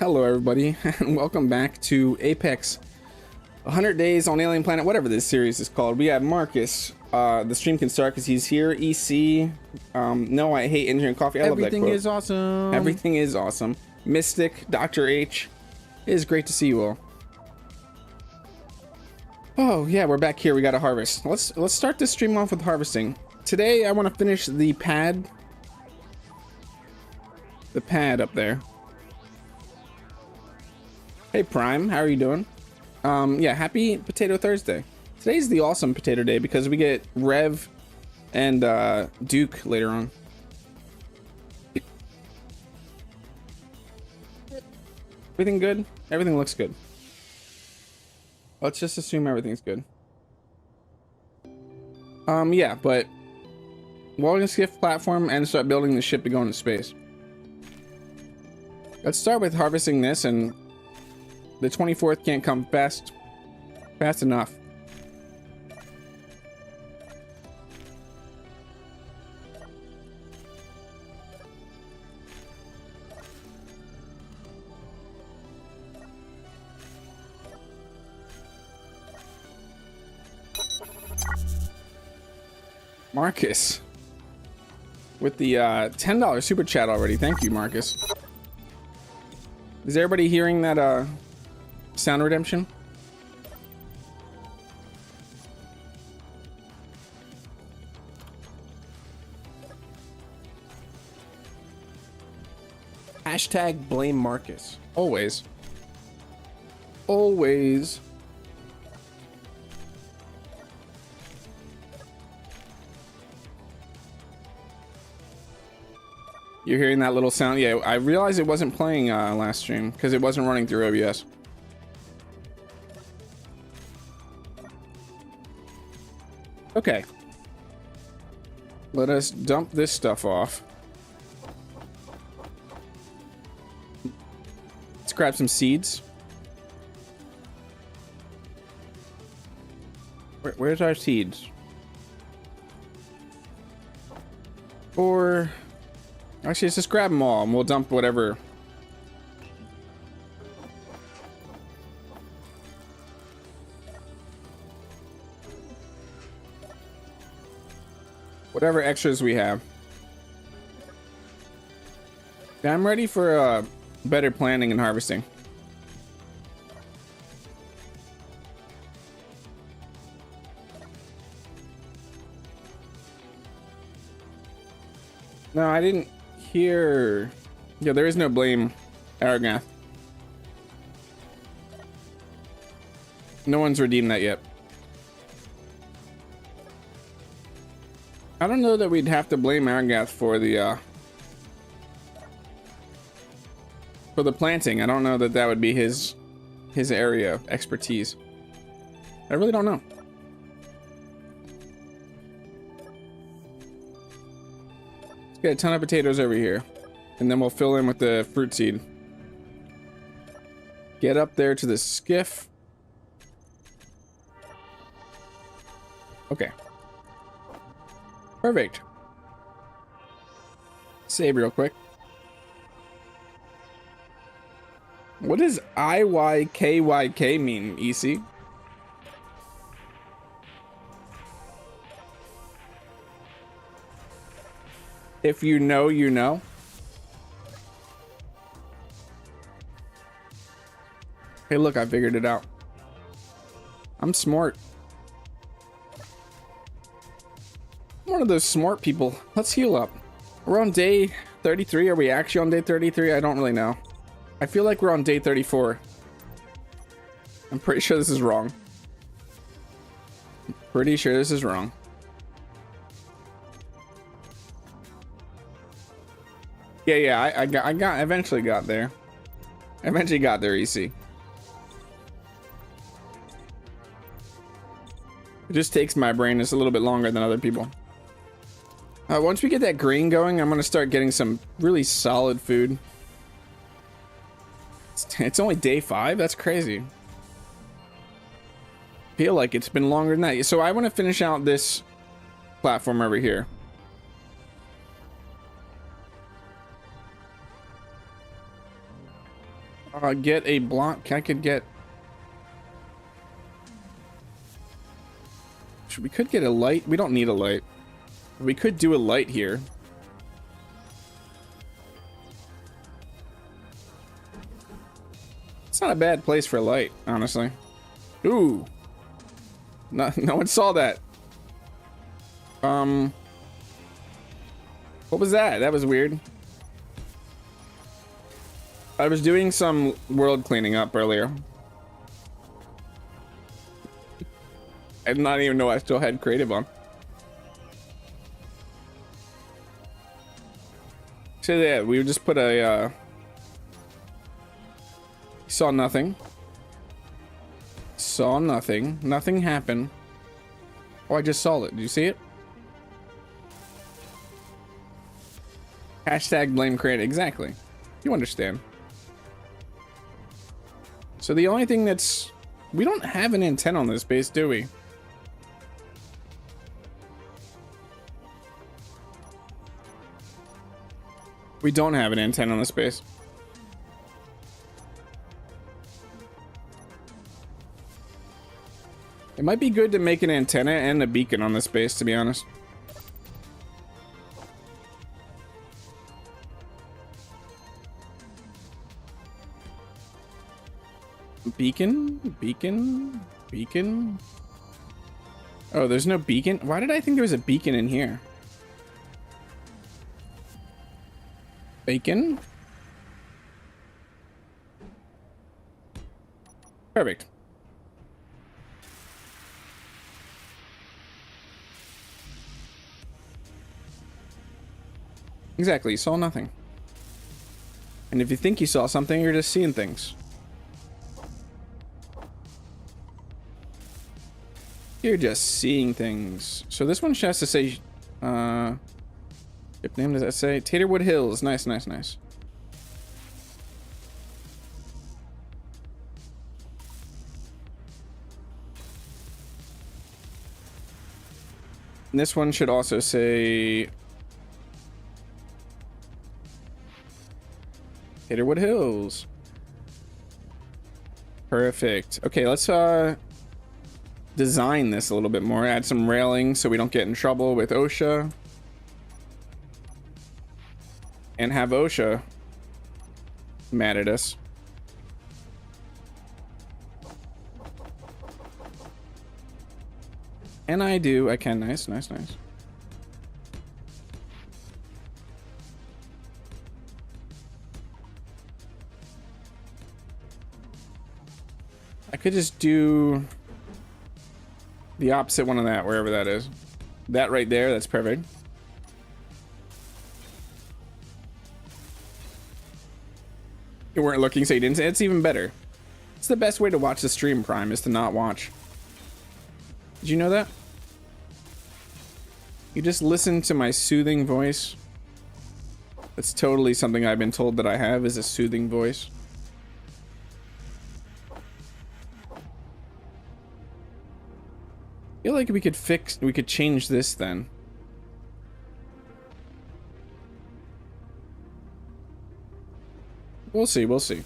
Hello everybody and welcome back to Apex 100 Days on Alien Planet, whatever this series is called. We have Marcus. The stream can start because he's here. EC. No, I hate engineering coffee. I love that quote. Everything is awesome. Everything is awesome. Mystic, Dr. H. It is great to see you all. Oh yeah, we're back here. We got to harvest. Let's start this stream off with harvesting. Today I want to finish the pad. The pad up there. Hey Prime, how are you doing? Yeah, happy Potato Thursday. Today's the awesome potato day because we get Rev and Duke later on. Everything good? Everything looks good. Let's just assume everything's good. Yeah, but welding a skiff platform and start building the ship to go into space. Let's start with harvesting this, and the 24th can't come fast enough. Marcus with the $10 super chat already. Thank you, Marcus. Is everybody hearing that sound redemption? Hashtag blame Marcus. Always. Always. You're hearing that little sound? Yeah, I realized it wasn't playing last stream because it wasn't running through OBS. Okay. Let us dump this stuff off. Let's grab some seeds. Where's our seeds? Or actually, let's just grab them all and we'll dump whatever. Whatever extras we have. Yeah, I'm ready for better planning and harvesting. No, I didn't hear. Yeah, there is no blame, Aragath. No one's redeemed that yet. I don't know that we'd have to blame Aragath for the planting. I don't know that that would be his area of expertise. I really don't know. Let's get a ton of potatoes over here, and then we'll fill in with the fruit seed. Get up there to the skiff. Okay. Perfect. Save real quick. What does IYKYK mean, EC? If you know, you know. Hey, look, I figured it out. I'm smart. I'm one of those smart people. Let's heal up. We're on day 33. Are we actually on day 33? I don't really know. I feel like we're on day 34. I'm pretty sure this is wrong. Pretty sure this is wrong. Yeah, I eventually got there. Eventually got there, EC. It just takes my brain just a little bit longer than other people. Once we get that green going, I'm gonna start getting some really solid food. It's only day 5? That's crazy. Feel like it's been longer than that. So I want to finish out this platform over here. Get a block. I could get... We could get a light. We don't need a light. We could do a light here. It's not a bad place for a light, honestly. Ooh. No one saw that. What was that? That was weird. I was doing some world cleaning up earlier. I did not even know I still had creative on. So yeah, we just put a saw nothing. Saw nothing. Nothing happened. Oh, I just saw it. Did you see it? Hashtag blame creative. Exactly. You understand. So the only thing that's... We don't have an antenna on this base, do we? We don't have an antenna on this base. It might be good to make an antenna and a beacon on this base, to be honest. Beacon? Beacon? Beacon? Oh, there's no beacon? Why did I think there was a beacon in here? Bacon? Perfect. Exactly, you saw nothing. And if you think you saw something, you're just seeing things. You're just seeing things. So this one has to say, what name does that say? Taterwood Hills. Nice, nice, nice. And this one should also say Taterwood Hills. Perfect. Okay, let's design this a little bit more. Add some railing so we don't get in trouble with OSHA. And have OSHA mad at us. And I do. I can. Nice, nice, nice. I could just do the opposite one of that, wherever that is. That right there, that's perfect. You weren't looking, so you didn't say. It's even better. It's the best way to watch the stream, Prime, is to not watch. Did you know that? You just listen to my soothing voice. That's totally something I've been told that I have, is a soothing voice. I feel like we could change this then. We'll see, we'll see.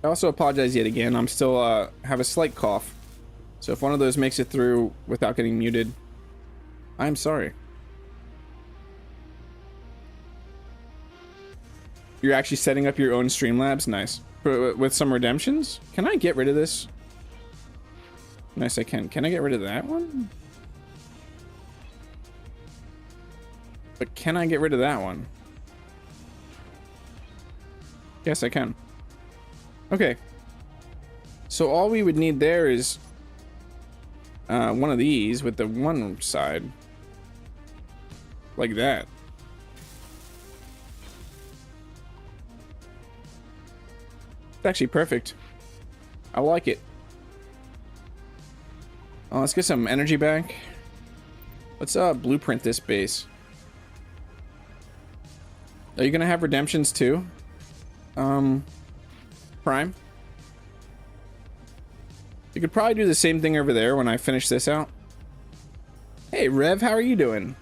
I also apologize yet again. I'm still have a slight cough. So if one of those makes it through without getting muted, I'm sorry. You're actually setting up your own Streamlabs. Nice. With some redemptions. Can I get rid of this? Nice, I can. Can I get rid of that one? But can I get rid of that one? Yes, I can. Okay. So all we would need there is one of these with the one side. Like that. It's actually perfect. I like it. Let's get some energy back. Let's blueprint this base. Are you gonna have redemptions too? Prime? You could probably do the same thing over there when I finish this out. Hey Rev, how are you doing?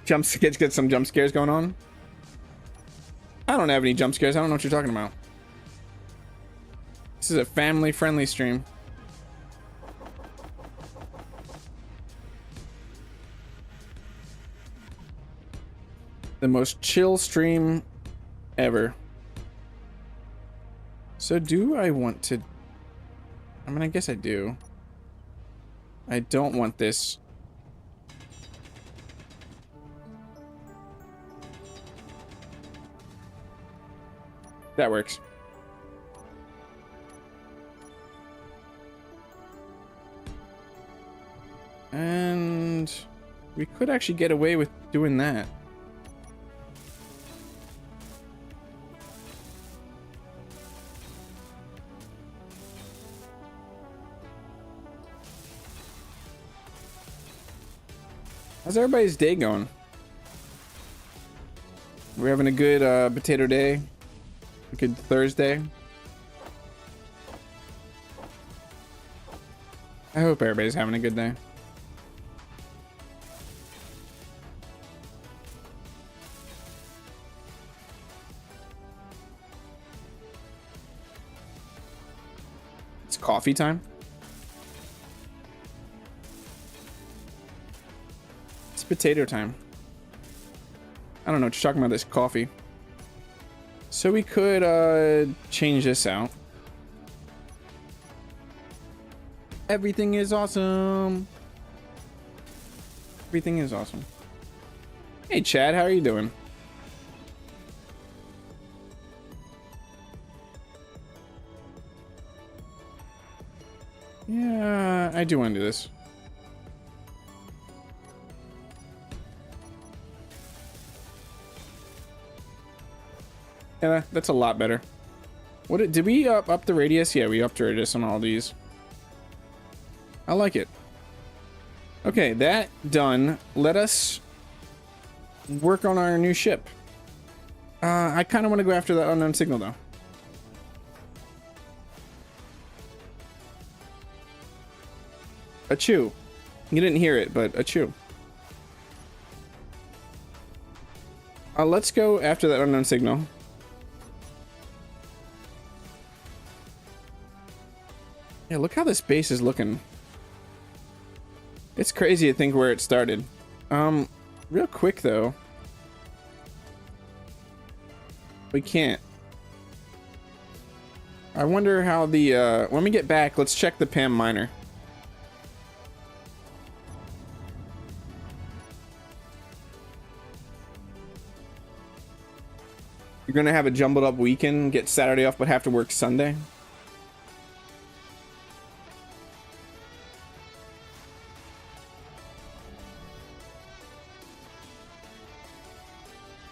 Get some jump scares going on. I don't have any jump scares. I don't know what you're talking about. This is a family-friendly stream. The most chill stream ever. So do I want to... I mean, I guess I do. I don't want this. That works. And we could actually get away with doing that. How's everybody's day going? We're having a good potato day. A good Thursday. I hope everybody's having a good day. It's coffee time. It's potato time. I don't know what you're talking about, this coffee. So we could change this out. Everything is awesome. Everything is awesome. Hey Chad, how are you doing? Yeah, I do want to do this. Yeah, that's a lot better. Did we up the radius? Yeah, we upped the radius on all these. I like it. Okay, that done. Let us work on our new ship. I kind of want to go after that unknown signal though. Achoo. You didn't hear it, but achoo. Let's go after that unknown signal. Yeah, look how this base is looking. It's crazy to think where it started. Real quick though. We can't. I wonder how the, when we get back, let's check the PAM miner. You're gonna have a jumbled up weekend, get Saturday off, but have to work Sunday?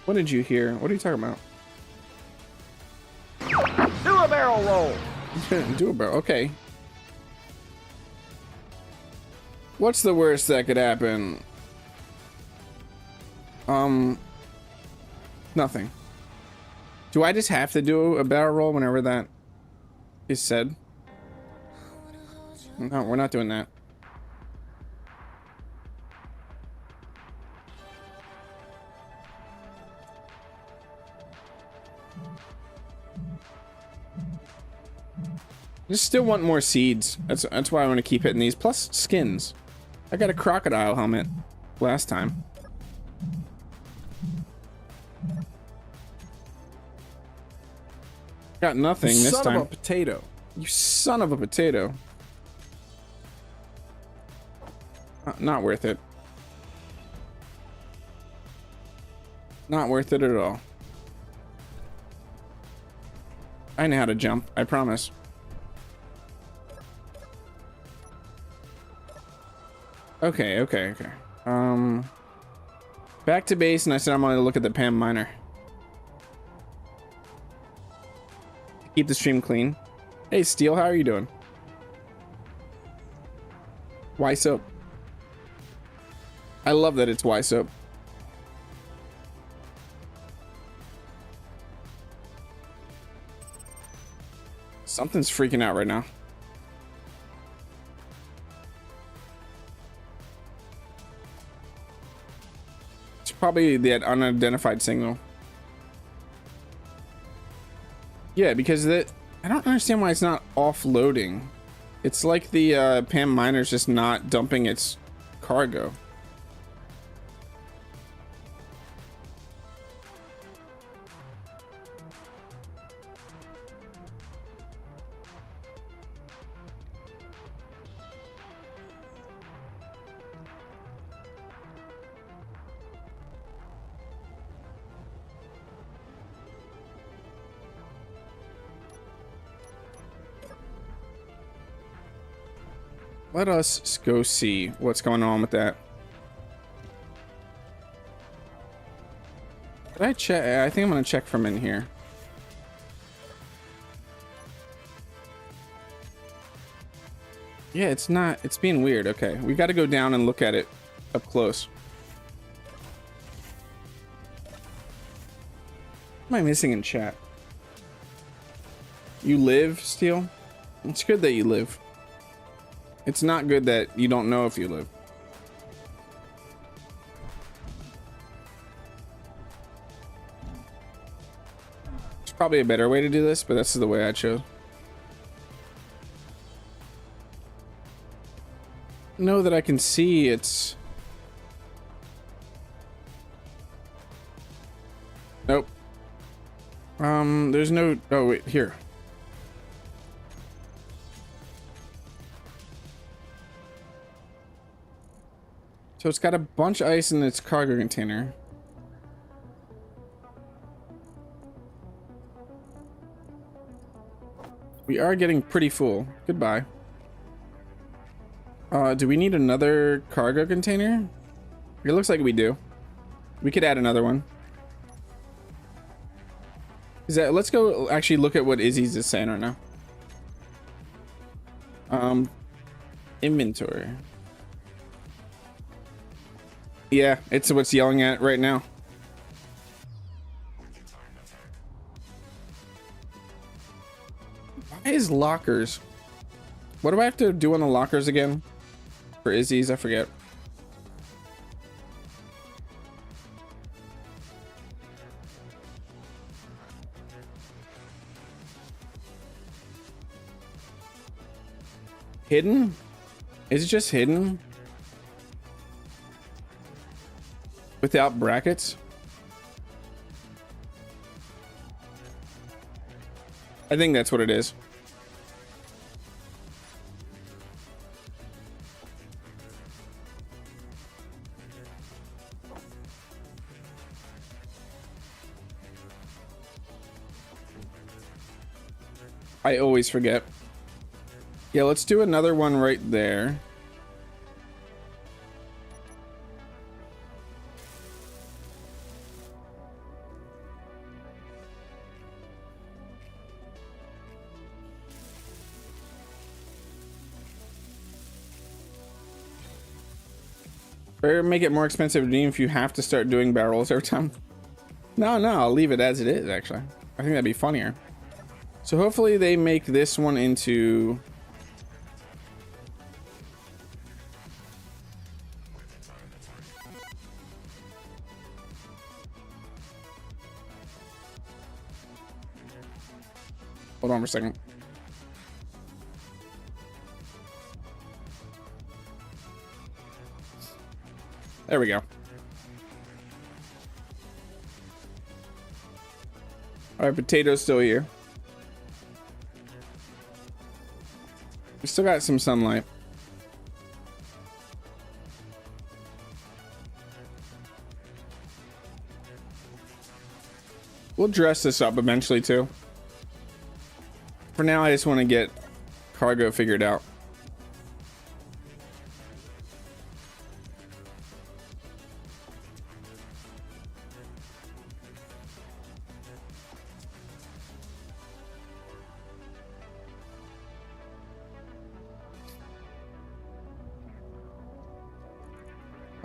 What did you hear? What are you talking about? Do a barrel roll. Do a barrel. Okay. What's the worst that could happen? Nothing. Do I just have to do a barrel roll whenever that is said? No, we're not doing that. Just still want more seeds. That's why I want to keep hitting these. Plus skins. I got a crocodile helmet last time. Got nothing this Son time. of a potato. You son of a potato. Not worth it. Not worth it at all. I know how to jump, I promise. Okay. Back to base, and I said I'm gonna look at the Pam miner. Keep the stream clean. Hey, Steel, how are you doing? Why soap? I love that it's why soap. Something's freaking out right now. It's probably that unidentified signal. Yeah, because I don't understand why it's not offloading. It's like the Pam miner's just not dumping its cargo. Let us go see what's going on with that. Did I check? I think I'm gonna check from in here. Yeah, it's not. It's being weird. Okay, we got to go down and look at it up close. What am I missing in chat? You live, Steel? It's good that you live. It's not good that you don't know if you live. There's probably a better way to do this, but this is the way I chose. Know that I can see it's... Nope. There's no... Oh, wait, here. So it's got a bunch of ice in its cargo container. We are getting pretty full. Goodbye. Do we need another cargo container? It looks like we do. We could add another one. Let's go actually look at what Izzy's is saying right now. Inventory. Yeah, it's what's yelling at right now. Why is lockers? What do I have to do on the lockers again? For Izzy's, I forget. Hidden? Is it just hidden? Without brackets? I think that's what it is. I always forget. Yeah, let's do another one right there. Or make it more expensive to redeem if you have to start doing barrels every time. No, I'll leave it as it is, actually. I think that'd be funnier. So hopefully they make this one into... Hold on for a second. There we go. All right, potato's still here. We still got some sunlight. We'll dress this up eventually too. For now, I just want to get cargo figured out.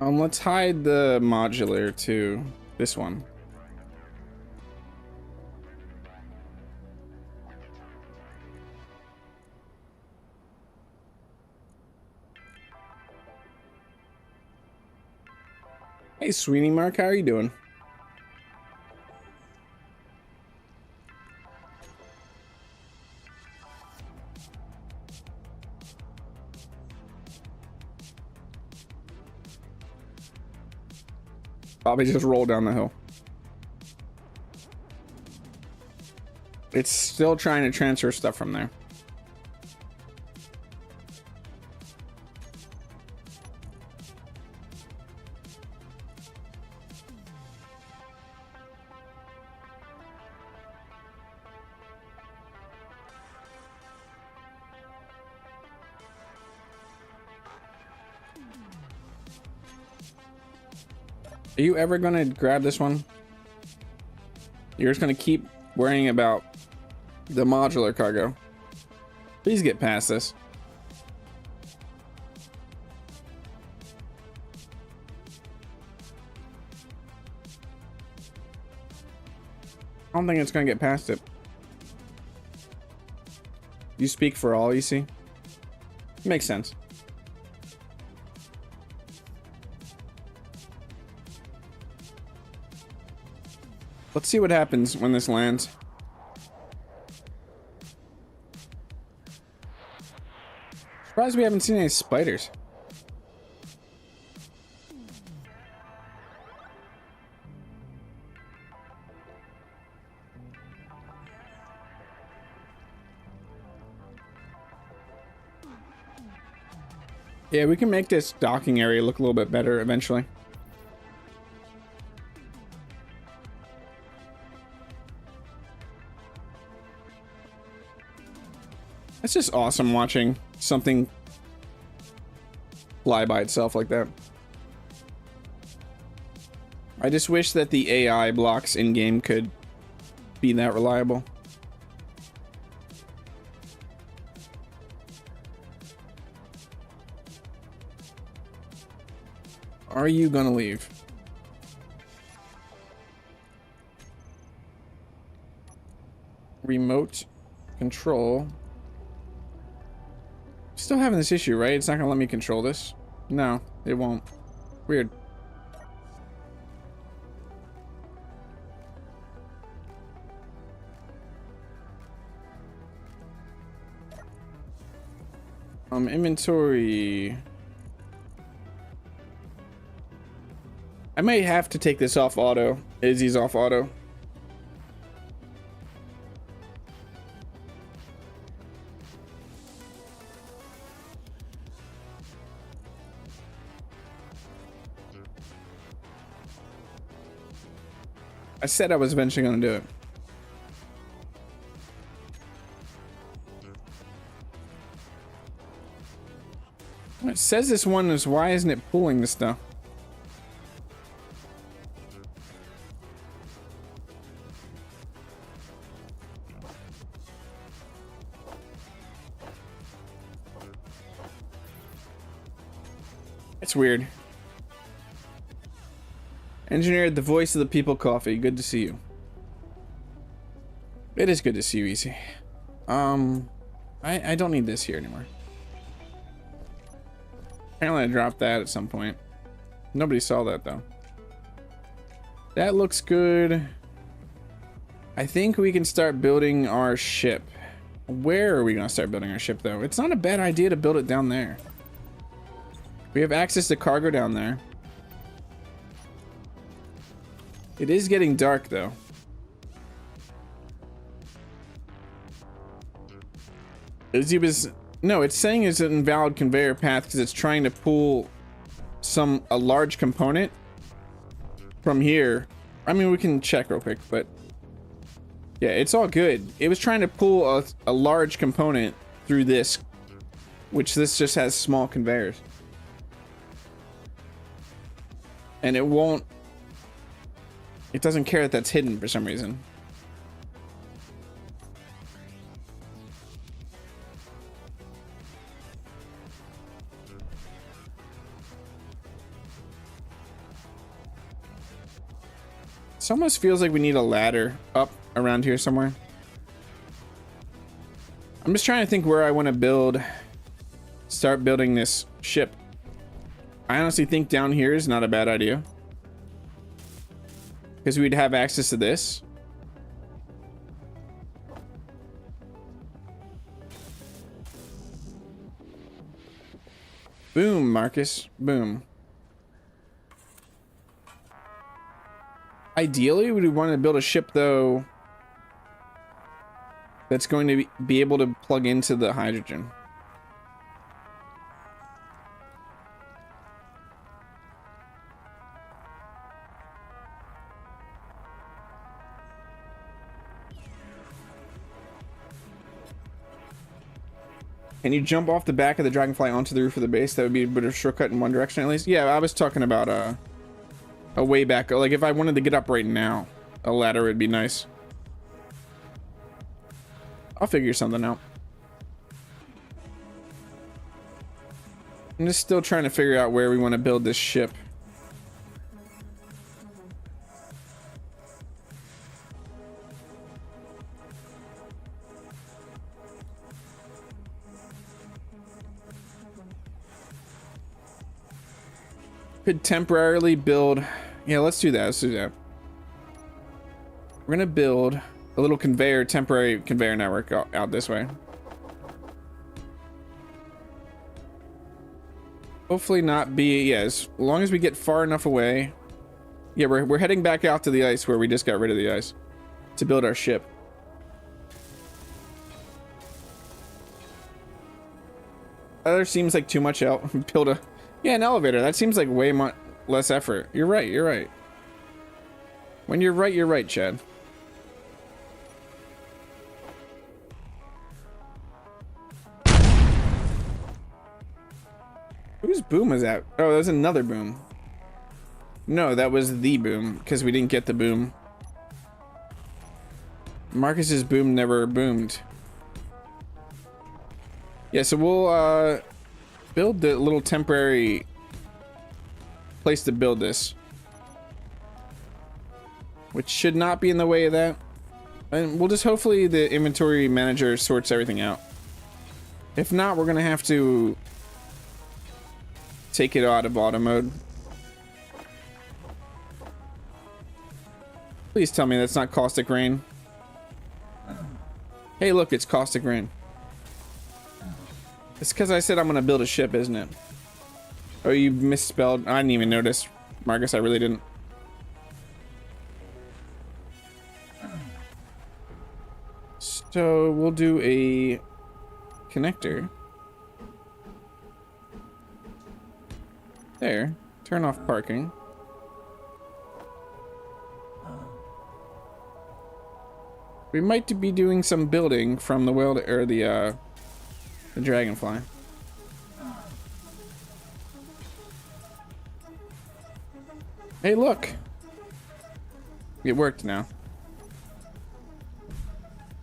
Let's hide the modular to this one. Hey, Sweeney Mark, how are you doing? Probably just roll down the hill. It's still trying to transfer stuff from there. Are you ever gonna grab this one? You're just gonna keep worrying about the modular cargo. Please get past this. I don't think it's gonna get past it. You speak for all, you see? Makes sense. Let's see what happens when this lands. Surprised we haven't seen any spiders. Yeah, we can make this docking area look a little bit better eventually. It's just awesome watching something fly by itself like that. I just wish that the AI blocks in game could be that reliable. Are you gonna leave? Remote control. Still having this issue, right? It's not gonna let me control this. No, it won't. Weird. Inventory. I might have to take this off auto. Izzy's off auto. I said I was eventually going to do it. It says this one is, why isn't it pulling this stuff? It's weird. Engineered the voice of the people coffee. Good to see you. It is good to see you, Easy. I don't need this here anymore. Apparently I dropped that at some point. Nobody saw that though. That looks good. I think we can start building our ship. Where are we gonna start building our ship though? It's not a bad idea to build it down there. We have access to cargo down there. It is getting dark though. Izzy was No, it's saying it's an invalid conveyor path because it's trying to pull a large component from here. I mean, we can check real quick, but yeah, it's all good. It was trying to pull a large component through this, which this just has small conveyors. And it doesn't care that that's hidden for some reason. This almost feels like we need a ladder up around here somewhere. I'm just trying to think where I want to start building this ship. I honestly think down here is not a bad idea, because we'd have access to this. Boom, Marcus. Boom. Ideally, we would want to build a ship, though, that's going to be able to plug into the hydrogen. Can you jump off the back of the Dragonfly onto the roof of the base? That would be a bit of a shortcut in one direction, at least. Yeah, I was talking about a way back. Like, if I wanted to get up right now, a ladder would be nice. I'll figure something out. I'm just still trying to figure out where we want to build this ship. Could temporarily build. Yeah, let's do that. Let's do that. We're gonna build a little temporary conveyor network out this way. Hopefully not be, yeah, as long as we get far enough away. Yeah, we're heading back out to the ice where we just got rid of the ice to build our ship. That seems like too much out. Build a, yeah, an elevator. That seems like way less effort. You're right, you're right. When you're right, Chad. Whose boom was that? Oh, that was another boom. No, that was the boom, because we didn't get the boom. Marcus's boom never boomed. Yeah, so we'll build the little temporary place to build this, which should not be in the way of that. And we'll just, hopefully the inventory manager sorts everything out. If not, we're gonna have to take it out of auto mode. Please tell me that's not caustic rain. Hey, look, it's caustic rain. It's because I said I'm gonna build a ship, isn't it? Oh, you misspelled. I didn't even notice, Marcus. I really didn't. So we'll do a connector. There. Turn off parking. We might be doing some building from the the Dragonfly. Hey, look. It worked now.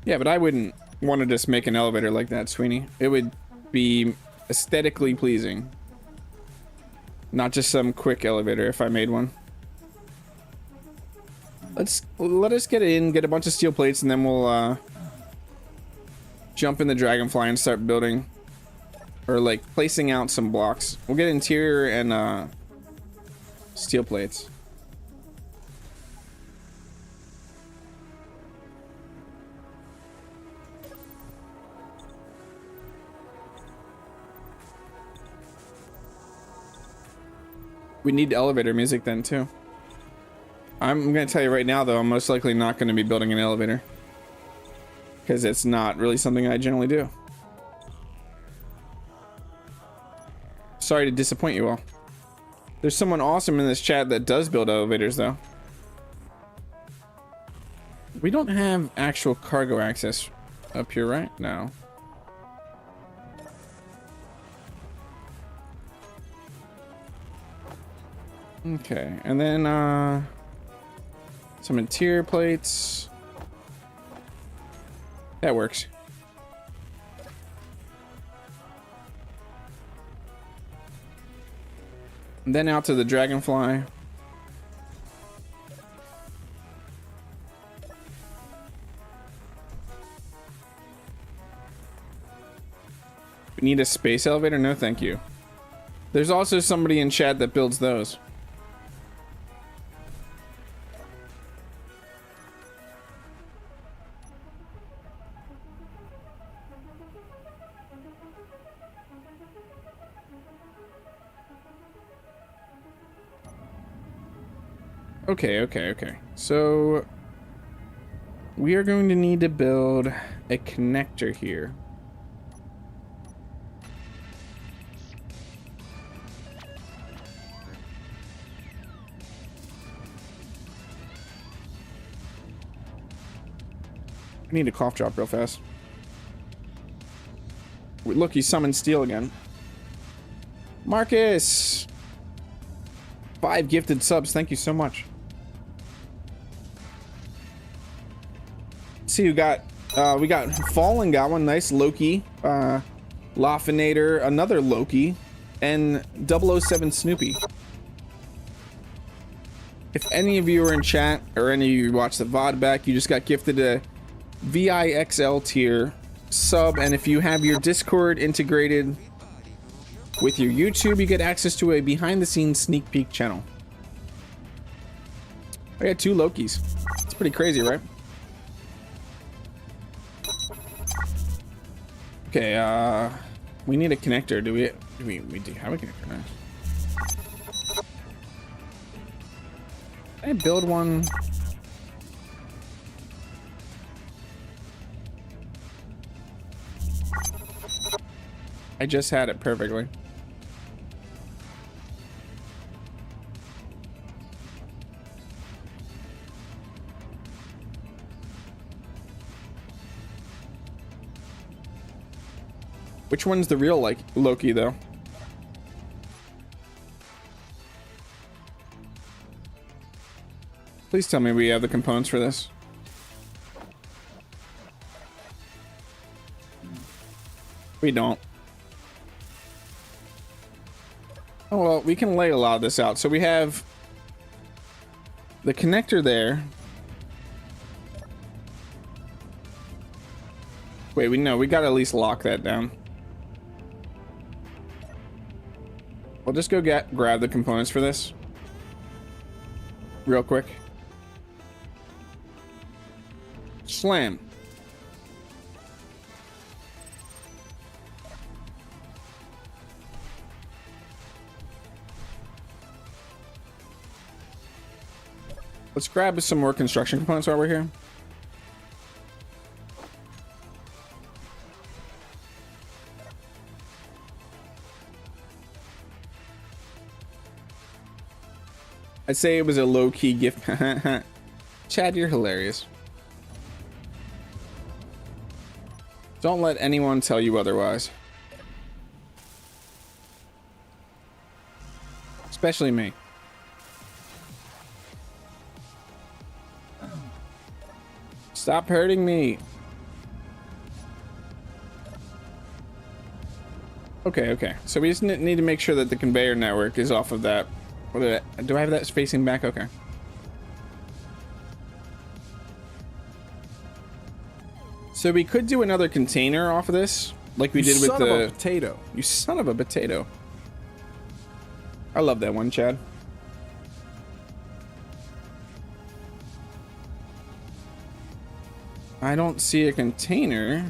Yeah, but I wouldn't want to just make an elevator like that, Sweeney. It would be aesthetically pleasing. Not just some quick elevator if I made one. Let us get in, get a bunch of steel plates, and then we'll jump in the Dragonfly and start building, or like placing out some blocks. We'll get interior and steel plates. We need elevator music then too. I'm gonna tell you right now though, I'm most likely not gonna be building an elevator, because it's not really something I generally do. Sorry to disappoint you all. There's someone awesome in this chat that does build elevators, though. We don't have actual cargo access up here, right? No. Okay, and then some interior plates. That works. And then out to the Dragonfly. We need a space elevator? No, thank you. There's also somebody in chat that builds those. Okay. So we are going to need to build a connector here. I need a cough drop real fast. Look, he summoned steel again. Marcus! 5 gifted subs, thank you so much. See who got we got Fallen got one, nice. Loki, Lafinator, another Loki, and 007 Snoopy. If any of you are in chat or any of you watch the VOD back, you just got gifted a VIXL tier sub, and if you have your Discord integrated with your YouTube, you get access to a behind-the-scenes sneak peek channel. I got 2 Lokis. It's pretty crazy, right? Okay, we need a connector. Do we do have a connector now? Can I build one? I just had it perfectly. Which one's the real, like, Loki, though? Please tell me we have the components for this. We don't. Oh, well, we can lay a lot of this out. So we have the connector there. Wait, we gotta at least lock that down. We'll just go grab the components for this real quick. Slam. Let's grab some more construction components while we're here. I'd say it was a low-key gift. Chad, you're hilarious. Don't let anyone tell you otherwise. Especially me. Stop hurting me. Okay. So we just need to make sure that the conveyor network is off of that. Do I have that facing back? Okay. So we could do another container off of this, like we did with the... You son of a potato. You son of a potato. I love that one, Chad. I don't see a container.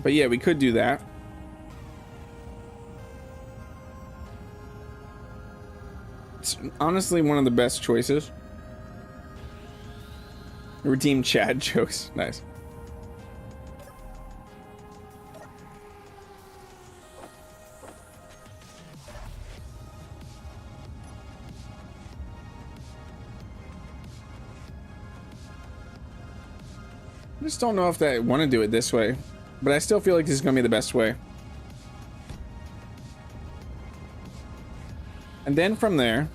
But yeah, we could do that. It's honestly one of the best choices. Redeem Chad jokes. Nice. I just don't know if I want to do it this way, but I still feel like this is going to be the best way. And then from there,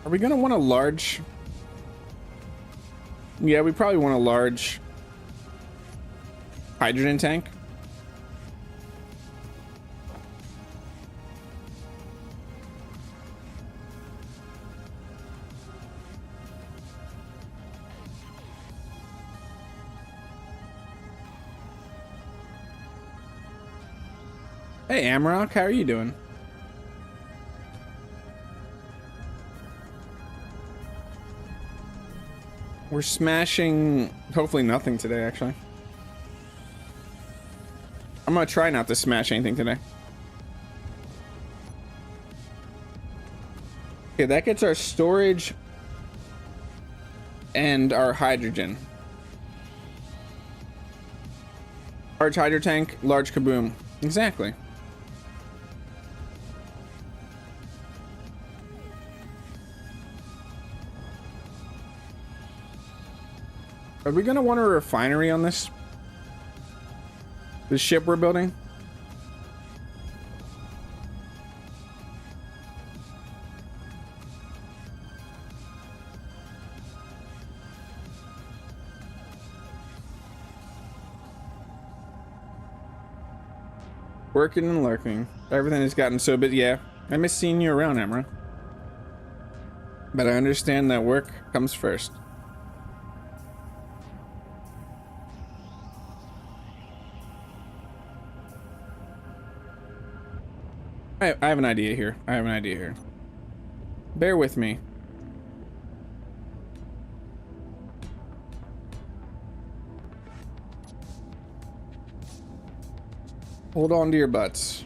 are we going to want a large? Yeah, we probably want a large hydrogen tank. Hey, Amarok, how are you doing? We're smashing, hopefully nothing today, actually. I'm gonna try not to smash anything today. Okay, that gets our storage and our hydrogen. Large hydro tank, large kaboom. Exactly. Are we gonna want a refinery on this? This ship we're building? Working and lurking. Everything has gotten so busy. Yeah, I miss seeing you around, Emra. But I understand that work comes first. I have an idea here. Bear with me. Hold on to your butts.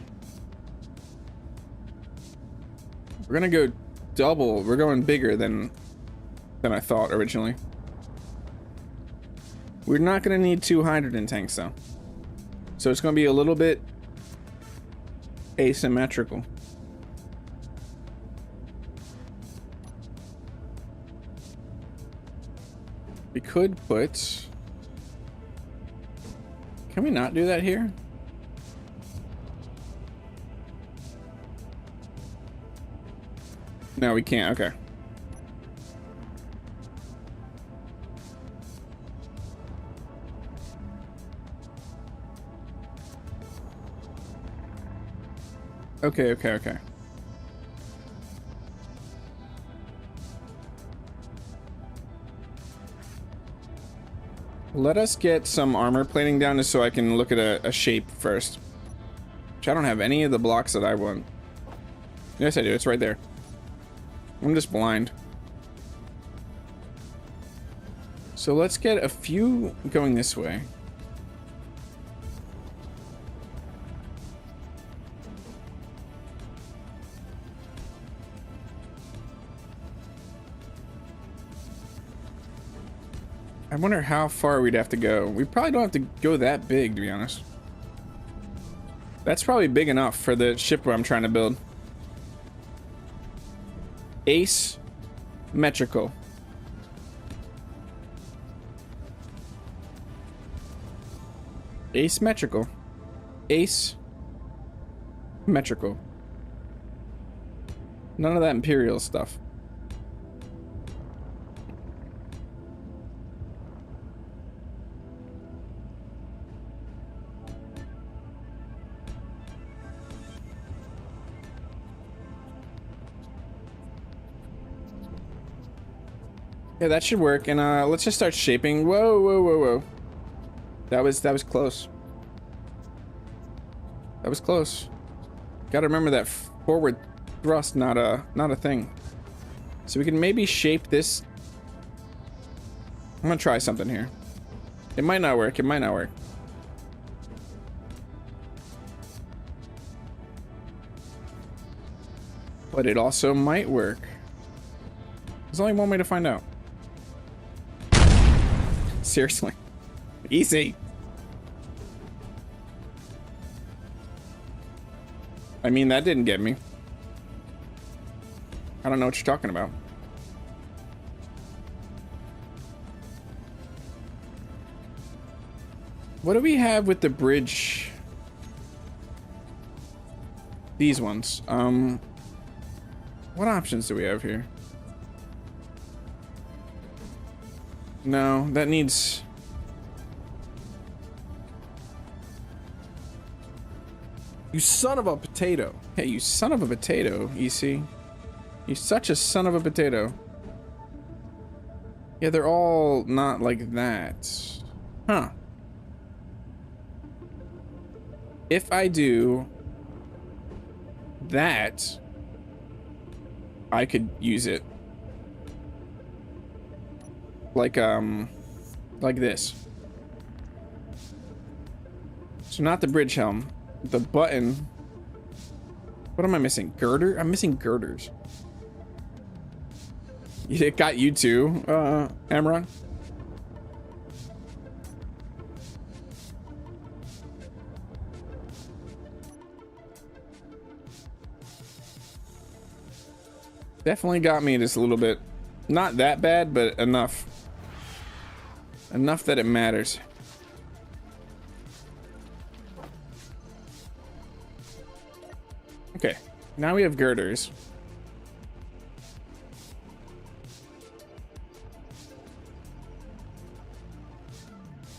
We're gonna go double. We're going bigger than I thought originally. We're not gonna need 2 hydrogen tanks though. So it's gonna be a little bit asymmetrical. We could put... Can we not do that here? No, we can't. Okay. Okay. Let us get some armor plating down just so I can look at a shape first. Which I don't have any of the blocks that I want. Yes, I do. It's right there. I'm just blind. So let's get a few going this way. I wonder how far we'd have to go. We probably don't have to go that big, to be honest. That's probably big enough for the ship I'm trying to build. Asymmetrical. Asymmetrical. Asymmetrical. None of that Imperial stuff. Yeah, that should work. And let's just start shaping. Whoa. That was close. That was close. Gotta remember that forward thrust, not a thing. So we can maybe shape this. I'm gonna try something here. It might not work. But it also might work. There's only one way to find out. Seriously. Easy. I mean, that didn't get me. I don't know what you're talking about. What do we have with the bridge? These ones. What options do we have here? No, that needs... You son of a potato. Hey, you son of a potato, EC. You're such a son of a potato. Yeah, they're all not like that. Huh. If I do that, I could use it. Like this. So not the bridge helm. The button. What am I missing? Girder? I'm missing girders. It got you too, Amron. Definitely got me just a little bit. Not that bad, but enough. Enough that it matters. Okay, now we have girders.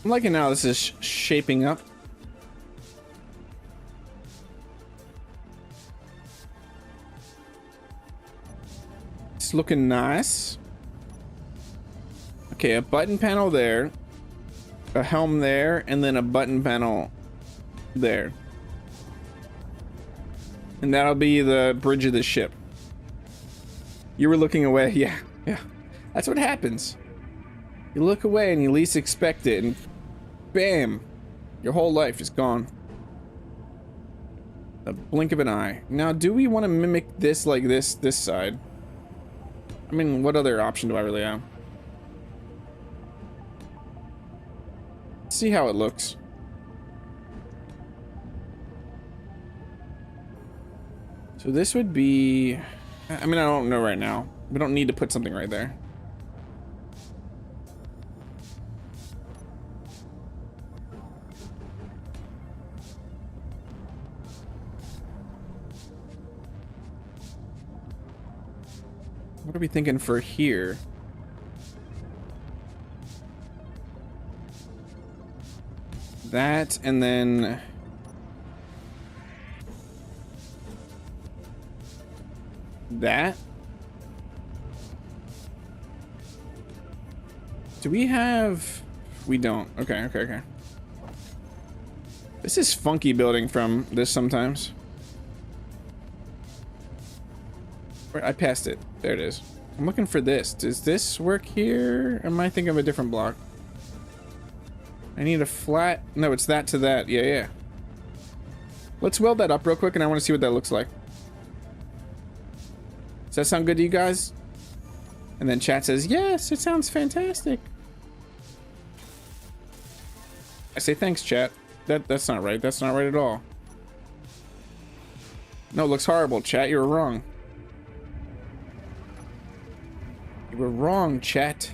I'm liking how this is shaping up. It's looking nice. Okay, a button panel there, a helm there, and then a button panel there. And that'll be the bridge of the ship. You were looking away. Yeah. That's what happens. You look away and you least expect it, and bam, your whole life is gone. The blink of an eye. Now, do we want to mimic this like this side? I mean, what other option do I really have? Let's see how it looks. So this would be... I mean, I don't know right now. We don't need to put something right there. What are we thinking for here? That, and then... that? Do we have... We don't. Okay. This is funky building from this sometimes. I passed it. There it is. I'm looking for this. Does this work here? Am I thinking of a different block? I need a flat... No, it's that to that. Yeah. Let's weld that up real quick, and I want to see what that looks like. Does that sound good to you guys? And then chat says, yes, it sounds fantastic. I say thanks, chat. That's not right. That's not right at all. No, it looks horrible, chat. You were wrong. You were wrong, chat.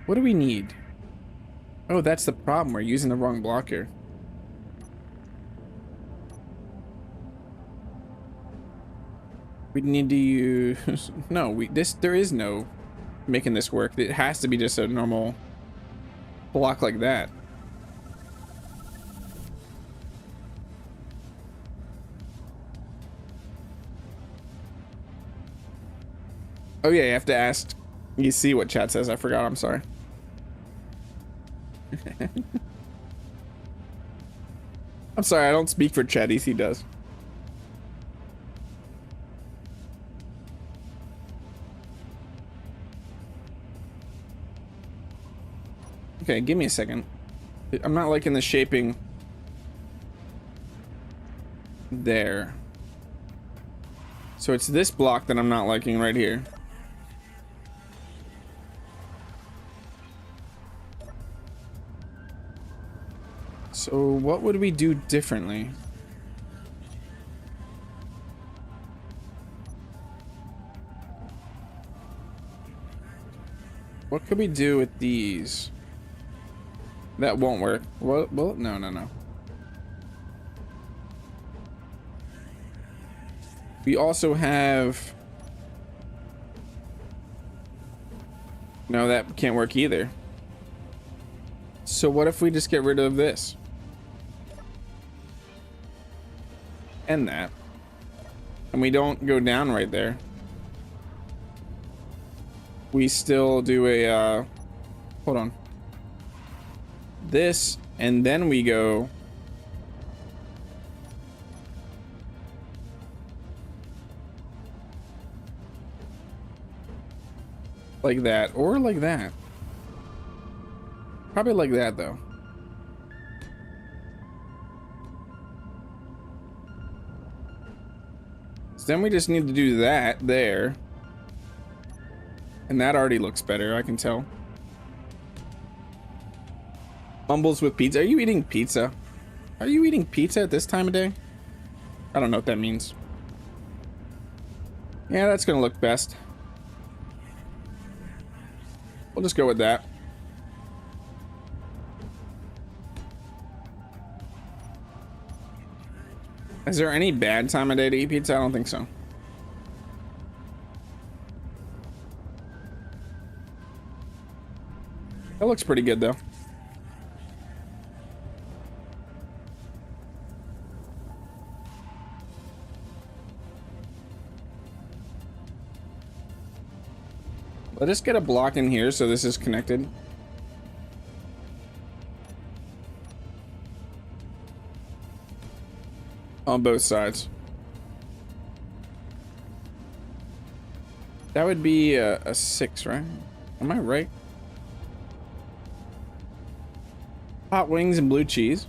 What do we need? Oh, that's the problem. We're using the wrong block here. We need to use... No, there is no making this work. It has to be just a normal block like that. Oh yeah, you have to ask. You see what chat says. I forgot. I'm sorry. I'm sorry. I don't speak for chat. EC does. Okay, give me a second. I'm not liking the shaping there. So it's this block that I'm not liking right here. So what would we do differently? What could we do with these? That won't work. Well, no, no, no. We also have... No, that can't work either. So what if we just get rid of this? And that. And we don't go down right there. We still do a, hold on. This, and then we go... like that, or like that. Probably like that, though. So then we just need to do that there. And that already looks better, I can tell. Mumbles with pizza. Are you eating pizza? Are you eating pizza at this time of day? I don't know what that means. Yeah, that's gonna look best. We'll just go with that. Is there any bad time of day to eat pizza? I don't think so. That looks pretty good, though. Let us get a block in here so this is connected. On both sides. That would be a 6, right? Am I right? Hot wings and blue cheese.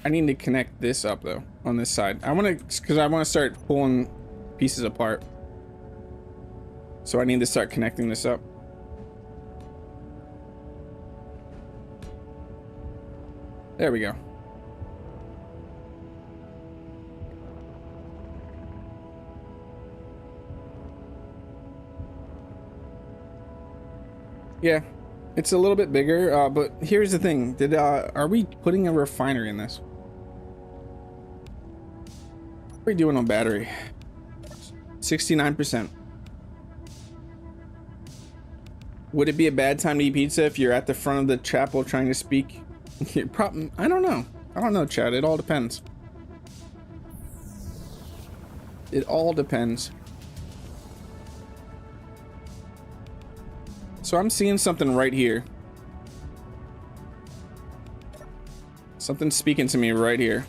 I need to connect this up though on this side. I want to, because I want to start pulling pieces apart. So I need to start connecting this up. There we go. Yeah, it's a little bit bigger, but here's the thing. Are we putting a refinery in this? What are we doing on battery? 69%. Would it be a bad time to eat pizza if you're at the front of the chapel trying to speak? I don't know. I don't know, Chad. It all depends. It all depends. So I'm seeing something right here. Something's speaking to me right here.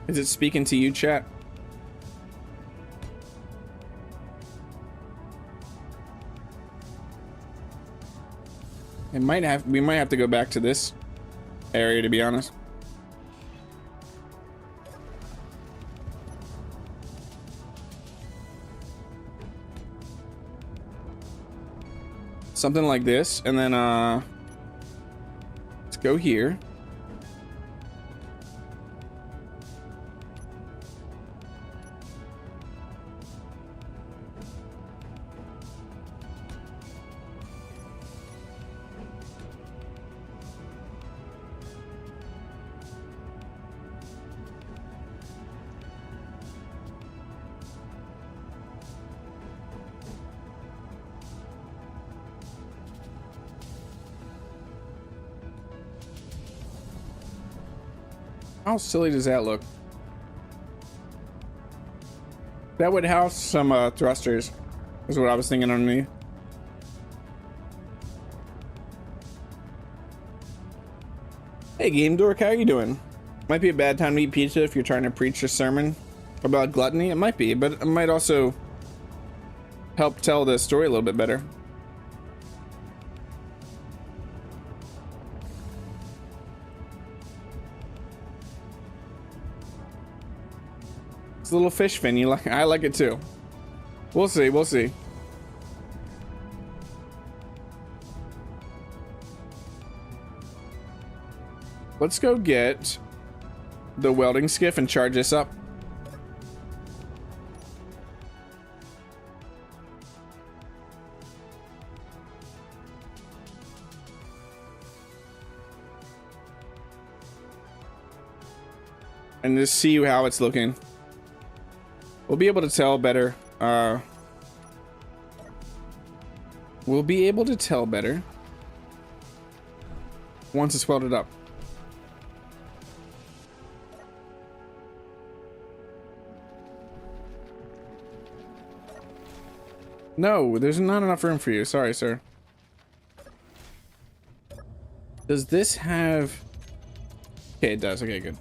Is it speaking to you, chat? It might have. We might have to go back to this area, to be honest. Something like this, and then let's go here. How silly does that look? That would house some thrusters, is what I was thinking underneath. Hey Game Dork, how you doing? Might be a bad time to eat pizza if you're trying to preach a sermon about gluttony. It might be, but it might also help tell the story a little bit better. It's a little fish fin. You like? I like it too. We'll see. We'll see. Let's go get the welding skiff and charge this up. And just see how it's looking. We'll be able to tell better. We'll be able to tell better once it's welded up. No, there's not enough room for you. Sorry, sir. Does this have... Okay, it does. Okay, good.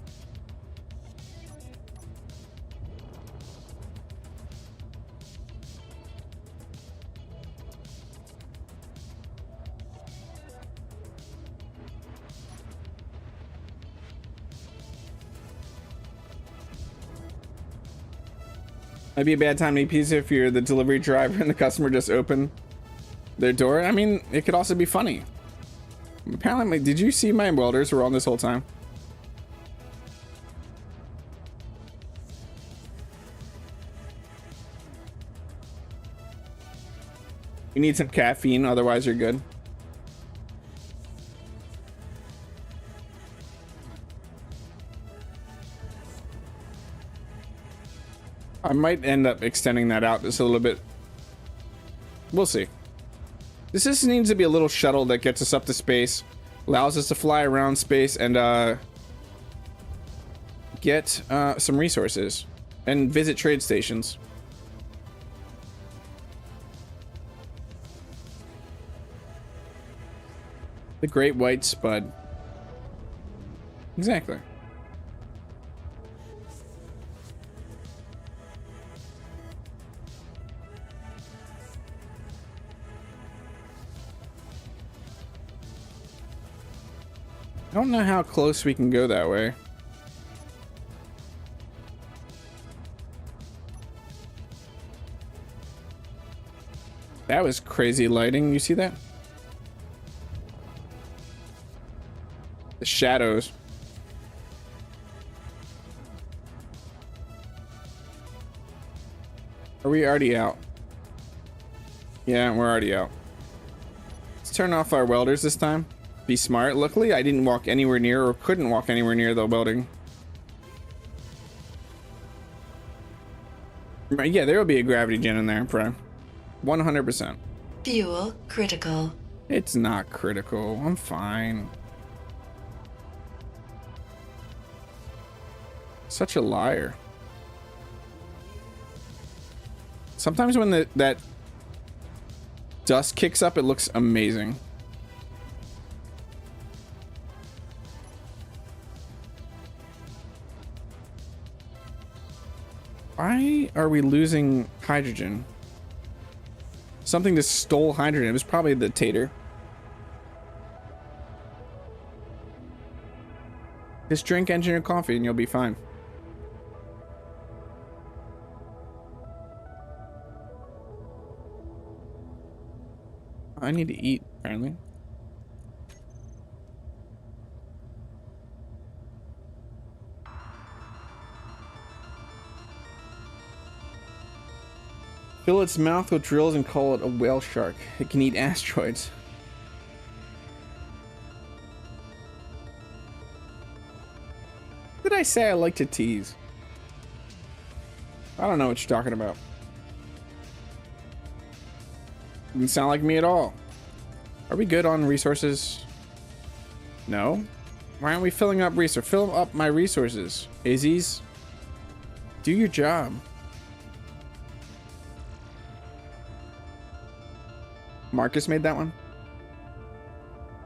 Might be a bad time to eat pizza if you're the delivery driver and the customer just opened their door. I mean, it could also be funny. Apparently, did you see my welders were on this whole time? You need some caffeine, otherwise you're good. I might end up extending that out just a little bit. We'll see. This just needs to be a little shuttle that gets us up to space, allows us to fly around space and get some resources and visit trade stations. The Great White Spud. Exactly. I don't know how close we can go that way. That was crazy lighting. You see that? The shadows. Are we already out? Yeah, we're already out. Let's turn off our welders this time. Be smart. Luckily, I didn't walk anywhere near or couldn't walk anywhere near the welding. Yeah, there will be a gravity gen in there, Prime. 100%. Fuel critical. It's not critical. I'm fine. Such a liar. Sometimes when that dust kicks up, it looks amazing. Why are we losing hydrogen? Something just stole hydrogen. It was probably the tater. Just drink engineer coffee and you'll be fine. I need to eat, apparently. Fill its mouth with drills and call it a whale shark. It can eat asteroids. Did I say I like to tease? I don't know what you're talking about. Didn't sound like me at all. Are we good on resources? No? Why aren't we filling up resources? Fill up my resources. Izzy's. Do your job. Marcus made that one.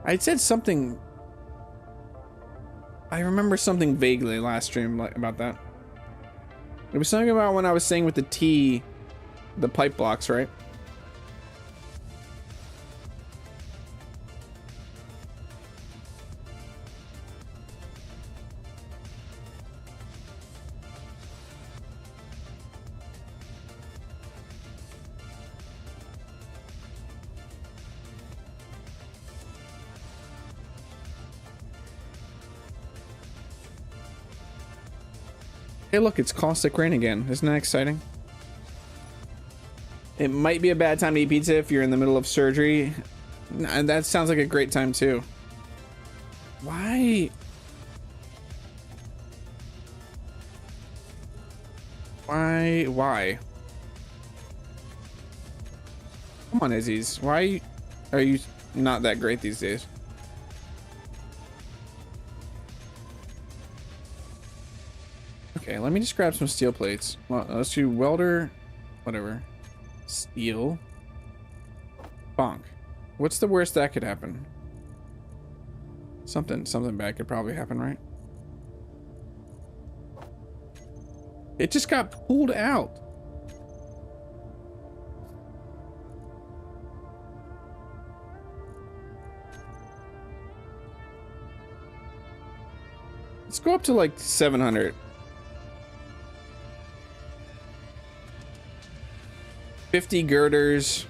I said something. I remember something vaguely last stream about that. It was something about when I was saying with the T, the pipe blocks, right? Hey, look, it's caustic rain again. Isn't that exciting? It might be a bad time to eat pizza if you're in the middle of surgery. And that sounds like a great time too. Why? Why? Come on, Izzy's. Why are you not that great these days? Okay, let me just grab some steel plates. Well, let's do welder, whatever. Steel. Bonk. What's the worst that could happen? Something bad could probably happen, right? It just got pulled out. Let's go up to like 700. 50 girders.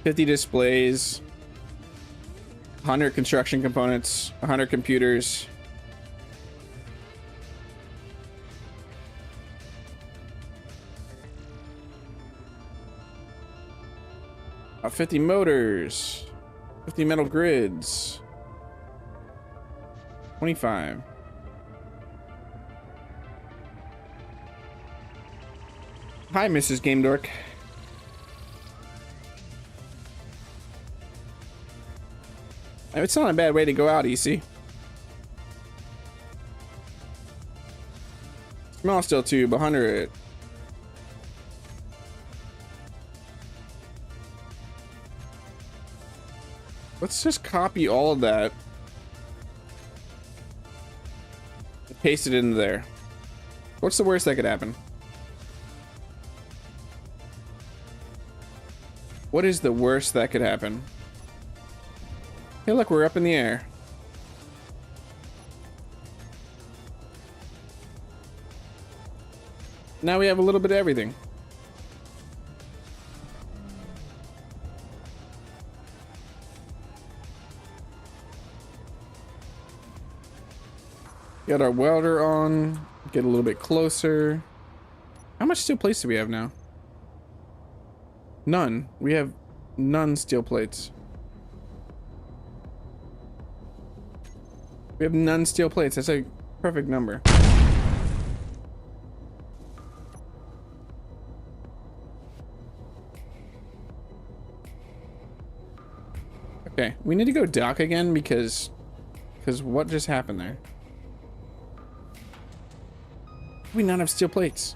50 displays. 100 construction components. 100 computers. 50 motors. 50 metal grids. 25. Hi, Mrs. Game Dork. It's not a bad way to go out, EC. Small steel tube, 100. Let's just copy all of that. Paste it into there. What's the worst that could happen? What is the worst that could happen? Hey, look, we're up in the air. Now we have a little bit of everything. Got our welder on. Get a little bit closer. How much steel plates do we have now? None. We have none steel plates. We have none steel plates. That's a perfect number. Okay, we need to go dock again because what just happened there? We not have steel plates.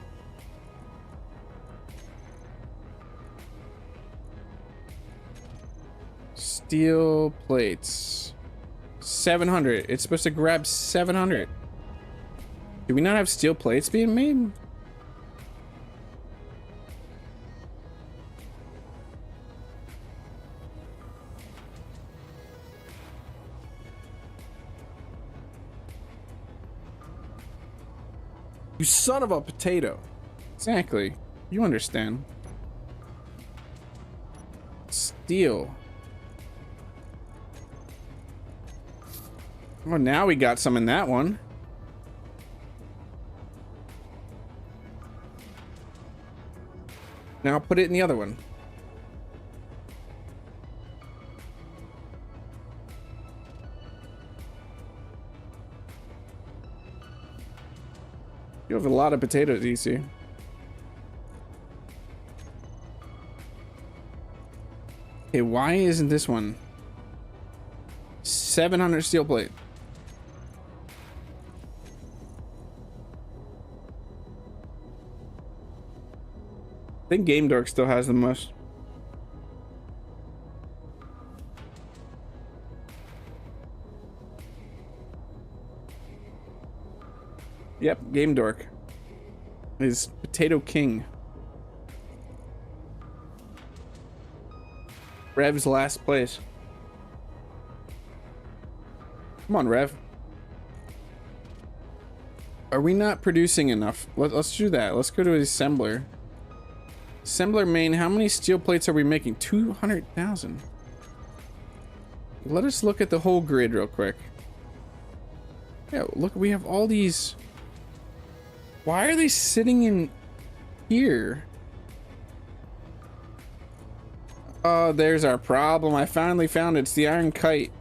Steel plates. 700. It's supposed to grab 700. Do we not have steel plates being made? You son of a potato. Exactly. You understand. Steel. Well, now we got some in that one. Now put it in the other one. You have a lot of potatoes, EC. Okay, why isn't this one? 700 steel plate. I think Game Dork still has the most. Yep, Game Dork is Potato King. Rev's last place. Come on, Rev. Are we not producing enough? Let's do that. Let's go to assembler. Assembler main, how many steel plates are we making? 200,000. Let us look at the whole grid real quick. Yeah, look, we have all these. Why are they sitting in here? Oh, there's our problem. I finally found it. It's the iron kite.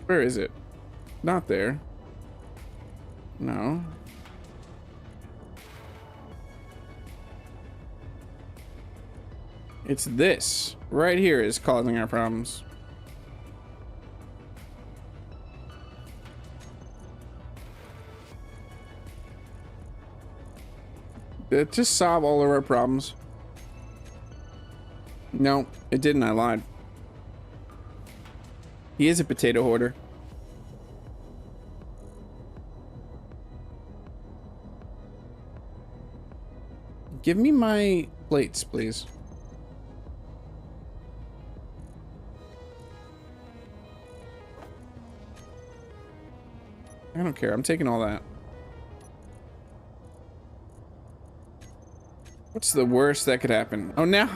Where is it? Not there. No. It's this right here is causing our problems. Did it just solve all of our problems? No, it didn't. I lied. He is a potato hoarder. Give me my plates, please. I don't care. I'm taking all that. What's the worst that could happen? Oh, now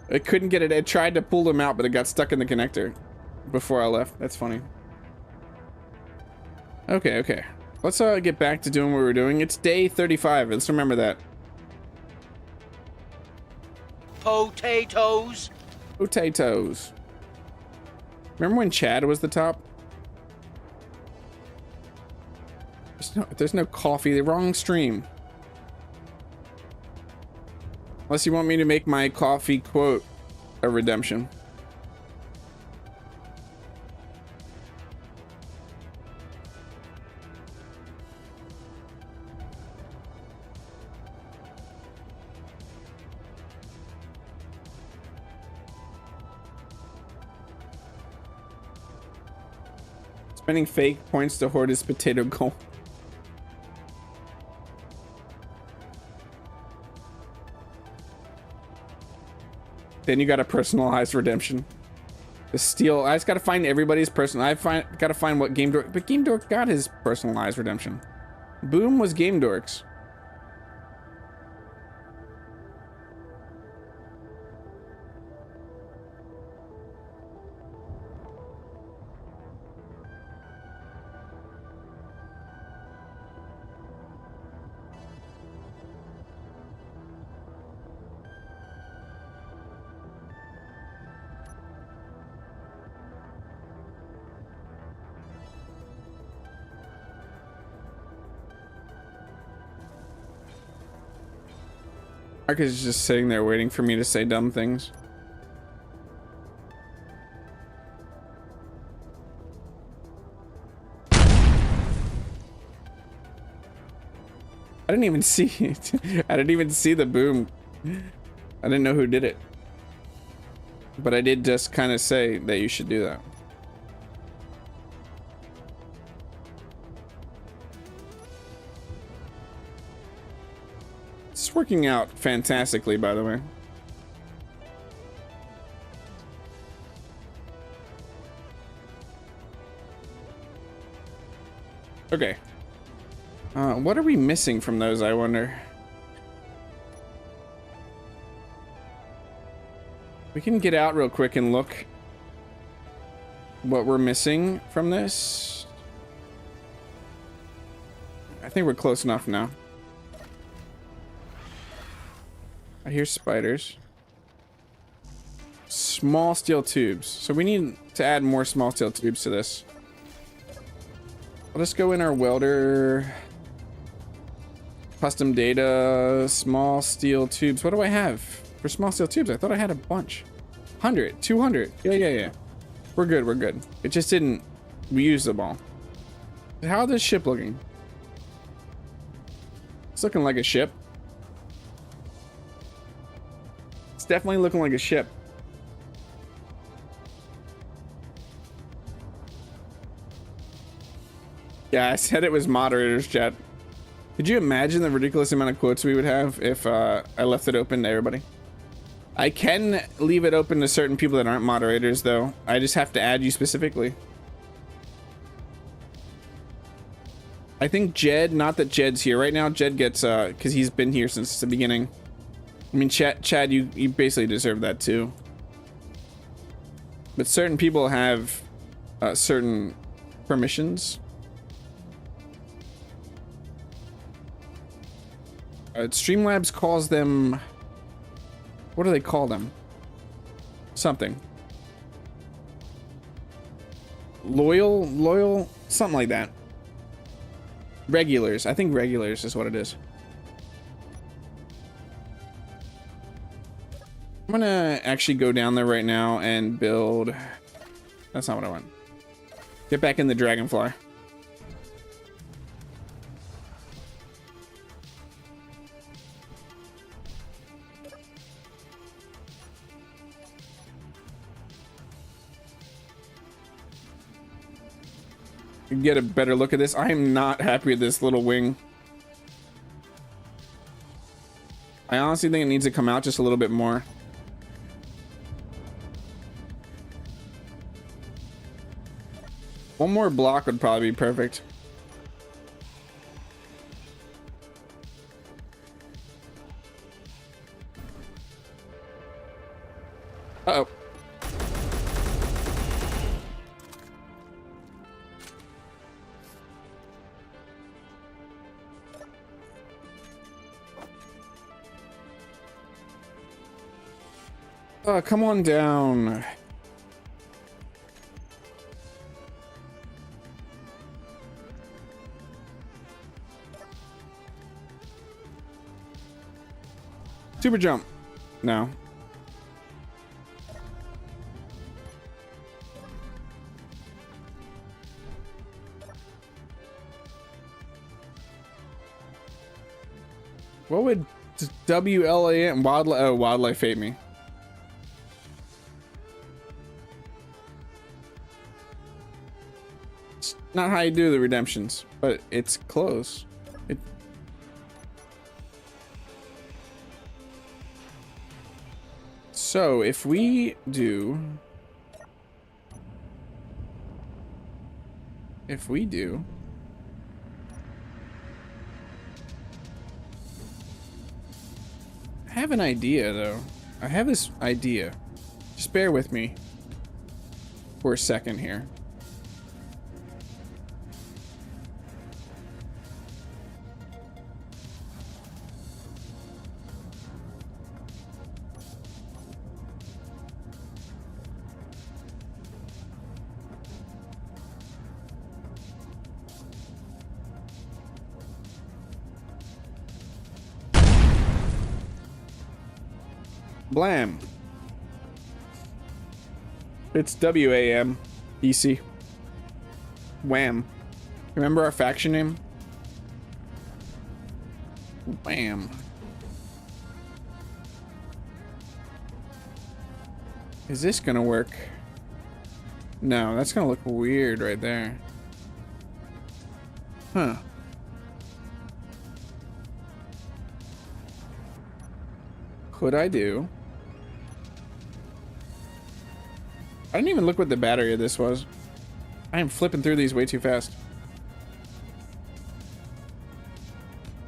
it couldn't get it. It tried to pull them out, but it got stuck in the connector before I left. That's funny. Okay, okay. Let's get back to doing what we're doing. It's day 35. Let's remember that. Potatoes. Potatoes. Remember when Chad was the top? There's no coffee. The wrong stream. Unless you want me to make my coffee quote a redemption. Spending fake points to hoard his potato gold. Then you got a personalized redemption. The steal. I just gotta find everybody's personal. Gotta find what Game Dork. But Game Dork got his personalized redemption. Boom was Game Dork's. Marcus is just sitting there waiting for me to say dumb things. I didn't even see it. I didn't even see the boom. I didn't know who did it. But I did just kind of say that you should do that. It's working out fantastically, by the way. Okay. What are we missing from those, I wonder? We can get out real quick and look what we're missing from this. I think we're close enough now. I hear spiders. Small steel tubes. So we need to add more small steel tubes to this. Let's go in our welder. Custom data. Small steel tubes. What do I have for small steel tubes? I thought I had a bunch. 100, 200. Yeah. We're good, we're good. It just didn't. We used them all. How is this ship looking? It's looking like a ship. It's definitely looking like a ship. Yeah, I said it was moderators, chat. Could you imagine the ridiculous amount of quotes we would have if I left it open to everybody? I can leave it open to certain people that aren't moderators, though. I just have to add you specifically. I think Jed, not that Jed's here right now. Jed gets, because he's been here since the beginning. I mean, Chad, you basically deserve that too. But certain people have certain permissions. Streamlabs calls them... What do they call them? Something. Loyal? Something like that. Regulars. I think regulars is what it is. I'm gonna actually go down there right now and build... That's not what I want. Get back in the Dragonfly. Get a better look at this. I am not happy with this little wing. I honestly think it needs to come out just a little bit more. One more block would probably be perfect. Uh-oh. Come on down. Super jump. No. What would WLAN wildlife? Oh, wildlife hate me. It's not how you do the redemptions, but it's close. So if we do, I have an idea though. I have this idea. Just bear with me for a second here. Blam. It's WAM. EC. Wham. Remember our faction name? Wham. Is this gonna work? No, that's gonna look weird right there. Huh. Could I do? I didn't even look what the battery of this was. I am flipping through these way too fast.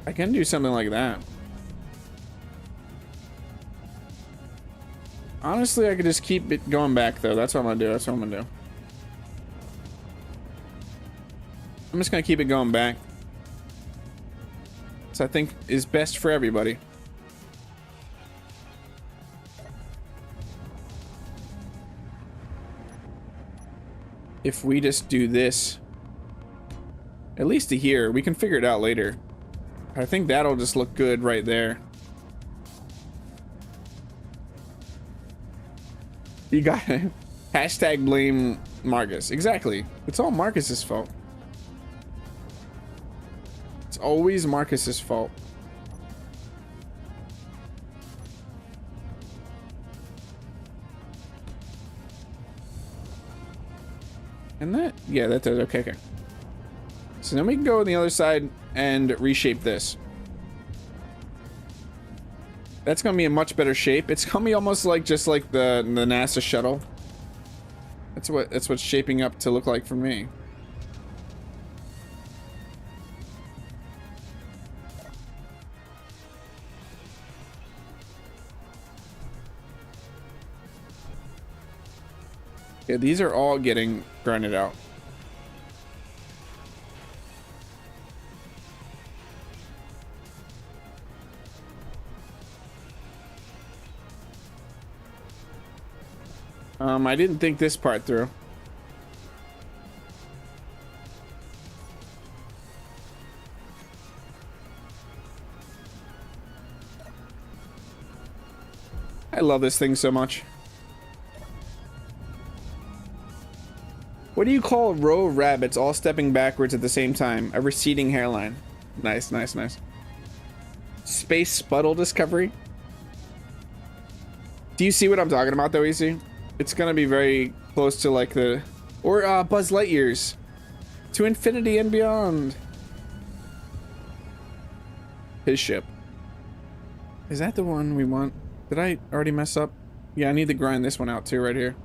I can do something like that. Honestly, I could just keep it going back though. That's what I'm gonna do. That's what I'm gonna do. I'm just gonna keep it going back. So I think is best for everybody. If we just do this, at least to here, we can figure it out later. I think that'll just look good right there. You got it. Hashtag blame Marcus. Exactly. It's all Marcus's fault. It's always Marcus's fault. And that, yeah, that does. Okay, okay. So then we can go on the other side and reshape this. That's gonna be a much better shape. It's gonna be almost like just like the NASA shuttle. That's what's shaping up to look like for me. Yeah, these are all getting grinded out. I didn't think this part through. I love this thing so much. What do you call a row of rabbits all stepping backwards at the same time? A receding hairline. Nice, nice, nice. Space Sputtle discovery. Do you see what I'm talking about though, Easy? It's gonna be very close to like the... Or Buzz Lightyear's. To infinity and beyond. His ship. Is that the one we want? Did I already mess up? Yeah, I need to grind this one out too right here.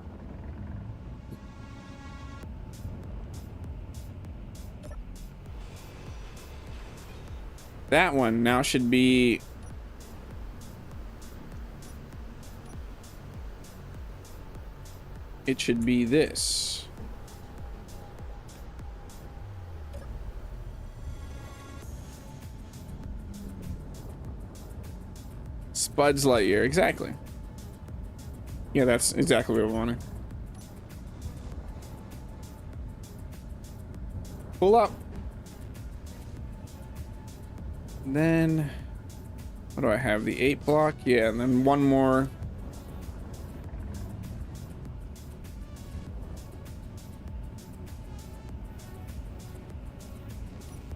That one now should be... It should be this. Buzz Lightyear, exactly. Yeah, that's exactly what we wanted. Pull up. Then, what do I have? The 8 block? Yeah, and then one more.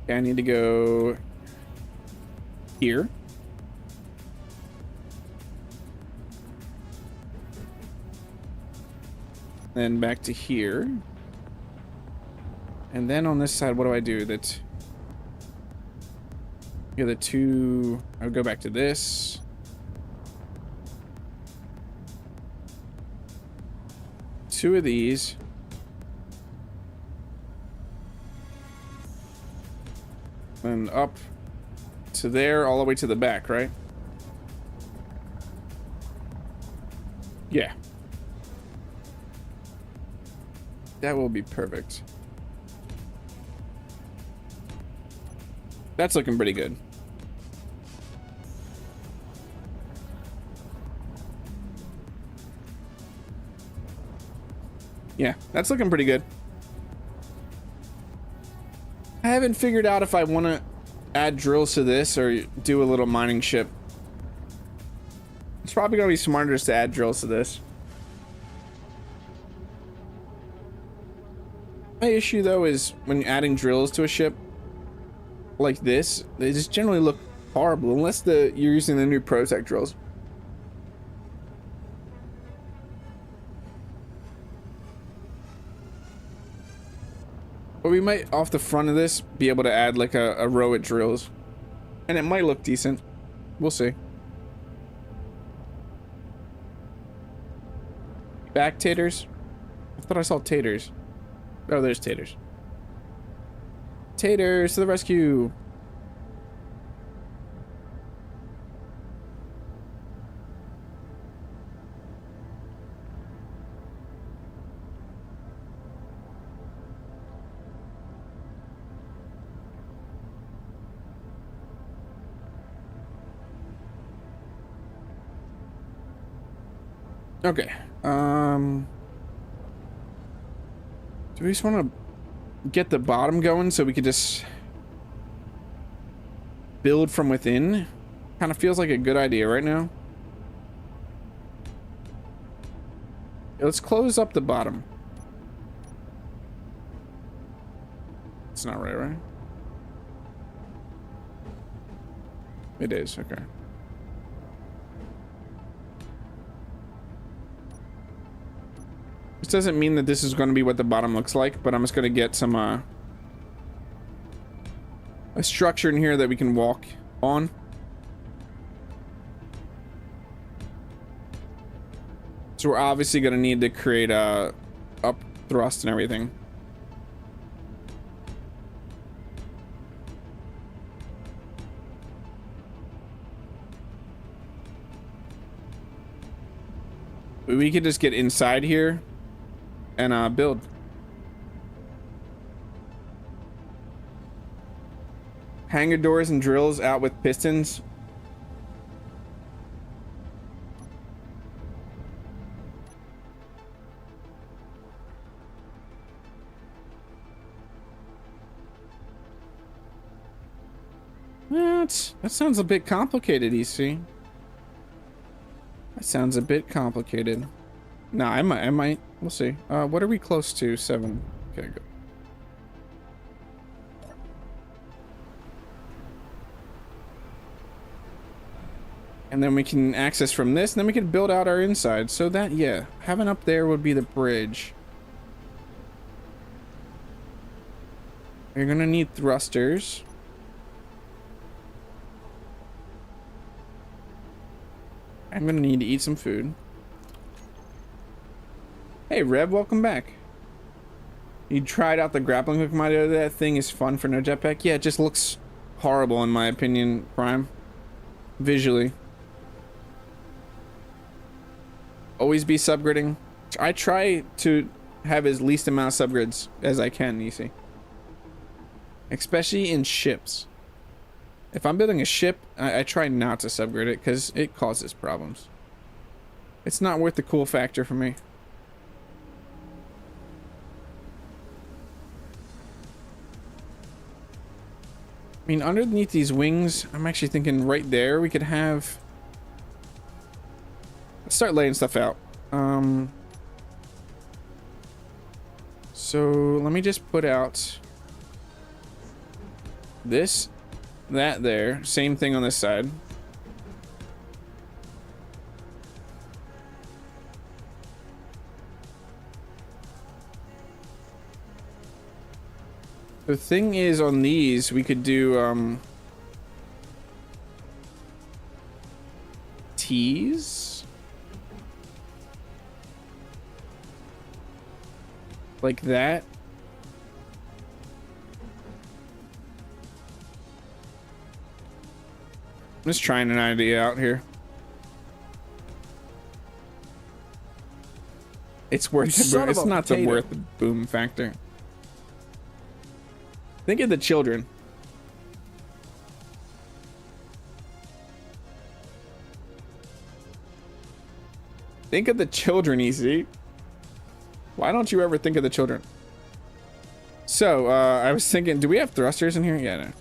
Okay, I need to go here. Then back to here. And then on this side, what do I do? That... Yeah, the two... I would go back to this. Two of these. And up to there, all the way to the back, right? Yeah. That will be perfect. That's looking pretty good. Yeah, that's looking pretty good. I haven't figured out if I want to add drills to this or do a little mining ship. It's probably going to be smarter just to add drills to this. My issue though is when adding drills to a ship like this, they just generally look horrible unless you're using the new Protect drills. But we might, off the front of this, be able to add like a row of drills. And it might look decent. We'll see. Back taters? I thought I saw taters. Oh, there's taters. Taters to the rescue. Okay. Do we just want to get the bottom going so we could just build from within? Kind of feels like a good idea right now. Let's close up the bottom. It's not right, right? It is, okay. This doesn't mean that this is going to be what the bottom looks like, but I'm just going to get some a structure in here that we can walk on. So we're obviously going to need to create a up thrust and everything. We could just get inside here and build. Hangar doors and drills out with pistons. That sounds a bit complicated, EC. That sounds a bit complicated. Nah, I might. We'll see. What are we close to? 7. Okay, go. And then we can access from this, and then we can build out our inside. So that, yeah, having up there would be the bridge. You're gonna need thrusters. I'm gonna need to eat some food. Hey, Rev, welcome back. You tried out the grappling hook mod. That thing is fun for no jetpack. Yeah, it just looks horrible in my opinion, Prime. Visually. Always be subgridding. I try to have as least amount of subgrids as I can, you see. Especially in ships. If I'm building a ship, I try not to subgrid it because it causes problems. It's not worth the cool factor for me. I mean, underneath these wings, I'm actually thinking right there we could have... Let's start laying stuff out. So let me just put out this, that there. Same thing on this side. The thing is, on these, we could do T's. Like that. I'm just trying an idea out here. It's worth it. It's not the worth the boom factor. Think of the children. Think of the children, EC. Why don't you ever think of the children? So, I was thinking, do we have thrusters in here? Yeah, no.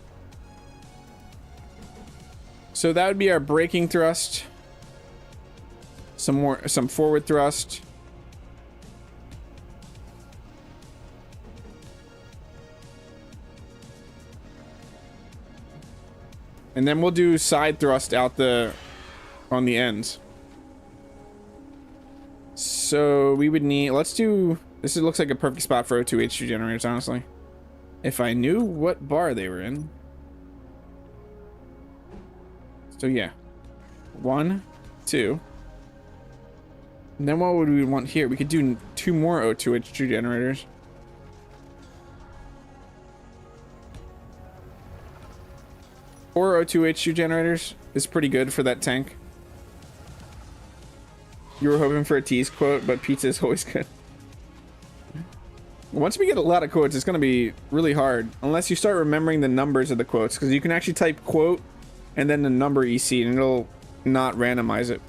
So that would be our braking thrust. Some forward thrust. And then we'll do side thrust out on the ends. So we would need, let's do, this looks like a perfect spot for O2 H2 generators, honestly. If I knew what bar they were in. So yeah. 1, 2. And then what would we want here? We could do 2 more O2 H2 generators. Four O2 H2 generators is pretty good for that tank. You were hoping for a tease quote, but pizza is always good. Once we get a lot of quotes, it's going to be really hard. Unless you start remembering the numbers of the quotes. Because you can actually type quote and then the number EC and it'll not randomize it.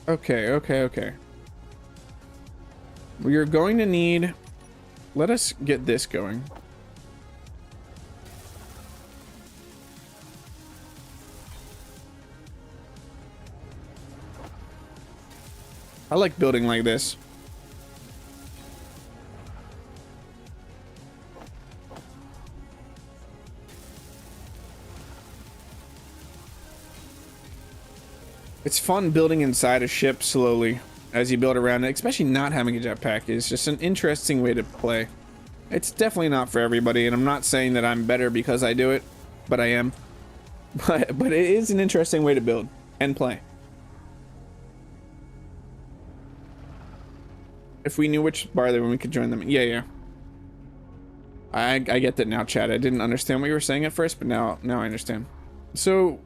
Okay. We are going to need... Let us get this going. I like building like this. It's fun building inside a ship slowly as you build around it, especially not having a jetpack is just an interesting way to play. It's definitely not for everybody, and I'm not saying that I'm better because I do it, but I am. But it is an interesting way to build and play. If we knew which bar they were, we could join them. Yeah. I get that now, Chad. I didn't understand what you were saying at first, but now I understand. So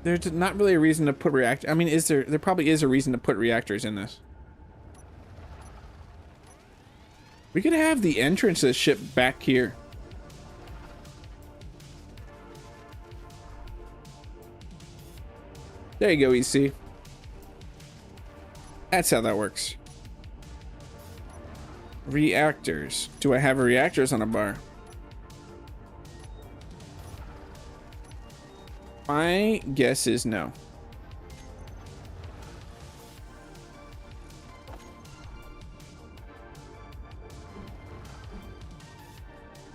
There's not really a reason to put reactor. I mean, is there? There probably is a reason to put reactors in this. We could have the entrance to the ship back here. There you go, EC. That's how that works. Reactors. Do I have reactors on a bar? My guess is no.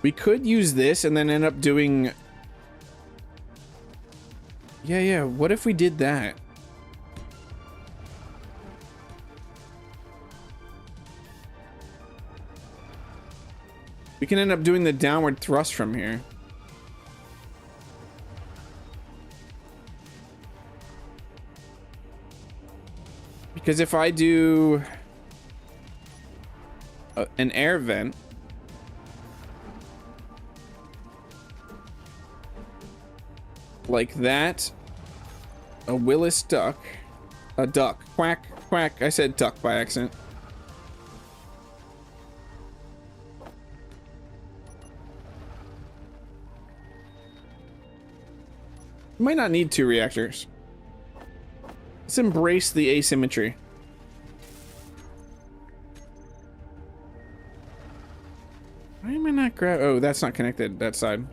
We could use this and then end up doing... Yeah, what if we did that? We can end up doing the downward thrust from here. Because if I do an air vent, like that, a Willis duck, a duck, quack, quack. I said duck by accident. You might not need 2 reactors. Let's embrace the asymmetry. Why am I not grab? Oh, that's not connected, that side.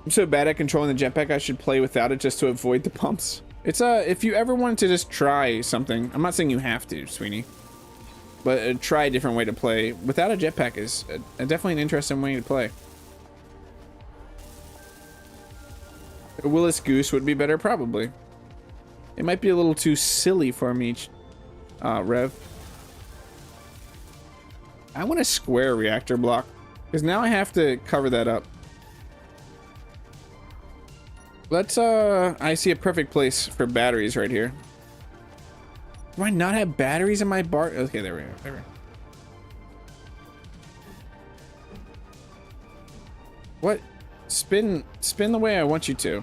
I'm so bad at controlling the jetpack, I should play without it just to avoid the pumps. It's if you ever wanted to just try something, I'm not saying you have to, Sweeney, but try a different way to play. Without a jetpack is definitely an interesting way to play. A Willis Goose would be better, probably. It might be a little too silly for me, Rev. I want a square reactor block, because now I have to cover that up. Let's, I see a perfect place for batteries right here. Do I not have batteries in my bar? Okay, there we go. There we go. What? Spin the way I want you to.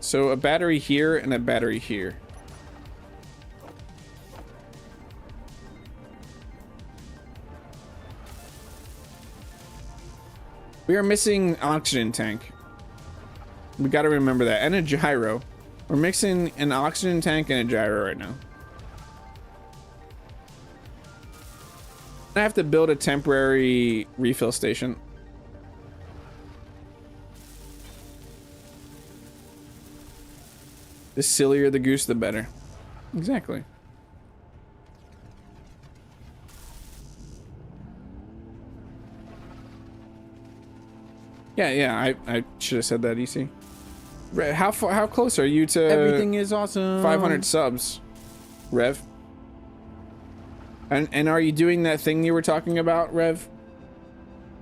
So a battery here and a battery here. We are missing oxygen tank. We got to remember that. And a gyro. We're mixing an oxygen tank and a gyro right now. I have to build a temporary refill station. The sillier the goose, the better. Exactly. Yeah, I should have said that, EC. How close are you to Everything is awesome. 500 subs, Rev? And are you doing that thing you were talking about, Rev?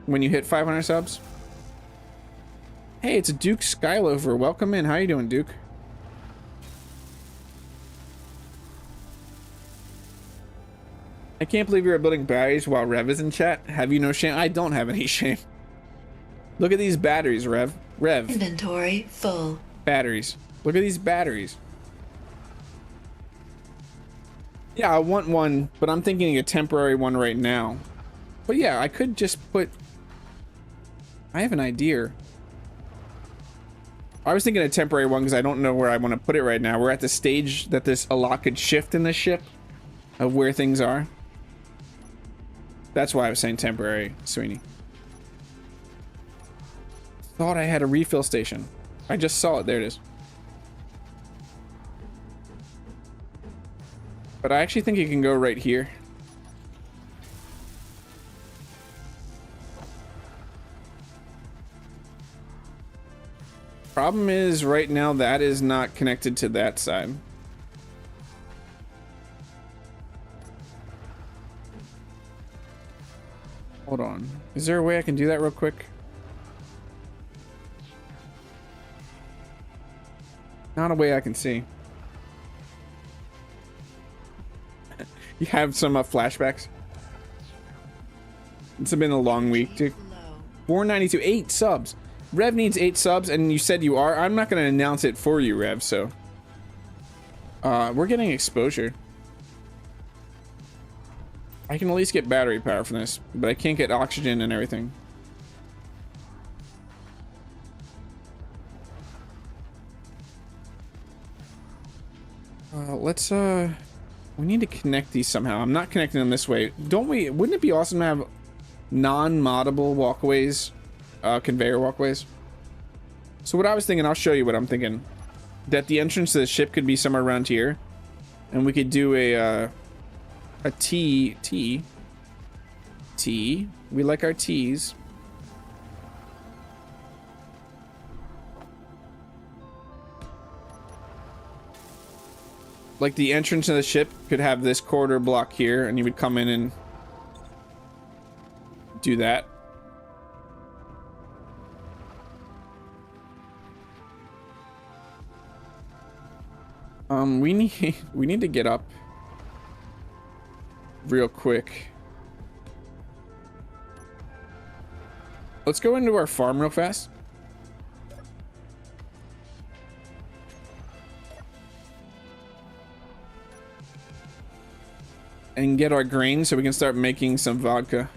When you hit 500 subs? Hey, it's Duke Skylover. Welcome in. How you doing, Duke? I can't believe you're building batteries while Rev is in chat. Have you no shame? I don't have any shame. Look at these batteries, Rev. Inventory full. Batteries. Look at these batteries. Yeah, I want one, but I'm thinking a temporary one right now. But yeah, I could just put... I have an idea. I was thinking a temporary one because I don't know where I want to put it right now. We're at the stage that a lot could shift in this ship of where things are. That's why I was saying temporary, Sweeney. Thought I had a refill station. I just saw it. There it is. But I actually think it can go right here. Problem is, right now, that is not connected to that side. Hold on. Is there a way I can do that real quick? Not a way I can see. You have some flashbacks? It's been a long week, dude. 492, 8 subs. Rev needs 8 subs, and you said you are. I'm not going to announce it for you, Rev, so. We're getting exposure. I can at least get battery power from this, but I can't get oxygen and everything. We need to connect these somehow. I'm not connecting them this way. Don't we? Wouldn't it be awesome to have non-moddable walkways, conveyor walkways? So what I was thinking, I'll show you what I'm thinking. That the entrance to the ship could be somewhere around here, and we could do a T. We like our T's. Like the entrance of the ship could have this corridor block here, and you would come in and do that. We need to get up real quick. Let's go into our farm real fast. And get our grain so we can start making some vodka.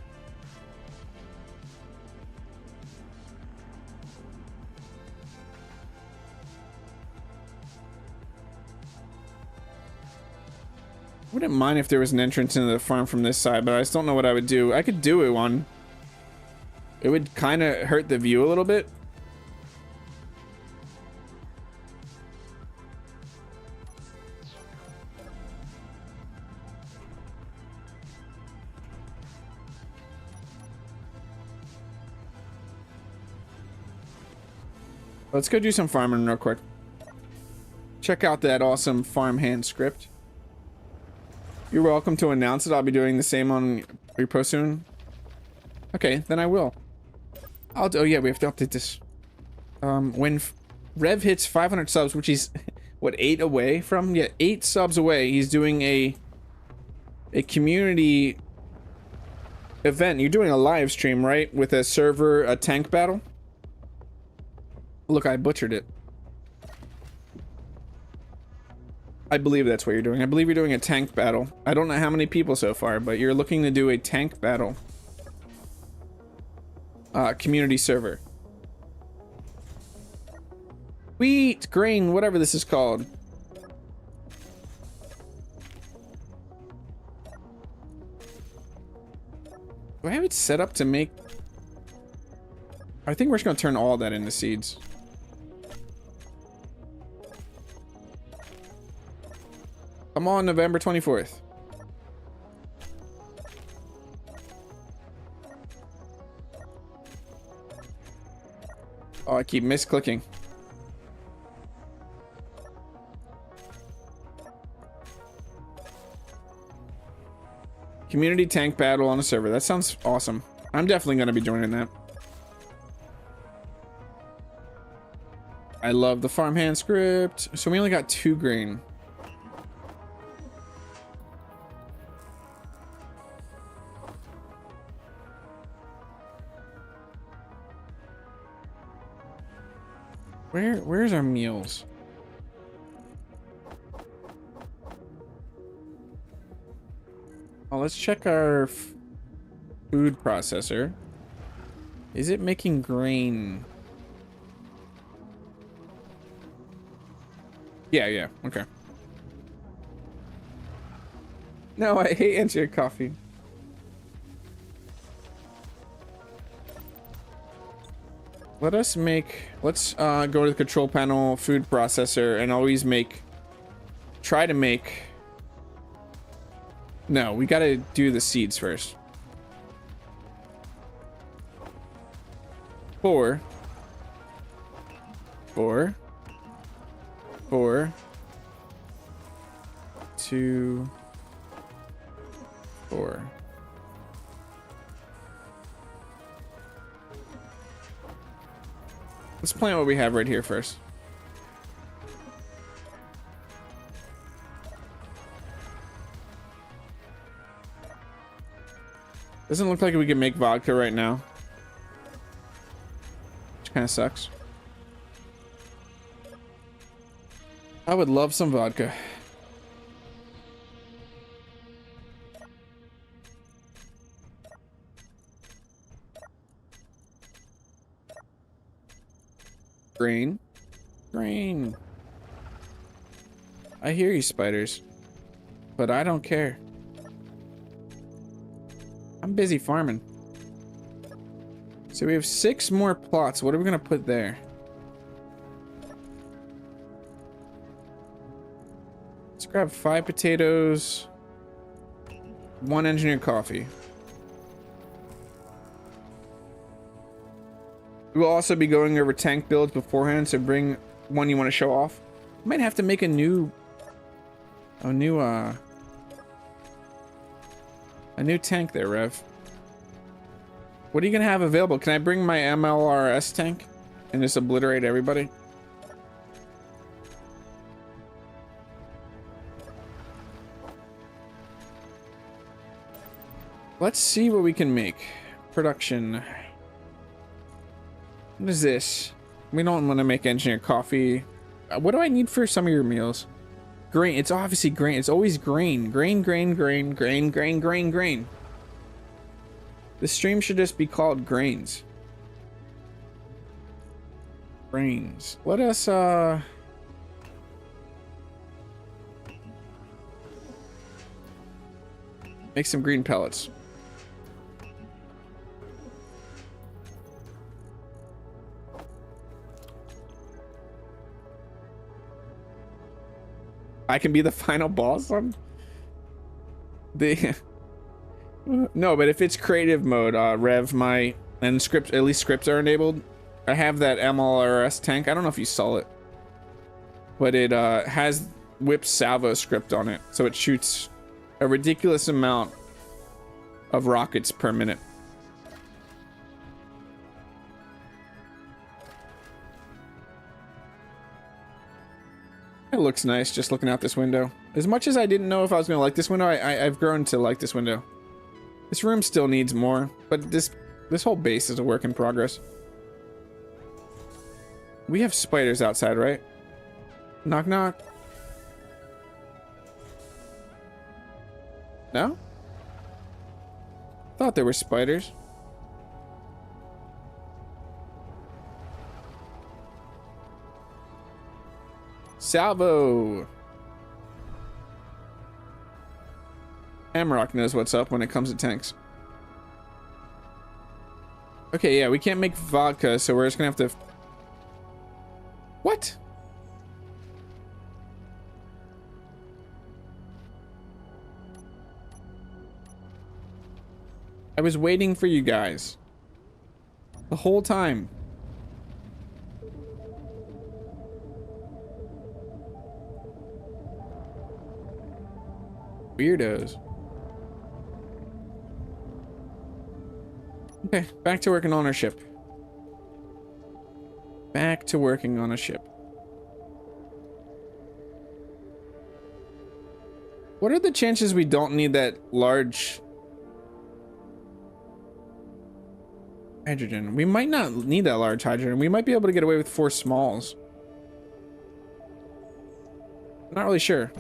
Wouldn't mind if there was an entrance into the farm from this side, but I just don't know what I would do. I could do it one. It would kind of hurt the view a little bit. Let's go do some farming real quick. Check out that awesome farmhand script. You're welcome to announce it. I'll be doing the same on repo soon. Okay, then I will. Oh yeah, we have to update this. When Rev hits 500 subs, which he's what, 8 away from? Yeah, 8 subs away. He's doing a community event. You're doing a live stream, right? With a server, a tank battle. Look, I butchered it. I believe that's what you're doing. I believe you're doing a tank battle. I don't know how many people so far, but you're looking to do a tank battle. Community server. Wheat, grain, whatever this is called. Do I have it set up to make... I think we're just going to turn all that into seeds. Come on, November 24th. Oh, I keep misclicking. Community tank battle on a server. That sounds awesome. I'm definitely going to be joining that. I love the farmhand script. So we only got 2 grain. Where's our meals? Oh, let's check our food processor. Is it making grain? Yeah, okay. No, I hate instant coffee. Let's go to the control panel, food processor, and always try to make. No, we gotta do the seeds first. 4, 4, 2, 4. Let's plant what we have right here first. Doesn't look like we can make vodka right now. Kind of sucks. I would love some vodka. Grain. Grain. I hear you, spiders. But I don't care. I'm busy farming. So we have 6 more plots. What are we gonna put there? Let's grab 5 potatoes, 1 engineered coffee. We will also be going over tank builds beforehand, so bring one you want to show off. Might have to make a new tank there, Rev. What are you gonna have available? Can I bring my MLRS tank and just obliterate everybody? Let's see what we can make. Production. What is this? We don't want to make engineered coffee. What do I need for some of your meals? Grain. It's obviously grain. It's always grain. Grain, grain, grain, grain, grain, grain, grain. The stream should just be called grains. Grains. Let us, make some green pellets. I can be the final boss on the no, but if it's creative mode, Rev, and scripts, at least scripts are enabled. I have that MLRS tank. I don't know if you saw it, but it has whip salvo script on it, so it shoots a ridiculous amount of rockets per minute. It looks nice just looking out this window. As much as I didn't know if I was going to like this window, I've grown to like this window. This room still needs more, but this whole base is a work in progress. We have spiders outside, right? Knock knock. No? Thought there were spiders. Salvo. Hamrock knows what's up when it comes to tanks. Okay, yeah, we can't make vodka, so we're just gonna have to... What? I was waiting for you guys the whole time. Weirdos. Okay, back to working on our ship. Back to working on a ship. What are the chances we don't need that large hydrogen? We might not need that large hydrogen. We might be able to get away with 4 smalls. Not really sure.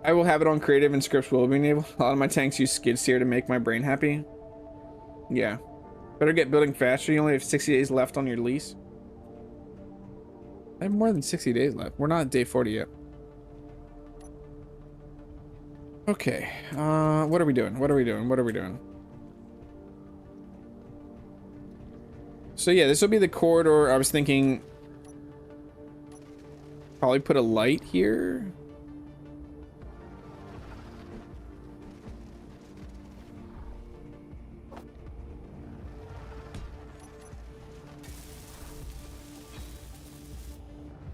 I will have it on creative and scripts will be enabled. A lot of my tanks use skid steer to make my brain happy. Yeah. Better get building faster. You only have 60 days left on your lease. I have more than 60 days left. We're not at day 40 yet. Okay. What are we doing? What are we doing? What are we doing? So yeah, this will be the corridor. I was thinking probably put a light here.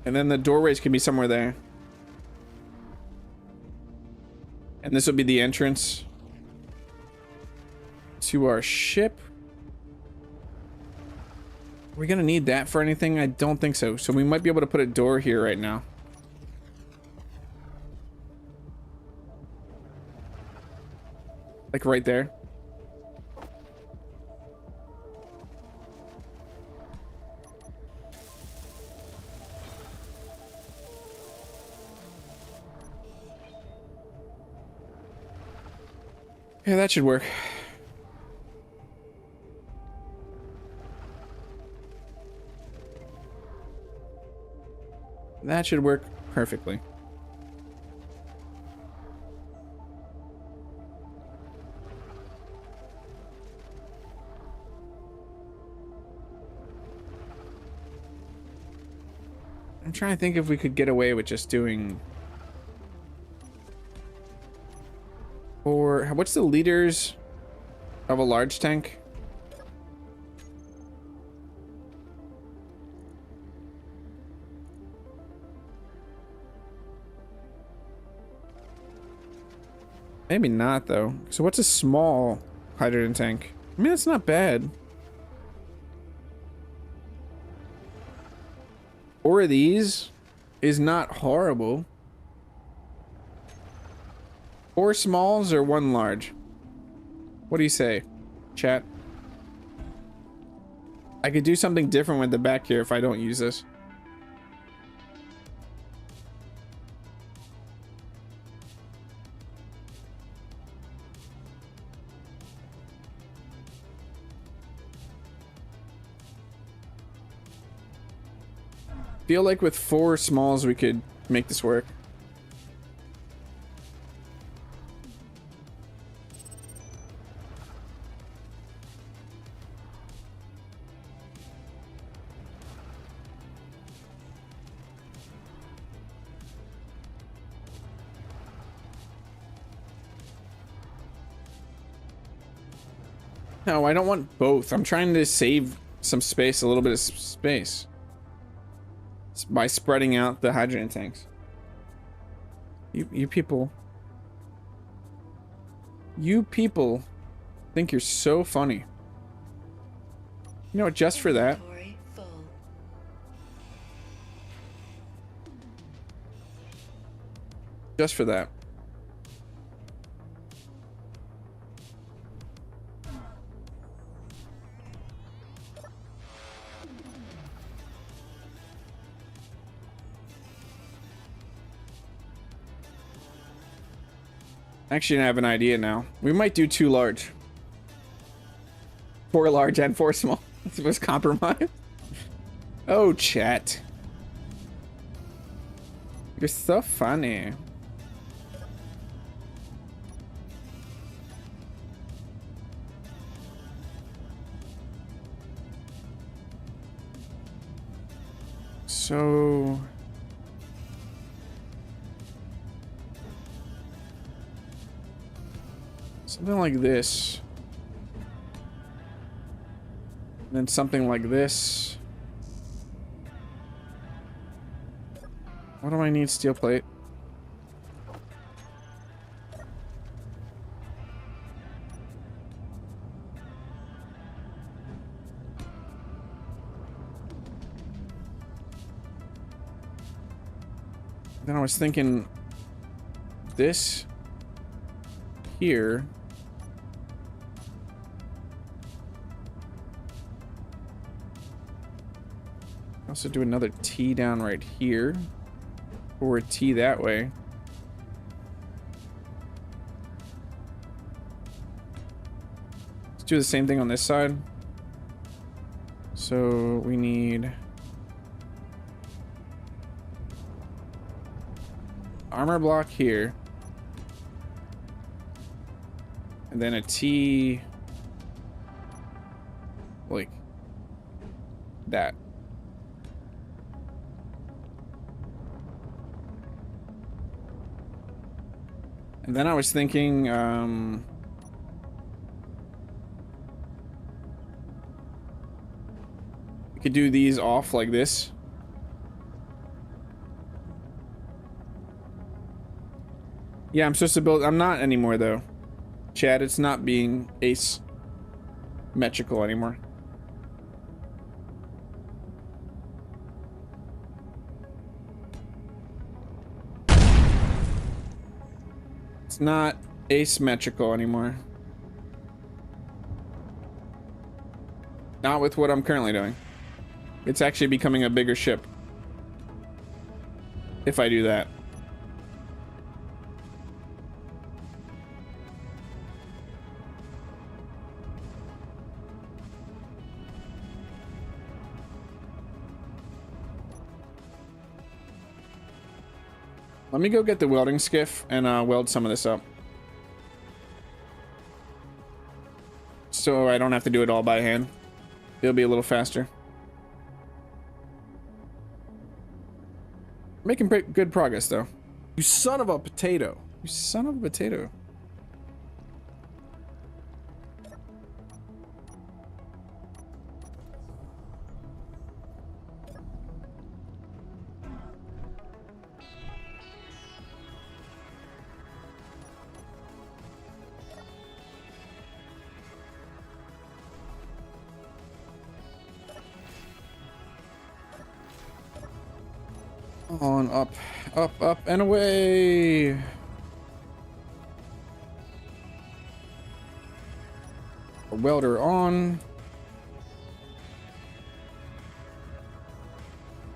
And then the doorways can be somewhere there. And this will be the entrance to our ship. Are we gonna need that for anything? I don't think so. So we might be able to put a door here right now. Like right there. Yeah, that should work. That should work perfectly. I'm trying to think if we could get away with just doing... Or what's the liters of a large tank? Maybe not though. So what's a small hydrogen tank? I mean, it's not bad. 4 of these is not horrible. 4 smalls or 1 large? What do you say, chat? I could do something different with the back here if I don't use this. Feel like with 4 smalls we could make this work. No, I don't want both. I'm trying to save some space, a little bit of space, by spreading out the hydrogen tanks. You people think you're so funny. You know what, just for that. Inventory full. Just for that. Actually, I have an idea now. We might do 2 large. 4 large and 4 small. This was compromise. Oh, chat. You're so funny. So... something like this. And then something like this. What do I need steel plate? Then I was thinking this here. Also do another T down right here, or a T that way. Let's do the same thing on this side. So we need armor block here, and then a T like that. And then I was thinking, we could do these off like this. Yeah, I'm supposed to build, I'm not anymore though. Chad, it's not being asymmetrical anymore. It's not asymmetrical anymore. Not with what I'm currently doing. It's actually becoming a bigger ship. If I do that. Let me go get the welding skiff and weld some of this up. So I don't have to do it all by hand. It'll be a little faster. Making pretty good progress though. You son of a potato. You son of a potato. On, up, up, and away. Welder on.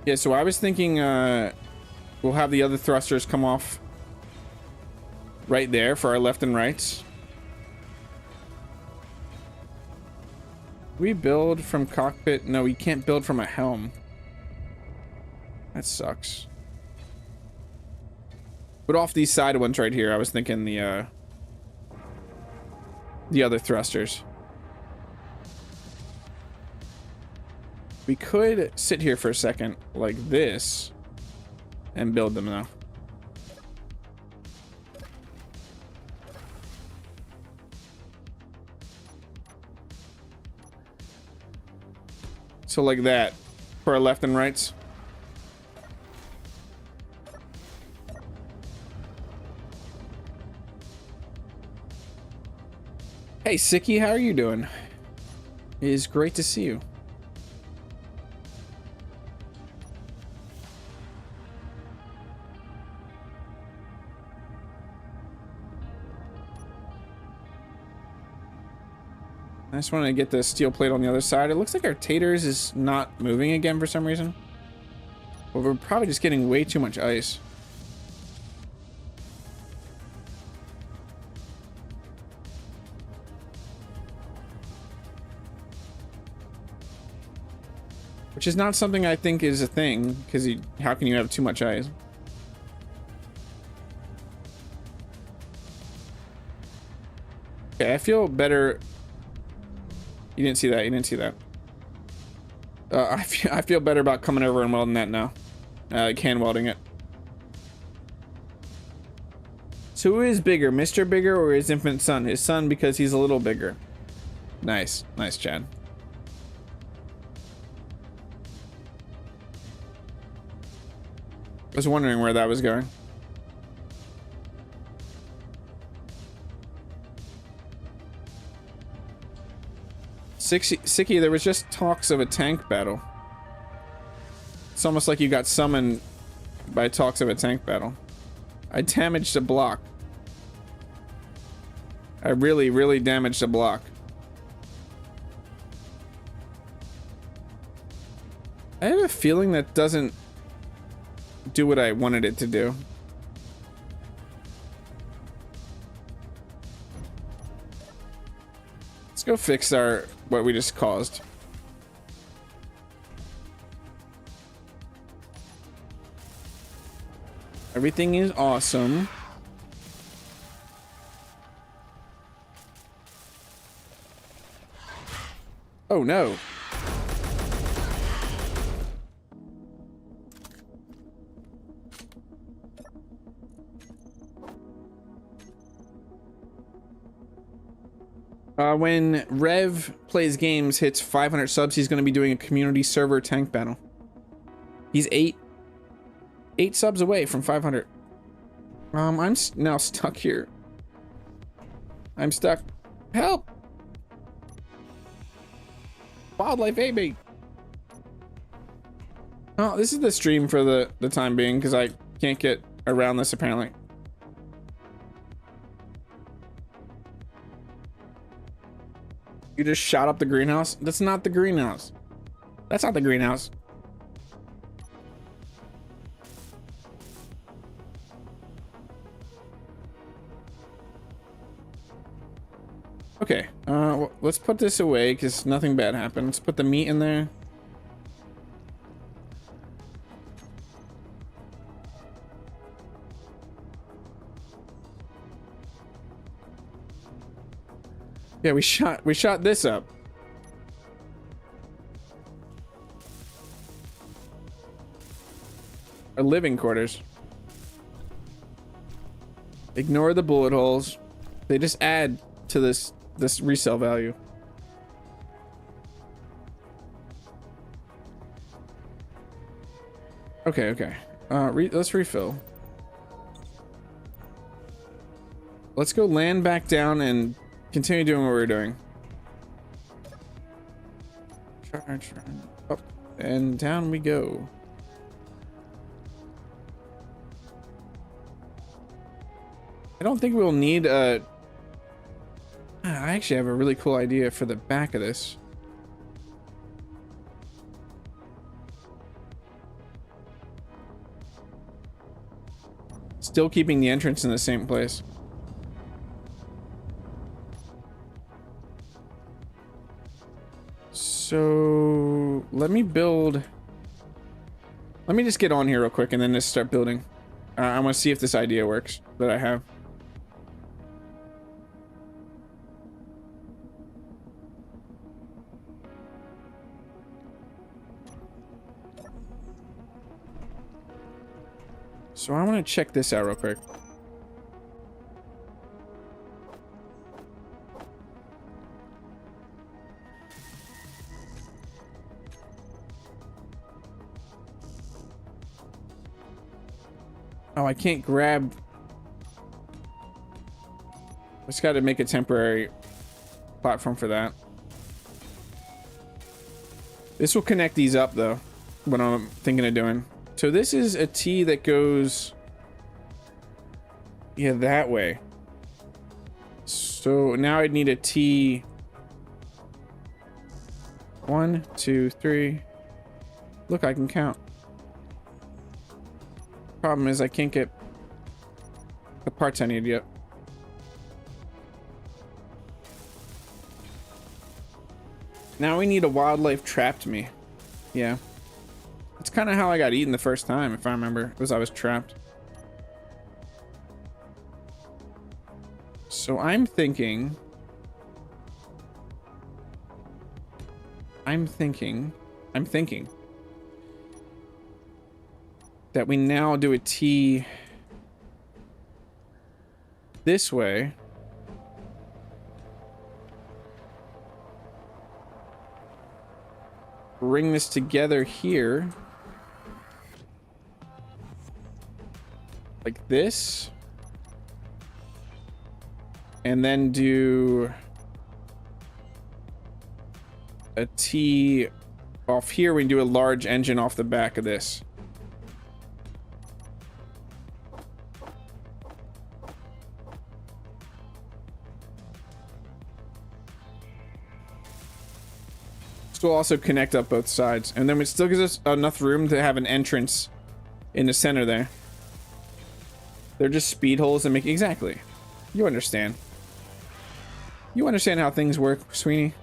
Yeah, so I was thinking we'll have the other thrusters come off right there for our left and rights. We build from cockpit. No, we can't build from a helm. That sucks. But off these side ones right here, I was thinking the other thrusters. We could sit here for a second like this and build them though. So like that for our left and rights. Hey, Sicky, how are you doing? It is great to see you. I just wanted to get the steel plate on the other side. It looks like our taters is not moving again for some reason. But we're probably just getting way too much ice. Which is not something I think is a thing, because how can you have too much ice? Okay, I feel better. You didn't see that. You didn't see that. I feel better about coming over and welding that now. Like hand welding it. So who is bigger, Mr. Bigger or his infant son? His son because he's a little bigger. Nice, nice, Chad. I was wondering where that was going. Sicky, there was just talks of a tank battle. It's almost like you got summoned by talks of a tank battle. I damaged a block. I really, really damaged a block. I have a feeling that doesn't do what I wanted it to do. Let's go fix what we just caused. Everything is awesome. Oh no. When Rev plays games, hits 500 subs, he's going to be doing a community server tank battle. He's eight subs away from 500. I'm now stuck here. I'm stuck. Help! Wildlife AB. Oh, this is the stream for the time being because I can't get around this apparently. You just shot up the greenhouse? That's not the greenhouse. That's not the greenhouse. Okay, let's put this away because nothing bad happened. Let's put the meat in there. Yeah, we shot this up. Our living quarters. Ignore the bullet holes. They just add to this resale value. Okay. Let's refill. Let's go land back down and continue doing what we're doing. Charge. Up and down we go. I don't think we'll need a... I actually have a really cool idea for the back of this. Still keeping the entrance in the same place. So let me just get on here real quick and then just start building. I want to see if this idea works that I have. So I want to check this out real quick. Oh, I can't grab. Just got to make a temporary platform for that. This will connect these up though, what I'm thinking of doing. So this is a T that goes, yeah, that way. So now I'd need a T. 1, 2, 3. Look, I can count. Problem is I can't get the parts I need yet. Now we need a wildlife trapped me. Yeah. That's kind of how I got eaten the first time, if I remember, was I was trapped. So I'm thinking that we now do a T this way. Bring this together here. Like this. And then do a T off here. We can do a large engine off the back of this. This will also connect up both sides. And then it still gives us enough room to have an entrance in the center there. They're just speed holes that make... Exactly. You understand. You understand how things work, Sweeney.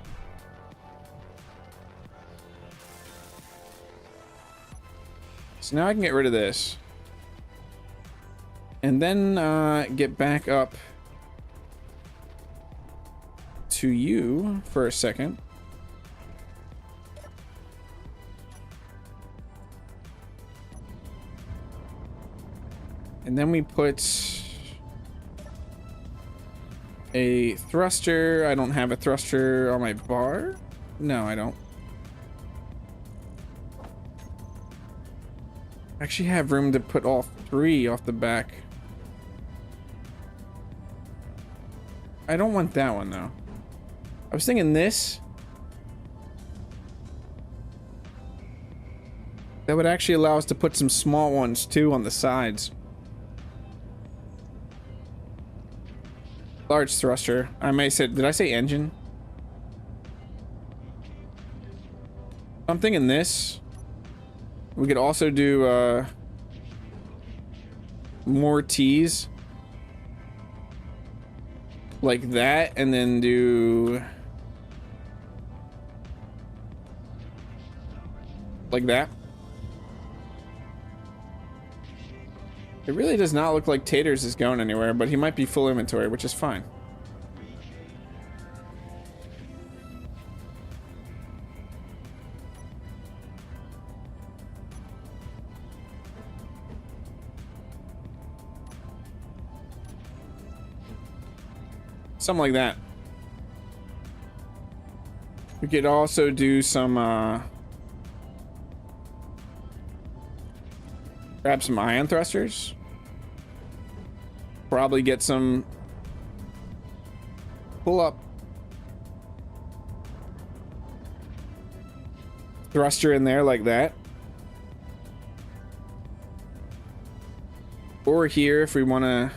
So now I can get rid of this. And then get back up to you for a second. And then we put a thruster. I don't have a thruster on my bar. No, I don't. I actually have room to put all 3 off the back. I don't want that one though. I was thinking this. That would actually allow us to put some small ones too on the sides. Large thruster. I may say, did I say engine? I'm thinking this. We could also do more T's like that, and then do like that. It really does not look like Taters is going anywhere, but he might be full inventory, which is fine. Something like that. We could also do some grab some ion thrusters. Probably get some pull up thruster in there like that. Or here if we want to,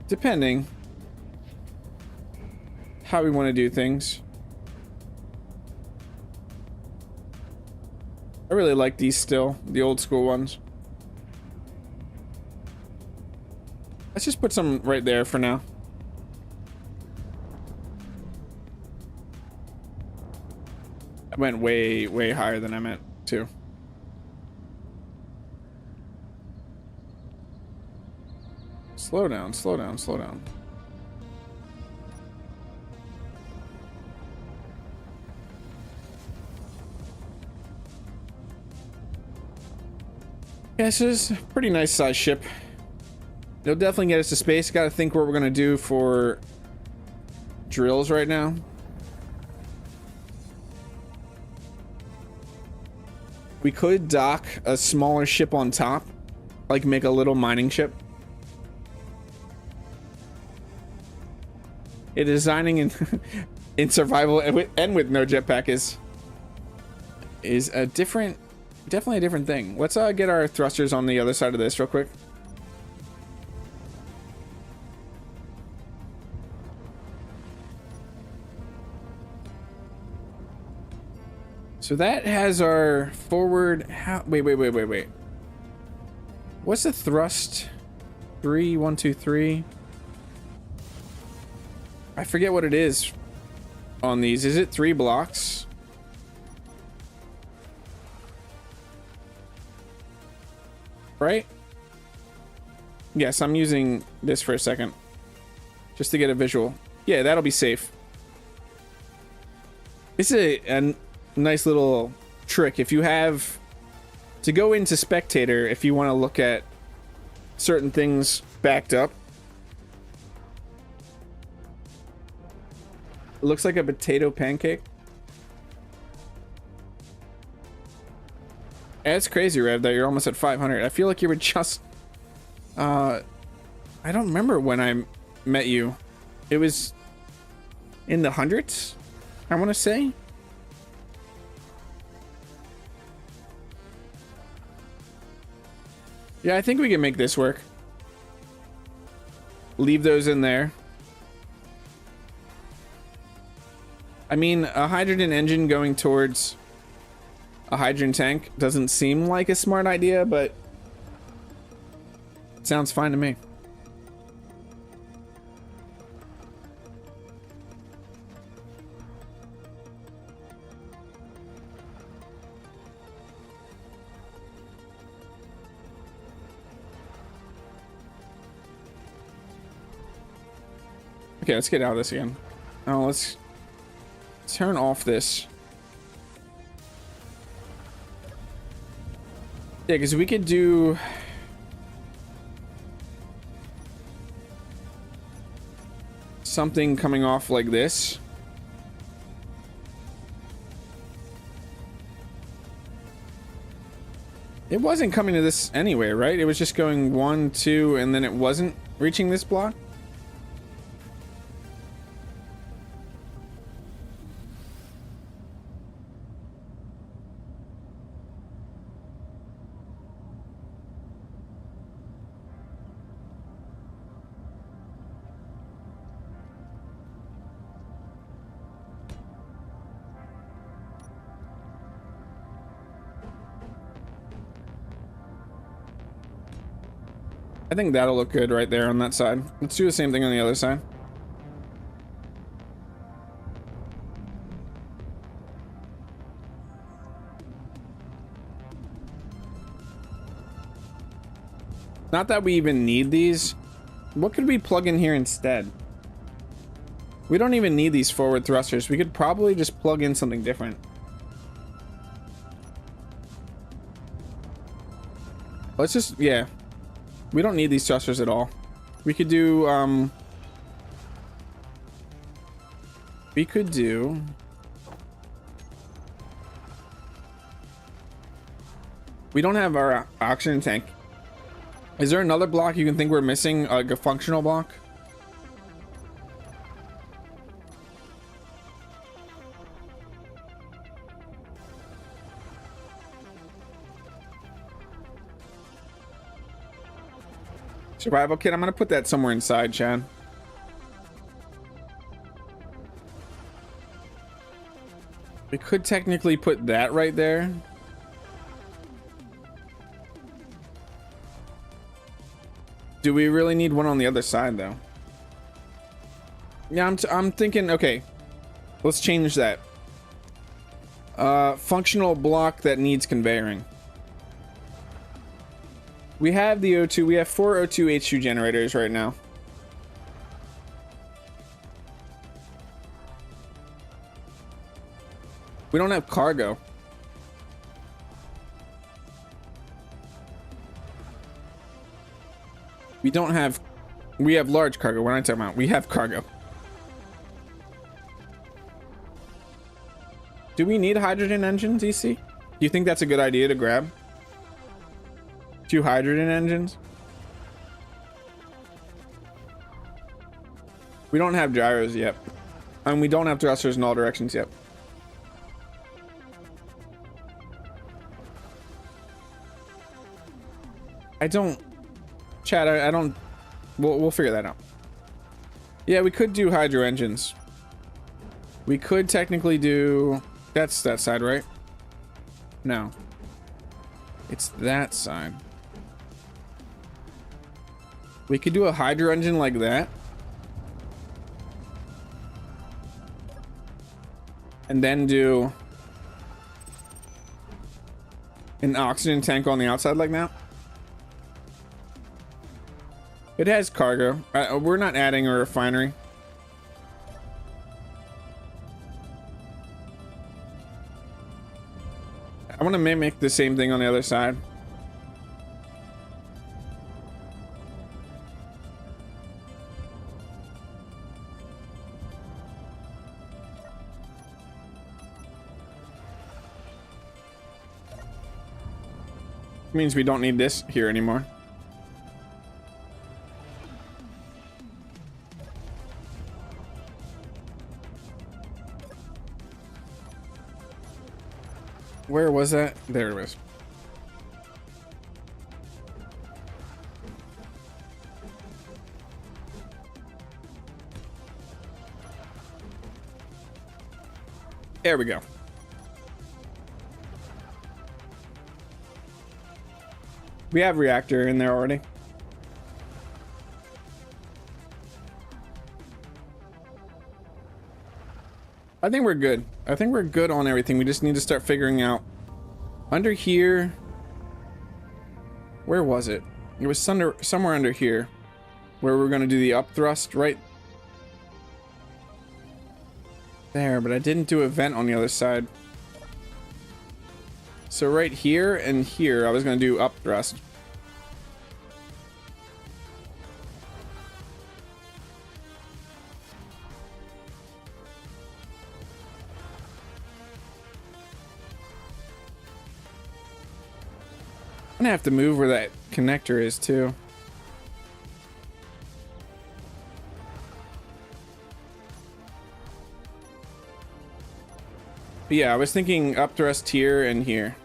depending how we want to do things. I really like these still, the old school ones. Let's just put some right there for now. I went way, way higher than I meant to. Slow down, slow down, slow down. Yeah, this is a pretty nice size ship. It'll definitely get us to space. Got to think what we're gonna do for drills right now. We could dock a smaller ship on top, like make a little mining ship. Yeah, designing in in survival and with no jetpack is a different, definitely a different thing. Let's get our thrusters on the other side of this real quick. So that has our forward. Wait. What's the thrust? 3, 1, 2, 3. I forget what it is on these. Is it 3 blocks? Right? Yes, I'm using this for a second just to get a visual. Yeah, that'll be safe. This is a nice little trick. If you have to go into spectator, if you want to look at certain things backed up. It looks like a potato pancake. It's crazy, Red, that you're almost at 500. I feel like you were just I don't remember when I met you. It was in the hundreds, I want to say. Yeah, I think we can make this work. Leave those in there. I mean, a hydrogen engine going towards a hydrogen tank doesn't seem like a smart idea, but it sounds fine to me. Okay, let's get out of this again. Oh, let's turn off this. Yeah, because we could do something coming off like this. It wasn't coming to this anyway, right? It was just going 1, 2, and then it wasn't reaching this block. I think that'll look good right there on that side. Let's do the same thing on the other side. Not that we even need these. What could we plug in here instead? We don't even need these forward thrusters. We could probably just plug in something different. Let's just, yeah. We don't need these thrusters at all. We could do, we don't have our oxygen tank. Is there another block you can think we're missing, like a functional block? Survival kit, I'm gonna put that somewhere inside, Chad. We could technically put that right there. Do we really need one on the other side though? Yeah, I'm thinking, okay, let's change that. Functional block that needs conveying. We have the O2, we have 4 O2 H2 generators right now. We don't have cargo. We don't have, we have large cargo. What am I talking about? We have cargo. Do we need hydrogen engines, EC? Do you think that's a good idea to grab? 2 hydrogen engines? We don't have gyros yet. And we don't have thrusters in all directions yet. I don't... Chad, I don't... We'll figure that out. Yeah, we could do hydro engines. We could technically do... That's that side, right? No. It's that side. We could do a hydro engine like that. And then do... an oxygen tank on the outside like that. It has cargo. We're not adding a refinery. I want to mimic the same thing on the other side. Means we don't need this here anymore. Where was that? There it was. There we go. We have reactor in there already. I think we're good. I think we're good on everything. We just need to start figuring out under here. Where was it? It was somewhere under here where we're going to do the up thrust right there, but I didn't do a vent on the other side. So right here and here, I was going to do up thrust. I'm gonna have to move where that connector is too. But yeah, I was thinking up thrust here and here.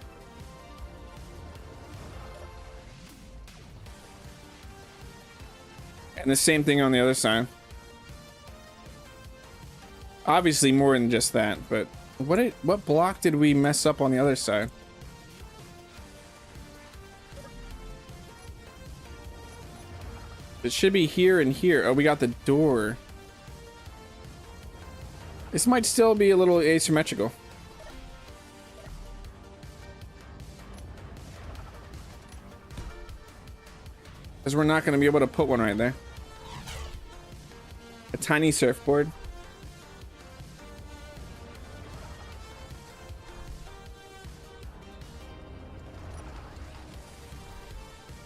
And the same thing on the other side. Obviously more than just that, but what block did we mess up on the other side? It should be here and here. Oh, we got the door. This might still be a little asymmetrical. Because we're not going to be able to put one right there. A tiny surfboard.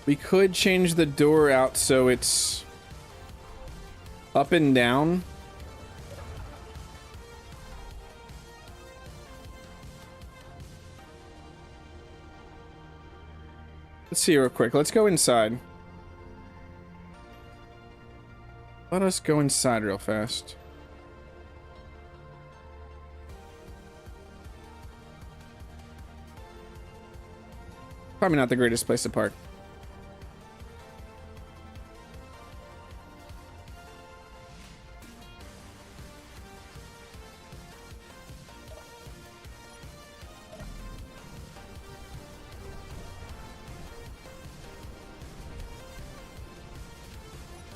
We could change the door out so it's up and down. Let's see real quick. Let's go inside. Let us go inside real fast. Probably not the greatest place to park.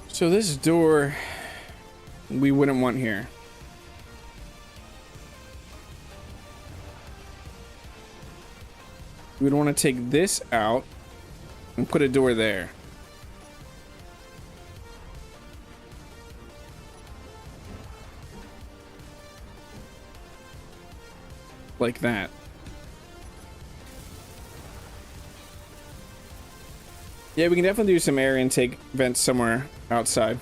So this door, we wouldn't want here. We'd want to take this out and put a door there. Like that. Yeah, we can definitely do some air intake vents somewhere outside.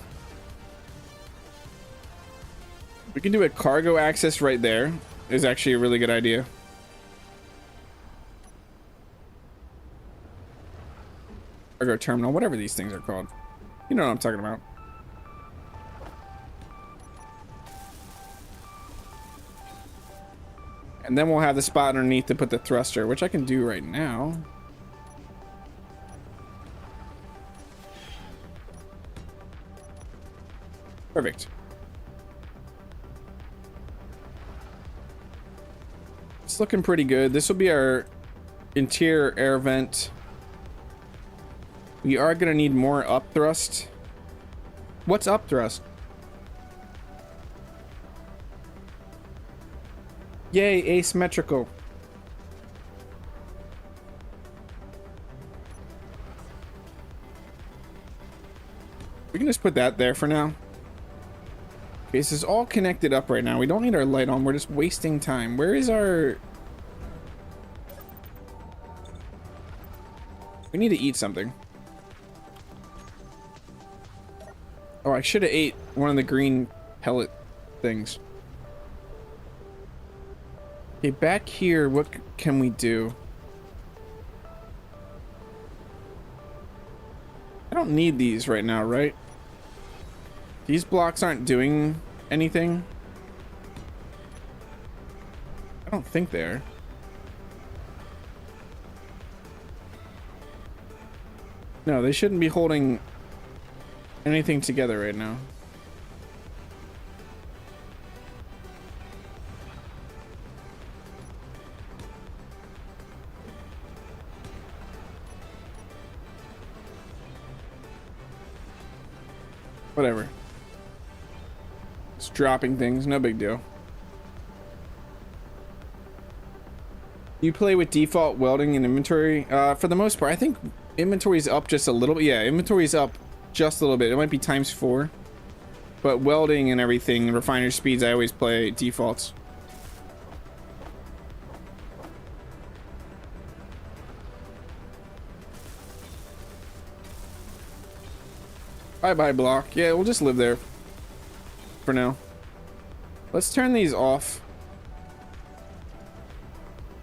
We can do a cargo access right there. Is actually a really good idea. Cargo terminal, whatever these things are called. You know what I'm talking about. And then we'll have the spot underneath to put the thruster, which I can do right now. Perfect. It's looking pretty good. This will be our interior air vent. We are going to need more up thrust. What's up thrust? Yay, asymmetrical. We can just put that there for now. Okay, this is all connected up right now. We don't need our light on. We're just wasting time. Where is our... We need to eat something. Oh, I should have ate one of the green pellet things. Okay, back here, what can we do? I don't need these right now, right? These blocks aren't doing anything. I don't think they are. No, they shouldn't be holding anything together right now. Whatever. It's dropping things, no big deal. You play with default welding and inventory? For the most part, I think inventory's up just a little bit. Yeah, inventory's up just a little bit. It might be ×4. But welding and everything, refiner speeds, I always play defaults. Bye-bye block. Yeah, we'll just live there for now. Let's turn these off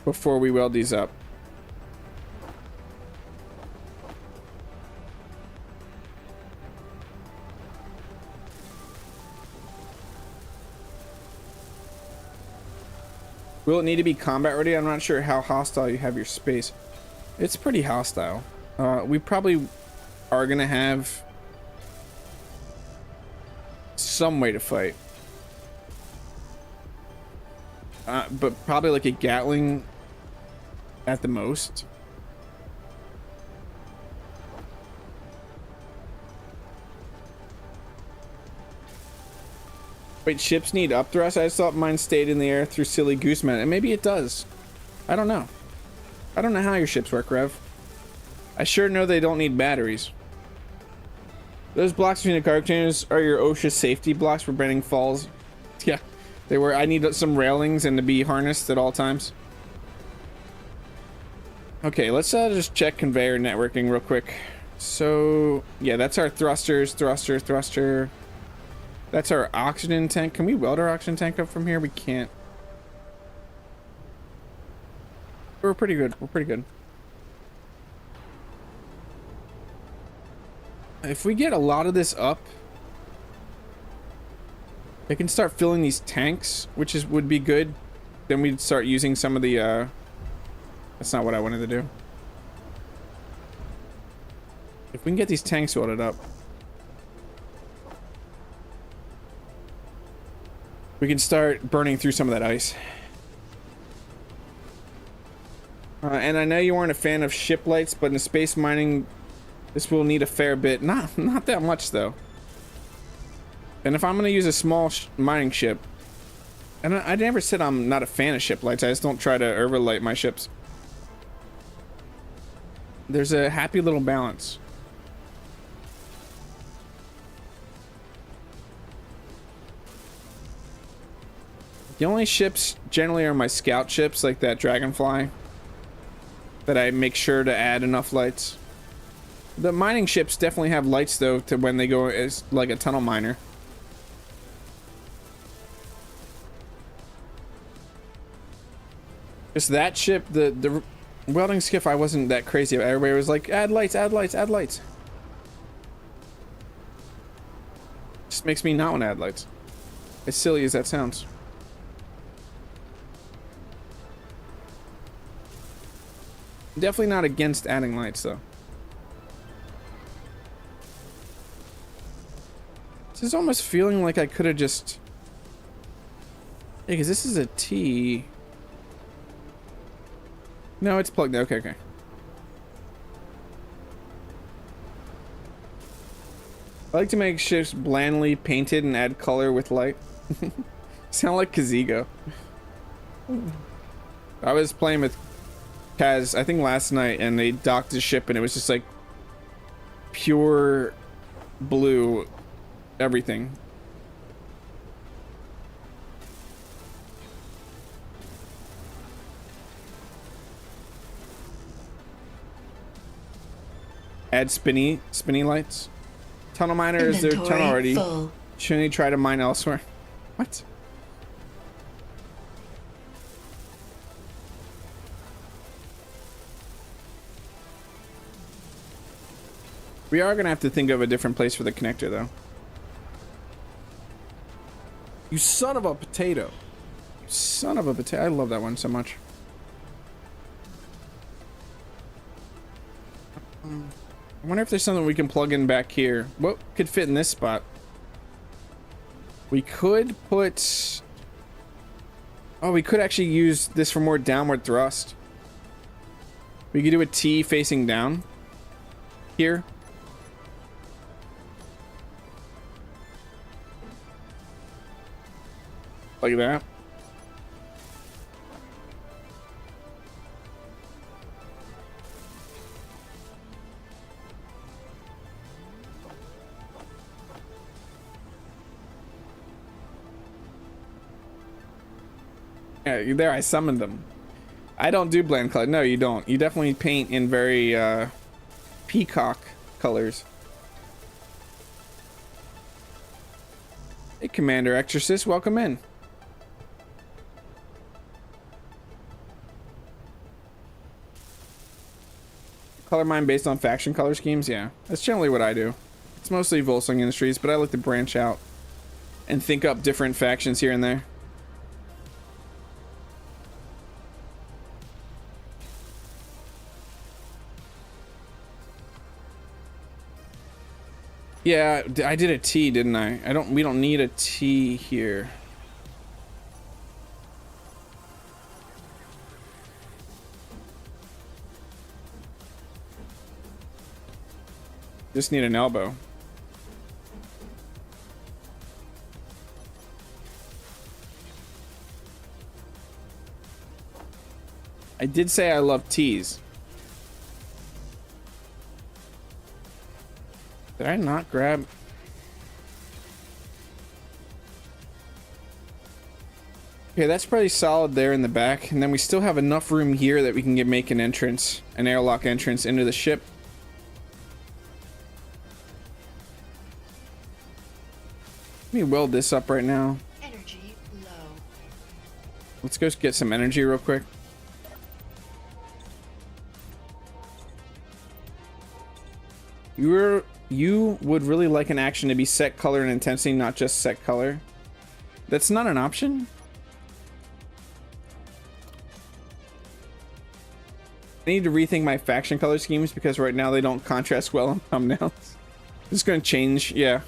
before we weld these up. Will it need to be combat ready? I'm not sure how hostile you have your space. It's pretty hostile. We probably are gonna have some way to fight. But probably like a Gatling at the most. Wait, ships need upthrust? I just thought mine stayed in the air through silly goose men. And maybe it does. I don't know. I don't know how your ships work, Rev. I sure know they don't need batteries. Those blocks between the cargo containers are your OSHA safety blocks for preventing falls. Yeah, they were. I need some railings and to be harnessed at all times. Okay, let's just check conveyor networking real quick. So, yeah, that's our thrusters, thruster. That's our oxygen tank. Can we weld our oxygen tank up from here? We can't. We're pretty good. We're pretty good. If we get a lot of this up, I can start filling these tanks, which would be good. Then we'd start using some of the, that's not what I wanted to do. If we can get these tanks welded up, we can start burning through some of that ice. And I know you weren't a fan of ship lights, but in space mining, this will need a fair bit. Not that much, though. And if I'm going to use a small mining ship, and I never said I'm not a fan of ship lights, I just don't try to overlight my ships. There's a happy little balance. The only ships generally are my scout ships, like that Dragonfly, that I make sure to add enough lights. The mining ships definitely have lights, though, to when they go as like a tunnel miner. Just that ship, the welding skiff, I wasn't that crazy about. Everybody was like, add lights, add lights, add lights. Just makes me not want to add lights. As silly as that sounds. Definitely not against adding lights, though. This is almost feeling like I could have just... Yeah, because this is a T. No, it's plugged in. Okay, okay. I like to make ships blandly painted and add color with light. Sound like Kazigo. I was playing with Kaz, I think last night, and they docked his ship and it was just like pure blue everything. Add spinny lights. Tunnel miner, is there tunnel already? Full. Shouldn't he try to mine elsewhere? What? We are gonna have to think of a different place for the connector, though. You son of a potato. Son of a potato. I love that one so much. I wonder if there's something we can plug in back here. What could fit in this spot? We could put... Oh, we could actually use this for more downward thrust. We could do a T facing down here. Like that. Yeah, there, I summoned them. I don't do bland color. No, you don't. You definitely paint in very peacock colors. Hey, Commander Exorcist, welcome in. Color mine based on faction color schemes? Yeah, that's generally what I do. It's mostly Volsung Industries, but I like to branch out and think up different factions here and there. Yeah, I did a T, didn't I? We don't need a T here. Just need an elbow. I did say I love T's. Did I not grab? Okay, that's pretty solid there in the back, and then we still have enough room here that we can make an entrance, an airlock entrance into the ship. Let me weld this up right now. Energy low. Let's go get some energy real quick. You would really like an action to be set color and intensity, not just set color. That's not an option. I need to rethink my faction color schemes because right now they don't contrast well on thumbnails. It's gonna change, yeah.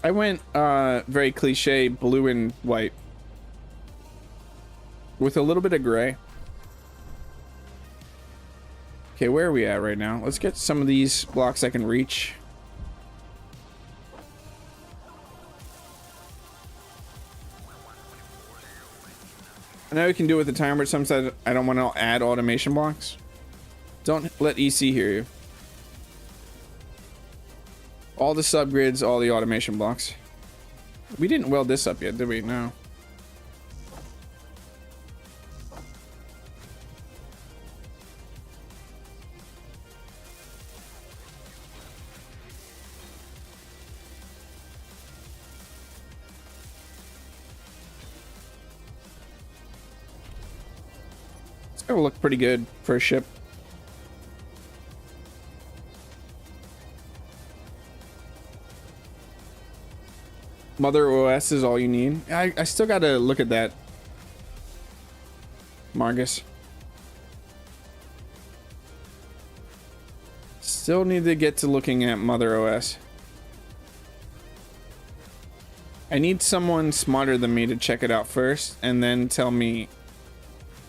I went very cliche blue and white with a little bit of gray. Okay, where are we at right now? Let's get some of these blocks I can reach. I know we can do it with the timer, but sometimes I don't want to add automation blocks. Don't let EC hear you. All the subgrids, all the automation blocks. We didn't weld this up yet, did we? No. It's gonna look pretty good for a ship. Mother OS is all you need. I still gotta look at that, Margus. Still need to get to looking at Mother OS. I need someone smarter than me to check it out first and then tell me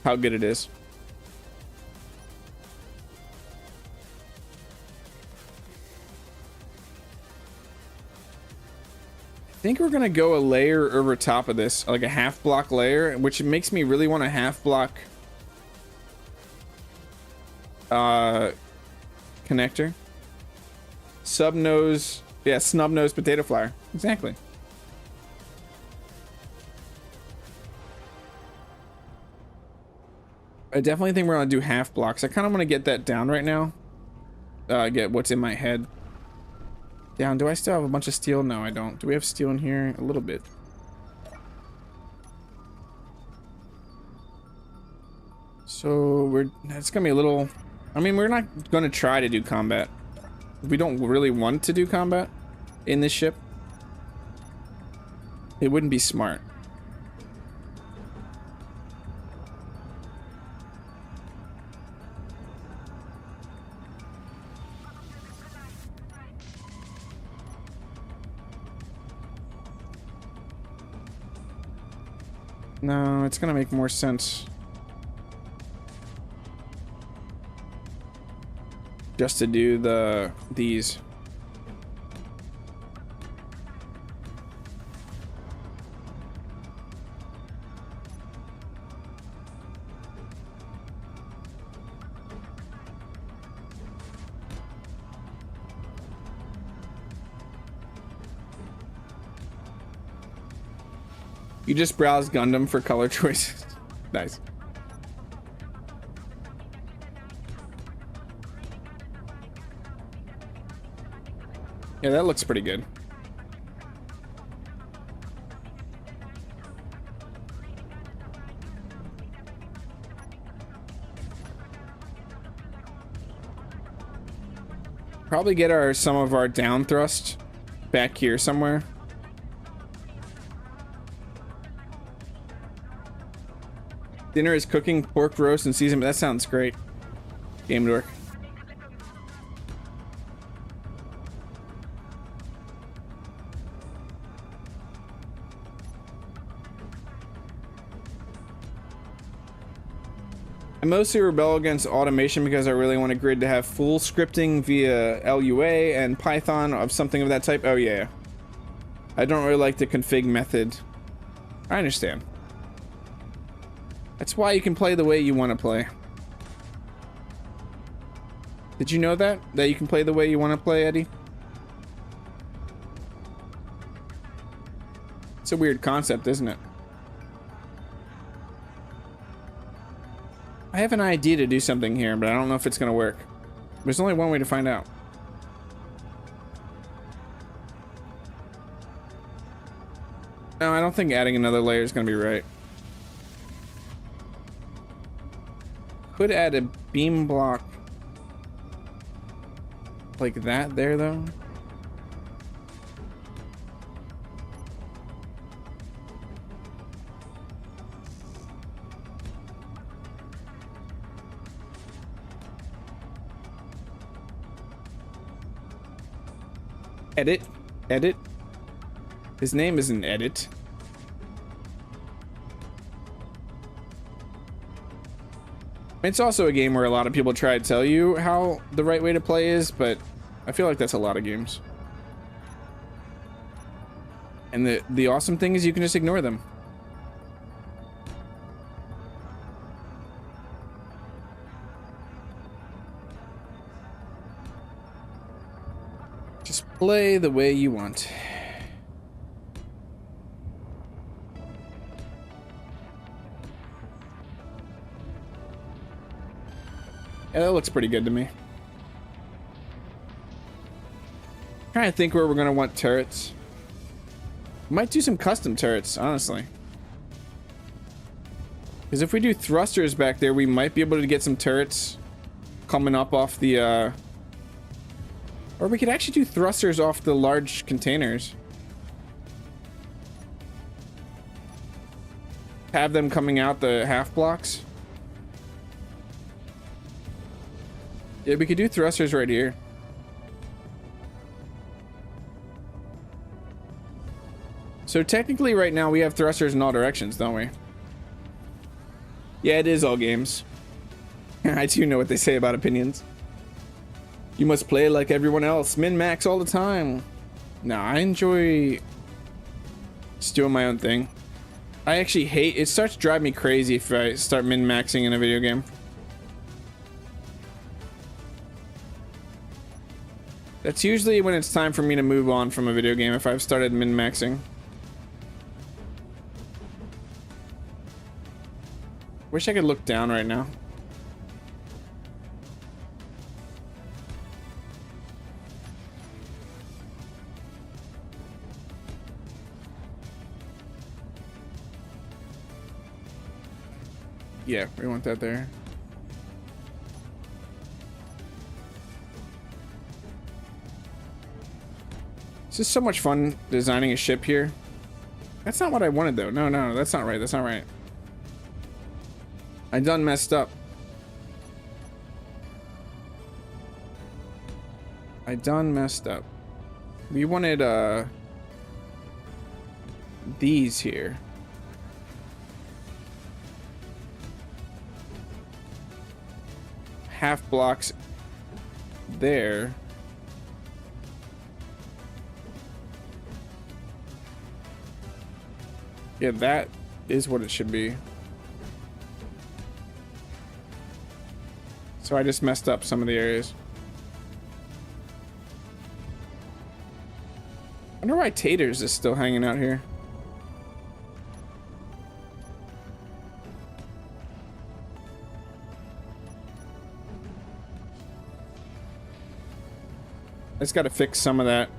how good it is. I think we're gonna go a layer over top of this, like a half block layer, which makes me really want a half block connector. Sub nose, yeah, snub nose potato flyer, exactly. I definitely think we're gonna do half blocks. I kind of want to get that down right now. Get what's in my head down. Do I still have a bunch of steel? No, I don't. Do we have steel in here? A little bit. So it's gonna be a little, I mean, we're not gonna try to do combat. We don't really want to do combat in this ship. It wouldn't be smart. No, it's gonna make more sense just to do these. You just browse Gundam for color choices. Nice. Yeah, that looks pretty good. Probably get some of our down thrust back here somewhere. Dinner is cooking pork roast and season. That sounds great. Game work. I mostly rebel against automation because I really want a grid to have full scripting via LUA and Python of something of that type. Oh yeah. I don't really like the config method. I understand. That's why you can play the way you want to play. Did you know that? That you can play the way you want to play, Eddie? It's a weird concept, isn't it? I have an idea to do something here, but I don't know if it's going to work. There's only one way to find out. No, I don't think adding another layer is going to be right. Could add a beam block like that there, though. Edit. Edit. His name isn't Edit. It's also a game where a lot of people try to tell you how the right way to play is, but I feel like that's a lot of games. And the awesome thing is you can just ignore them. Just play the way you want. Yeah, that looks pretty good to me. Trying to think where we're gonna want turrets. Might do some custom turrets, honestly. Because if we do thrusters back there, we might be able to get some turrets coming up off the, or we could actually do thrusters off the large containers. Have them coming out the half blocks. Yeah, we could do thrusters right here. So technically right now we have thrusters in all directions, don't we? Yeah, it is all games. I do know what they say about opinions. You must play like everyone else. Min-max all the time. Nah, I enjoy just doing my own thing. I actually hate... It starts to drive me crazy if I start min-maxing in a video game. That's usually when it's time for me to move on from a video game, if I've started min-maxing. Wish I could look down right now. Yeah, we want that there. It's just so much fun designing a ship here. That's not what I wanted though. No, no, that's not right. That's not right. I done messed up. I done messed up. We wanted these here. Half blocks there. Yeah, that is what it should be. So I just messed up some of the areas. I wonder why Taters is still hanging out here. I just gotta fix some of that.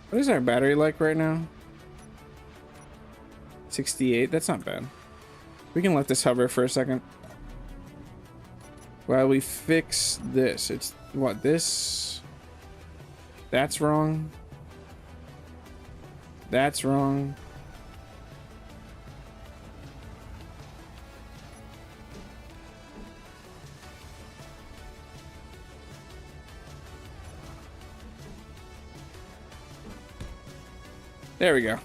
What is our battery like right now? 68. That's not bad. We can let this hover for a second while we fix this. It's what, this? That's wrong. That's wrong. There we go.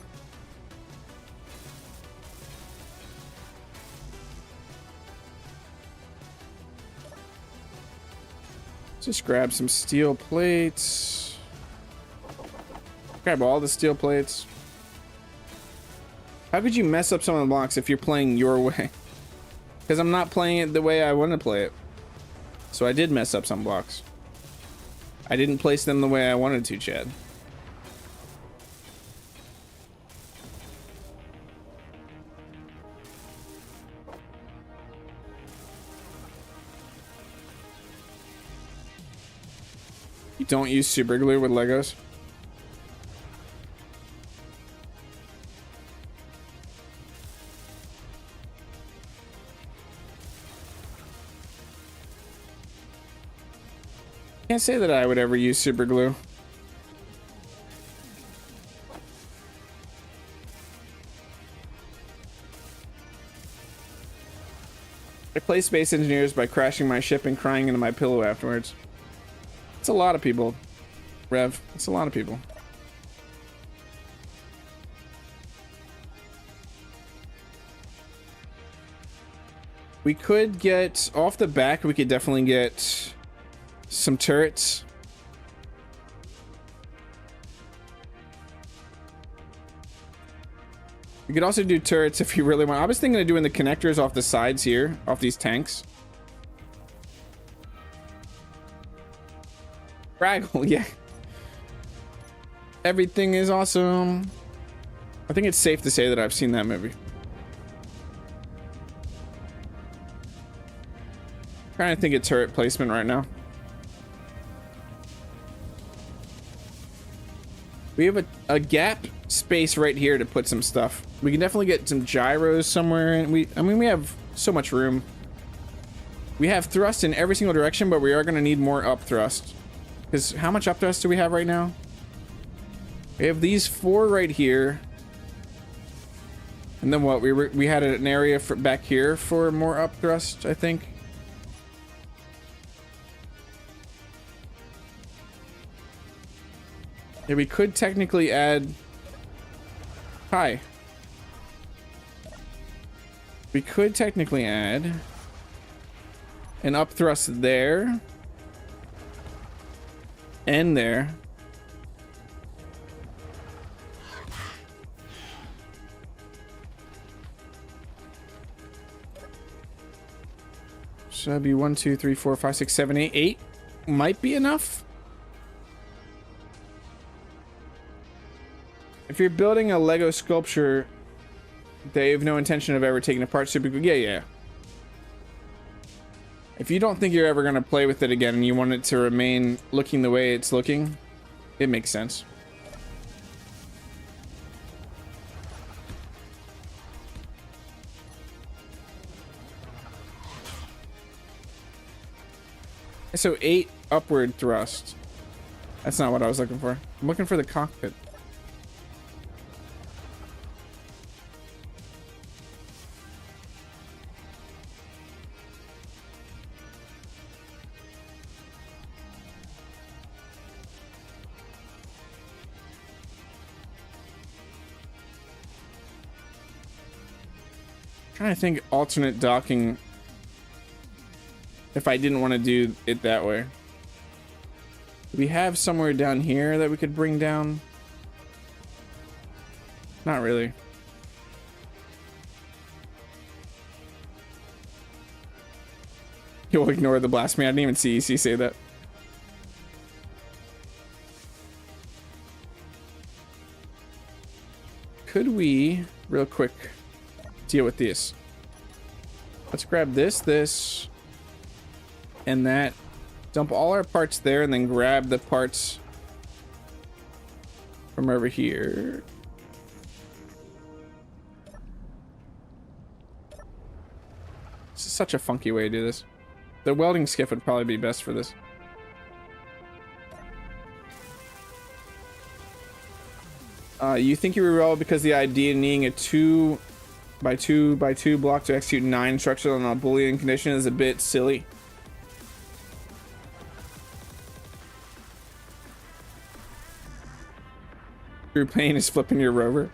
Just grab some steel plates. Grab all the steel plates. How could you mess up some of the blocks if you're playing your way? Because I'm not playing it the way I want to play it. So I did mess up some blocks. I didn't place them the way I wanted to, Chad. You don't use super glue with Legos? Can't say that I would ever use super glue. I play Space Engineers by crashing my ship and crying into my pillow afterwards. It's a lot of people, Rev. It's a lot of people. We could get off the back. We could definitely get some turrets. You could also do turrets if you really want. I was thinking of doing the connectors off the sides here, off these tanks. Fraggle, yeah. Everything is awesome. I think it's safe to say that I've seen that movie. Trying to think of turret placement right now. We have a gap space right here to put some stuff. We can definitely get some gyros somewhere, and I mean we have so much room. We have thrust in every single direction, but we are going to need more up thrust. Because how much up thrust do we have right now? We have these 4 right here. And then what? We had an area for back here for more up thrust, I think. Yeah, we could technically add... Hi. We could technically add an up thrust there. And there. So that'd be 1, 2, 3, 4, 5, 6, 7, 8. 8 might be enough. If you're building a Lego sculpture, they have no intention of ever taking apart super glue. Yeah. If you don't think you're ever going to play with it again and you want it to remain looking the way it's looking, it makes sense. So 8 upward thrust. That's not what I was looking for. I'm looking for the cockpit. Trying to think alternate docking if I didn't want to do it that way. We have somewhere down here that we could bring down. Not really. You'll ignore the blasphemy. I didn't even see EC say that. Could we, real quick, deal with this? Let's grab this, and that. Dump all our parts there, and then grab the parts from over here. This is such a funky way to do this. The welding skiff would probably be best for this. You think you reroll because the idea of needing a 2 by 2 by 2 block to execute 9 instructions on a Boolean condition is a bit silly. Your pain is flipping your rover.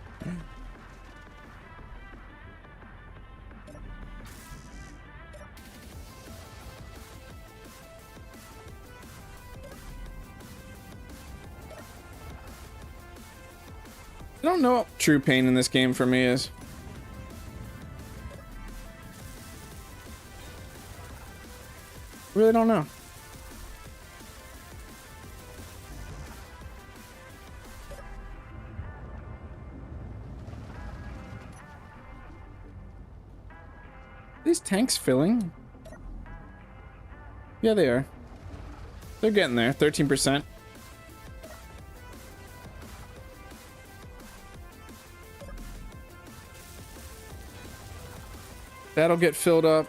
I don't know what true pain in this game for me is. Really don't know. These tanks filling? Yeah, they are. They're getting there. 13%. That'll get filled up.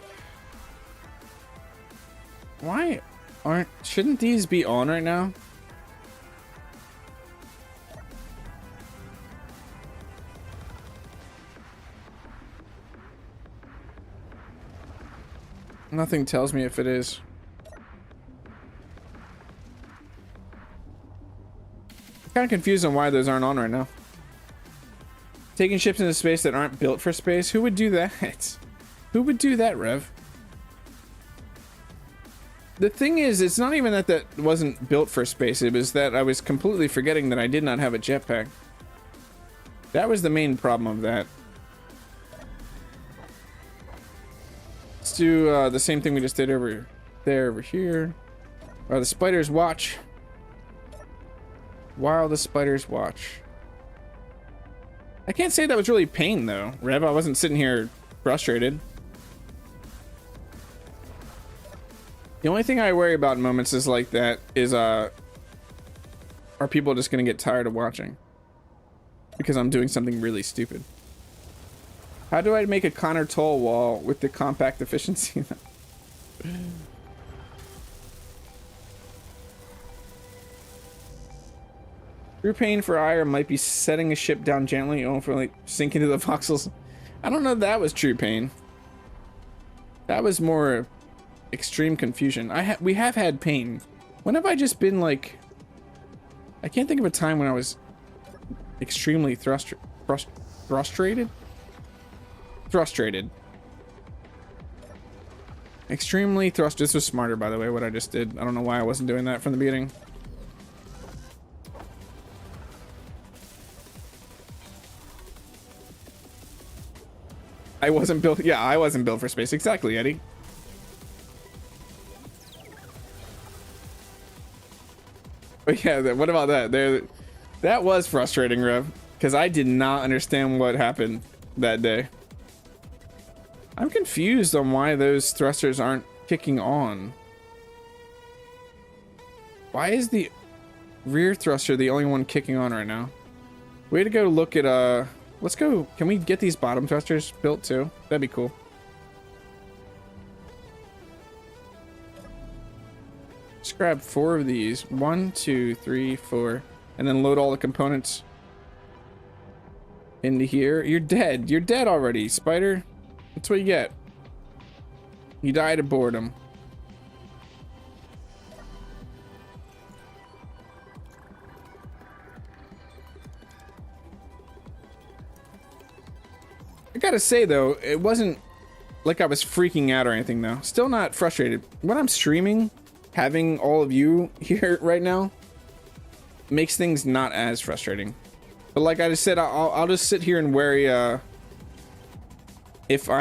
Why shouldn't these be on right now? Nothing tells me if it is. I'm kind of confused on why those aren't on right now. Taking ships into space that aren't built for space? Who would do that? Who would do that, Rev? The thing is, it's not even that that wasn't built for space. It was that I was completely forgetting that I did not have a jetpack. That was the main problem of that. Let's do the same thing we just did over there, over here. While the spiders watch. While the spiders watch. I can't say that was really pain, though, Rev. I wasn't sitting here frustrated. The only thing I worry about in moments is like that is, are people just gonna get tired of watching? Because I'm doing something really stupid. How do I make a Connor Toll wall with the compact efficiency? True pain for ire might be setting a ship down gently, for like sink into the voxels. I don't know if that was true pain. That was more extreme confusion. We have had pain. When have I just been like... I can't think of a time when I was extremely frustrated? Frustrated. Extremely thrust. This was smarter, by the way, what I just did. I don't know why I wasn't doing that from the beginning. I wasn't built. Yeah, I wasn't built for space. Exactly, Eddie. But yeah, what about that? That was frustrating, Rev, because I did not understand what happened that day. I'm confused on why those thrusters aren't kicking on. Why is the rear thruster the only one kicking on right now? Way to go look at, let's go. Can we get these bottom thrusters built too? That'd be cool. Just grab 4 of these. 1, 2, 3, 4. And then load all the components into here. You're dead. You're dead already, Spider. That's what you get. You died of boredom. I gotta say though, it wasn't like I was freaking out or anything though. Still not frustrated. When I'm streaming, having all of you here right now makes things not as frustrating. But like I just said, I'll just sit here and worry if how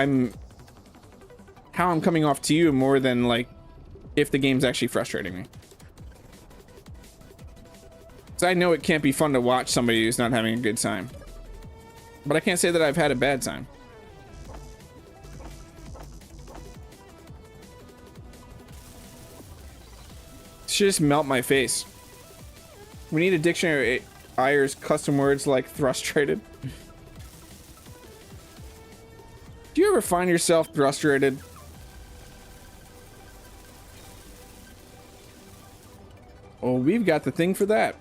I'm coming off to you more than like if the game's actually frustrating me. So I know it can't be fun to watch somebody who's not having a good time. But I can't say that I've had a bad time. It should just melt my face. We need a dictionary. Ire's custom words like frustrated. Do you ever find yourself frustrated? Oh, we've got the thing for that.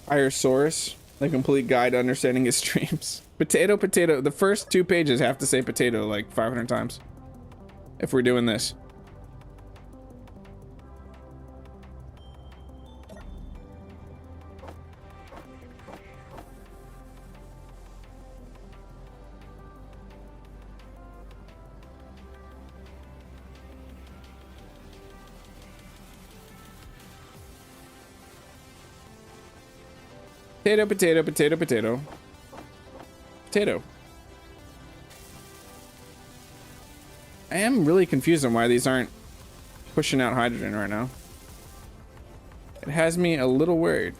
Irosaurus, the complete guide to understanding his streams. Potato, potato. The first 2 pages have to say potato like 500 times. If we're doing this. Potato, potato, potato, potato. Potato. I am really confused on why these aren't pushing out hydrogen right now. It has me a little worried.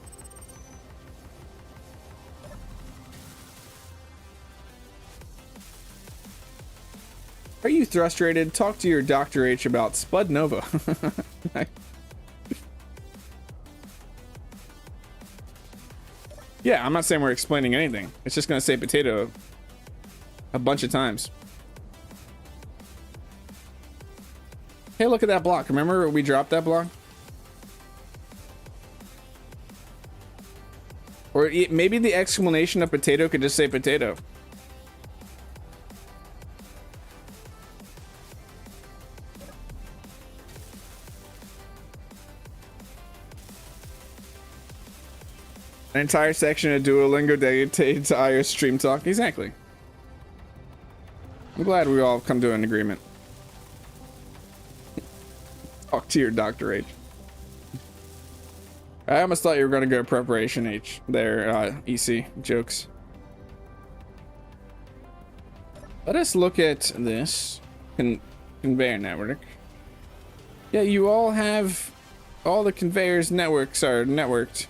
Are you frustrated? Talk to your Dr. H about Spud Nova. Yeah, I'm not saying we're explaining anything. It's just gonna say potato a bunch of times. Hey, look at that block. Remember we dropped that block? Or maybe the explanation of potato could just say potato. An entire section of Duolingo dedicated to IO stream talk. Exactly. I'm glad we all come to an agreement. Talk to your Dr. H. I almost thought you were going to go preparation H there, EC. Jokes. Let us look at this conveyor network. Yeah, you all have... all the conveyors networks are networked.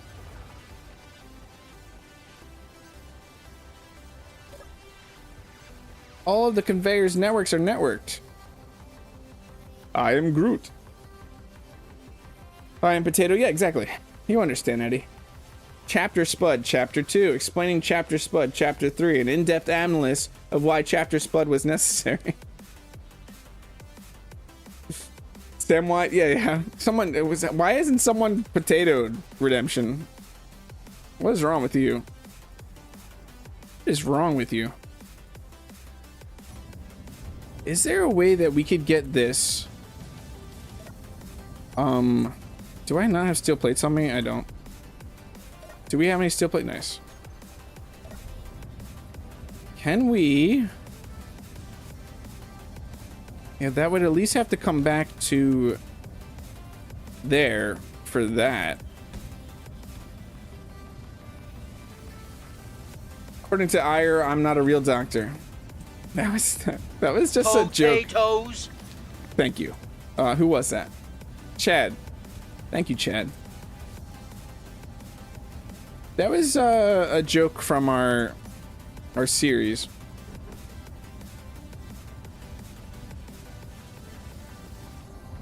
All of the conveyors networks are networked. I am Groot. I am Potato. Yeah, exactly. You understand, Eddie. Chapter Spud, Chapter 2, explaining Chapter Spud, Chapter 3, an in-depth analysis of why Chapter Spud was necessary. Sam White, yeah. Someone, it was. Why isn't someone potatoed Redemption? What is wrong with you? What is wrong with you? Is there a way that we could get this? Do I not have steel plates on me? I don't. Do we have any steel plate? Nice. Can we? Yeah, that would at least have to come back to there for that. According to Ire, I'm not a real doctor. That was just a joke. Potatoes. Thank you. Who was that? Chad. Thank you, Chad. That was a joke from our series.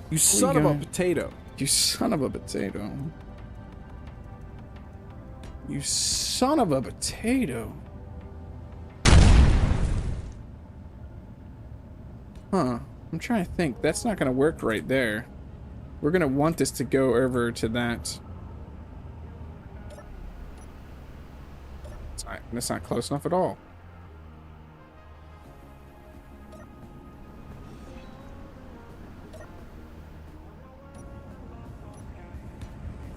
You son of a potato. You son of a potato. You son of a potato. Huh. I'm trying to think. That's not going to work right there. We're going to want this to go over to that. That's not close enough at all.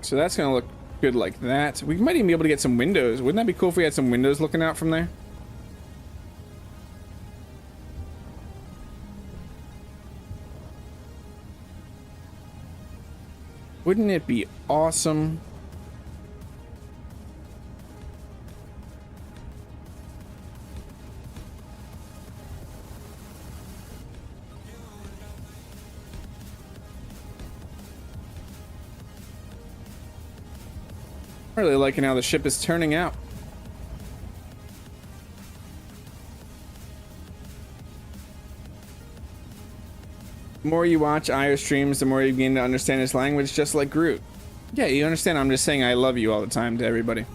So that's going to look good like that. We might even be able to get some windows. Wouldn't that be cool if we had some windows looking out from there? Wouldn't it be awesome? I'm really liking how the ship is turning out. The more you watch Io streams, the more you begin to understand his language, just like Groot. Yeah, you understand. I'm just saying I love you all the time to everybody.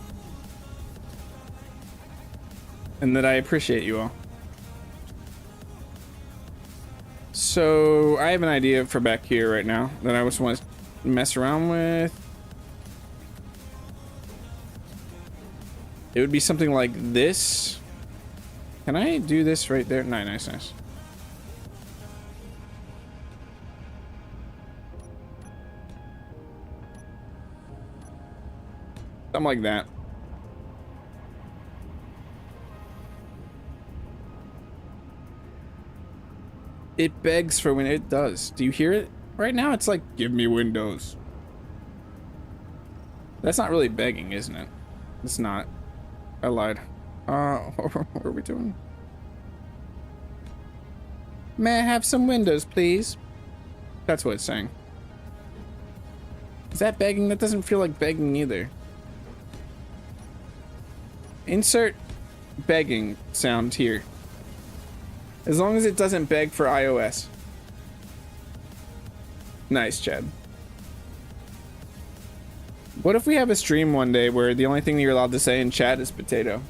And that I appreciate you all. So, I have an idea for back here right now that I just want to mess around with. It would be something like this. Can I do this right there? Nice. Something like that. It begs for when it does. Do you hear it? Right now it's like, give me Windows. That's not really begging, isn't it? It's not. I lied. What are we doing? May I have some windows, please? That's what it's saying. Is that begging? That doesn't feel like begging either. Insert begging sound here. As long as it doesn't beg for iOS. Nice, Chad. What if we have a stream one day where the only thing you're allowed to say in chat is potato?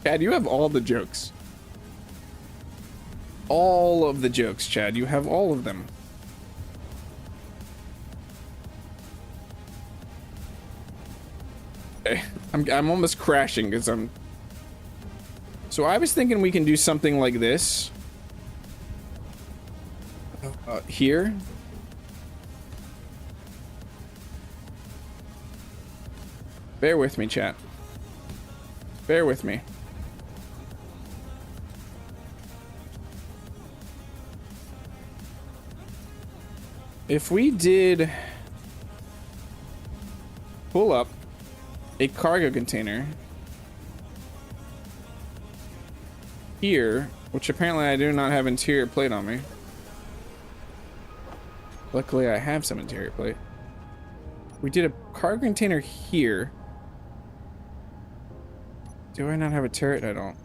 Chad, you have all the jokes. All of the jokes, Chad. You have all of them. Okay. I'm almost crashing because I'm... So I was thinking we can do something like this. Here. Bear with me, chat. Bear with me. If we did pull up a cargo container here, which apparently I do not have interior plate on me. Luckily, I have some interior plate. We did a cargo container here. Do I not have a turret? I don't.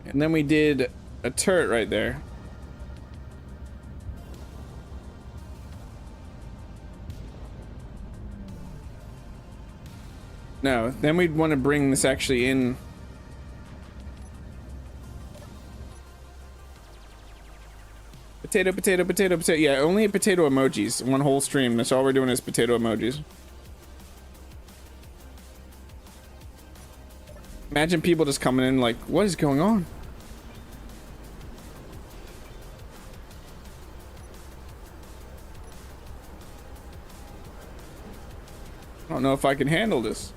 And then we did a turret right there. No, then we'd want to bring this actually in. Potato, potato, potato, potato. Yeah, only potato emojis. One whole stream. That's all we're doing is potato emojis. Imagine people just coming in like, what is going on? I don't know if I can handle this.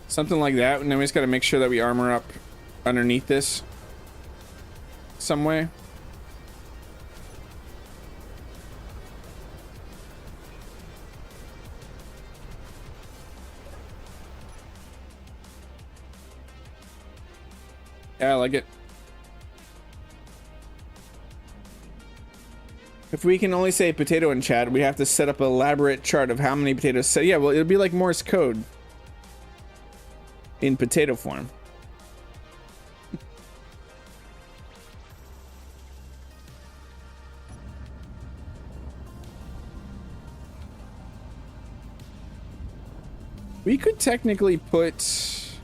Something like that, and then we just got to make sure that we armor up underneath this some way. Yeah, I like it. If we can only say potato in chat, we have to set up an elaborate chart of how many potatoes. So yeah, well, it'll be like Morse code in potato form. We could technically put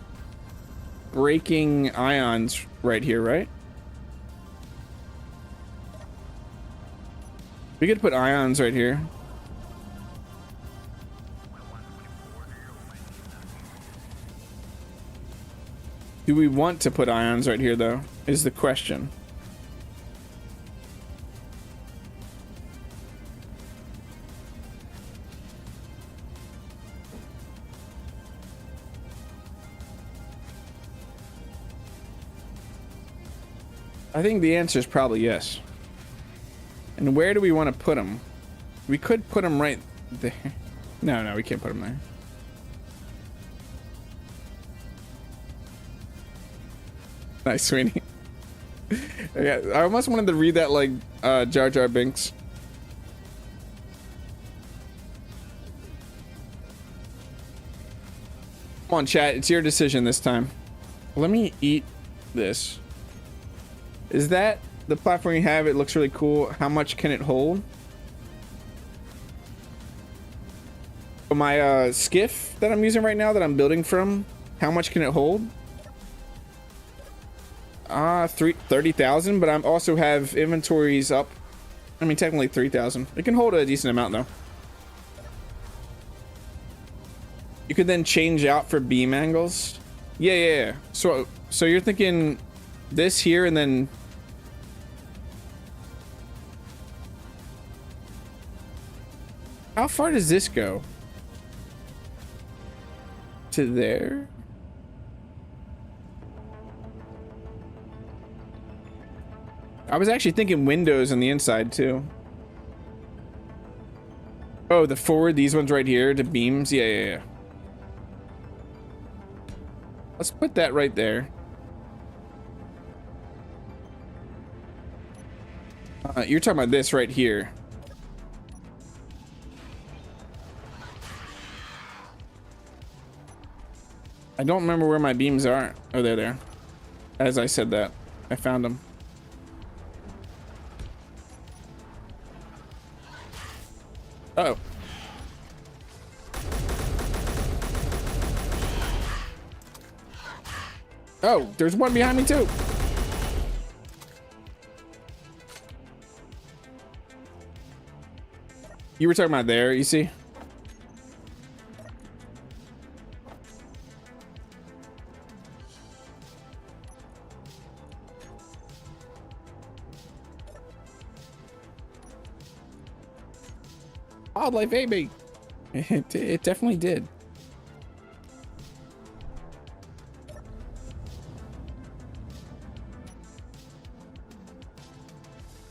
breaking ions right here, right? We could put ions right here. Do we want to put ions right here, though, is the question. I think the answer is probably yes. And where do we want to put them? We could put them right there. No, we can't put them there. Nice, Sweeney. Yeah, I almost wanted to read that like Jar Jar Binks. Come on, chat. It's your decision this time. Let me eat this. Is that the platform you have? It looks really cool. How much can it hold? My skiff that I'm using right now, that I'm building from, how much can it hold? 30,000, but I also have inventories up. I mean, technically 3,000. It can hold a decent amount, though. You could then change out for beam angles. Yeah. So you're thinking this here and then... How far does this go? To there? I was actually thinking windows on the inside too. Oh, the forward, these ones right here, the beams. Yeah. Let's put that right there. You're talking about this right here. I don't remember where my beams are. Oh, they're there. As I said that, I found them. Uh-oh. Oh, there's one behind me too. You were talking about there, you see? Wildlife ate me. It definitely did.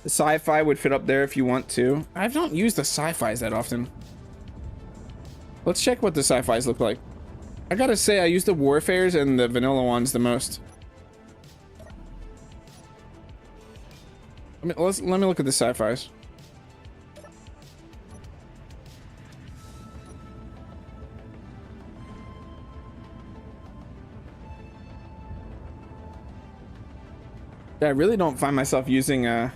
The sci-fi would fit up there if you want to. I don't use the sci-fis that often. Let's check what the sci-fis look like. I gotta say, I use the warfares and the vanilla ones the most. Let me look at the sci-fis. I really don't find myself using the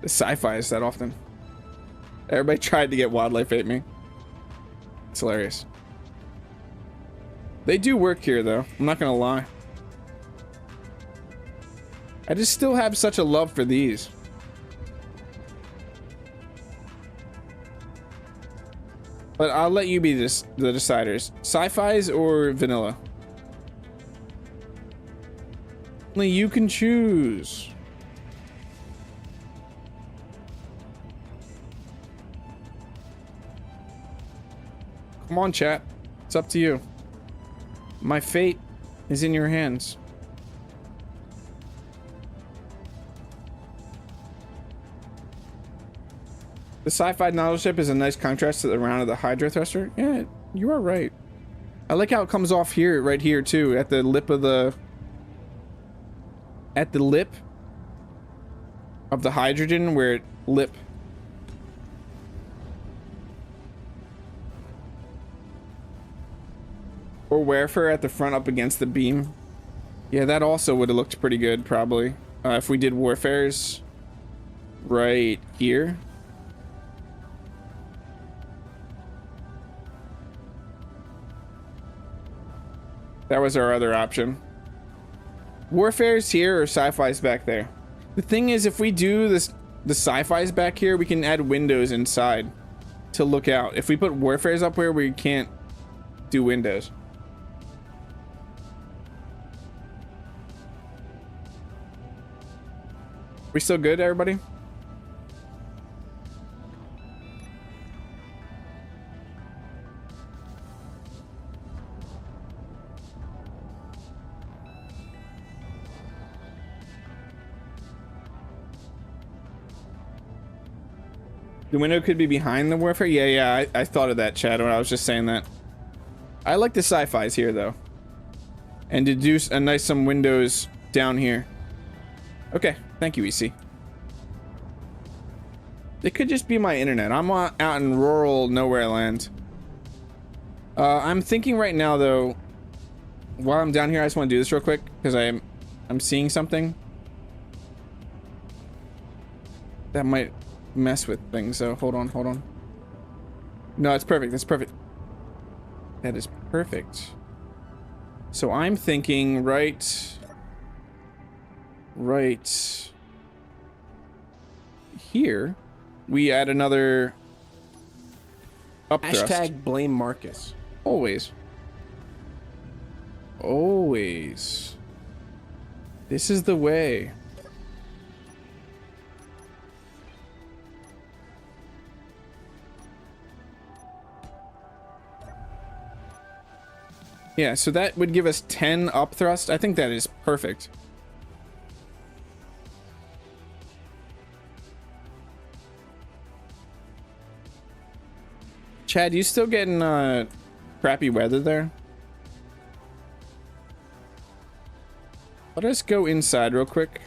sci-fis that often. Everybody tried to get wildlife ate me. It's hilarious. They do work here though, I'm not gonna lie. I just still have such a love for these. But I'll let you be the deciders. Sci-fis or vanilla? Only you can choose. Come on, chat. It's up to you. My fate is in your hands. The sci-fi nozzle ship is a nice contrast to the round of the Hydro thruster. Yeah, you are right. I like how it comes off here, right here too, at the lip of the... At the lip of the hydrogen where it lip. Or Warfare at the front up against the beam. Yeah, that also would have looked pretty good probably. If we did Warfares right here. That was our other option. Warfare's here or sci-fi's back there. The thing is, if we do this, the sci-fi's back here, we can add windows inside to look out. If we put Warfare's up where we can't do windows. We still good, everybody? The window could be behind the Warfare? Yeah, I thought of that, Chad, when I was just saying that. I like the sci-fis here, though. And to do some windows down here. Okay, thank you, EC. It could just be my internet. I'm out in rural nowhere land. I'm thinking right now, though, while I'm down here, I just want to do this real quick, because I'm seeing something that might mess with things. So hold on. No, it's perfect. That's perfect. That is perfect. So I'm thinking right here we add another up thrust. Hashtag blame Marcus. Always. This is the way. Yeah, so that would give us 10 up thrust. I think that is perfect. Chad, you still getting crappy weather there? Let us go inside real quick.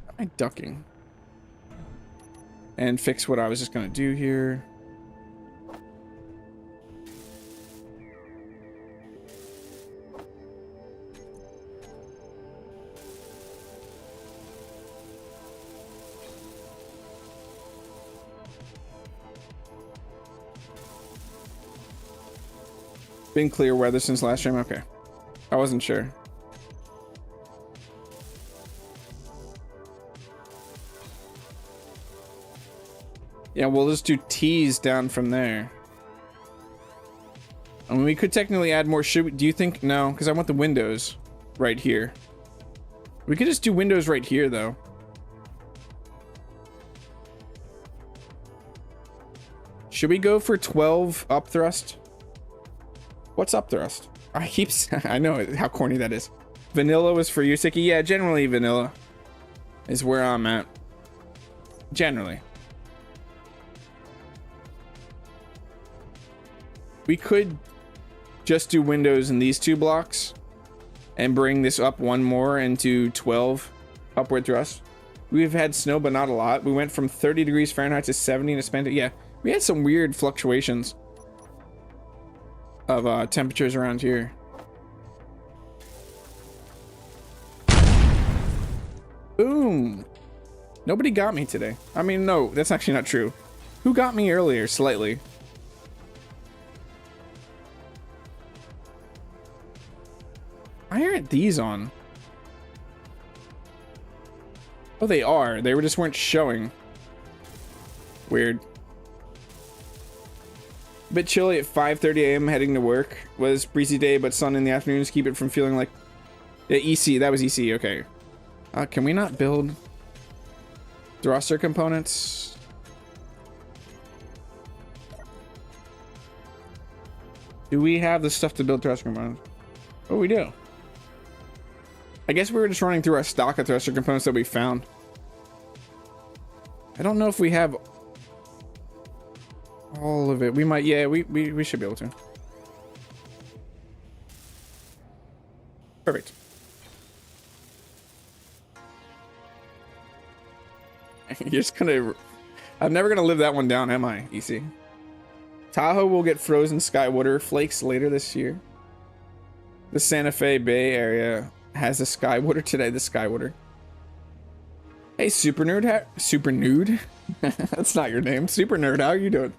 Am I ducking? And fix what I was just gonna do here. Been clear weather since last stream? Okay. I wasn't sure. Yeah, we'll just do T's down from there. I mean, we could technically add more. Do you think? No, because I want the windows right here. We could just do windows right here, though. Should we go for 12 up thrust? What's up thrust? I know how corny that is. Vanilla was for you, Siki. Yeah, generally vanilla is where I'm at. Generally. We could just do windows in these two blocks and bring this up one more into 12 upward thrust. We've had snow, but not a lot. We went from 30 degrees Fahrenheit to 70 to spend it. Yeah, we had some weird fluctuations of temperatures around here. Boom. Nobody got me today. I mean, no, that's actually not true. Who got me earlier? Slightly. Why aren't these on? Oh, they are. They just weren't showing. Weird. Bit chilly at 5:30 a.m. heading to work. Was breezy day, but sun in the afternoons keep it from feeling like... Yeah, EC. That was EC. Okay. Can we not build thruster components? Do we have the stuff to build thruster components? Oh, we do. I guess we were just running through our stock of thruster components that we found. I don't know if we have all of it. We might, yeah, we should be able to. Perfect. You're just gonna... I'm never gonna live that one down, am I, EC? Tahoe will get frozen sky water flakes later this year. The Santa Fe Bay area has a sky water today. The sky water. Hey, Super Nerd. Super Nude? That's not your name. Super Nerd, how are you doing?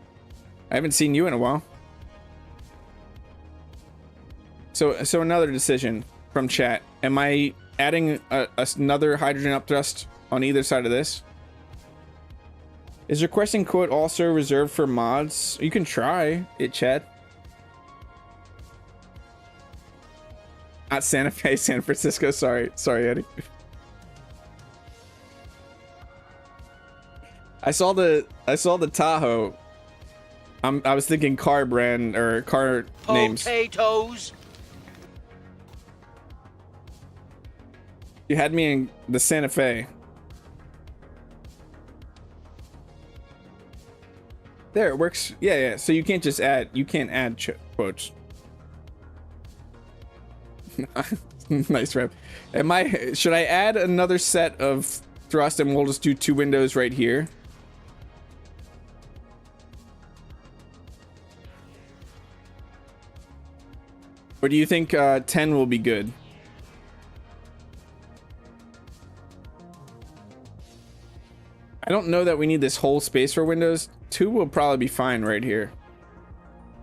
I haven't seen you in a while. So another decision from chat. Am I adding another hydrogen upthrust on either side of this? Is requesting quote also reserved for mods? You can try it, chat. Not Santa Fe, San Francisco. Sorry, Eddie. I saw the Tahoe. I was thinking car brand or car names. Potatoes. You had me in the Santa Fe. There, it works. Yeah. So you can't just add. You can't add quotes. Nice rep. Should I add another set of thrust and we'll just do two windows right here? Or do you think 10 will be good? I don't know that we need this whole space for windows. 2 will probably be fine right here.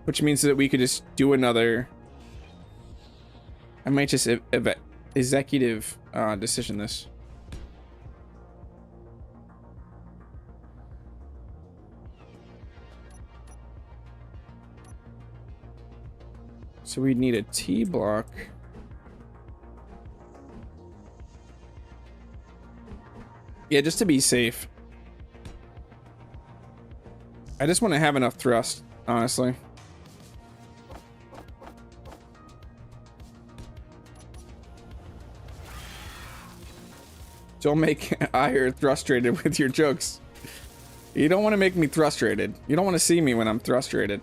Which means that we could just do another... I might just executive decision this. So we need a T block. Yeah, just to be safe. I just want to have enough thrust, honestly. Don't make Aegir frustrated with your jokes. You don't want to make me frustrated. You don't want to see me when I'm frustrated.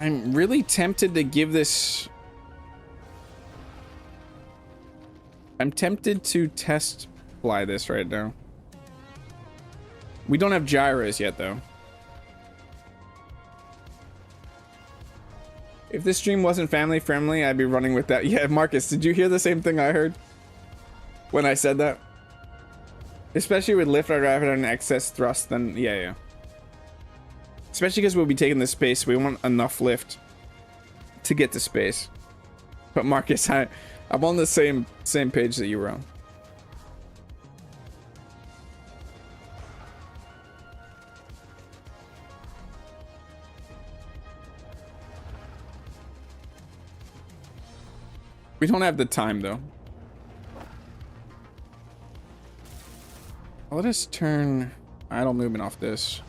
I'm really tempted to give this... I'm tempted to test fly this right now. We don't have gyros yet, though. If this stream wasn't family friendly, I'd be running with that. Yeah, Marcus, did you hear the same thing I heard when I said that? Especially with lift, I'd rather an excess thrust than... Yeah. Especially because we'll be taking the space. We want enough lift to get to space. But Marcus, I'm on the same page that you were on. We don't have the time, though. Let us turn idle movement off this.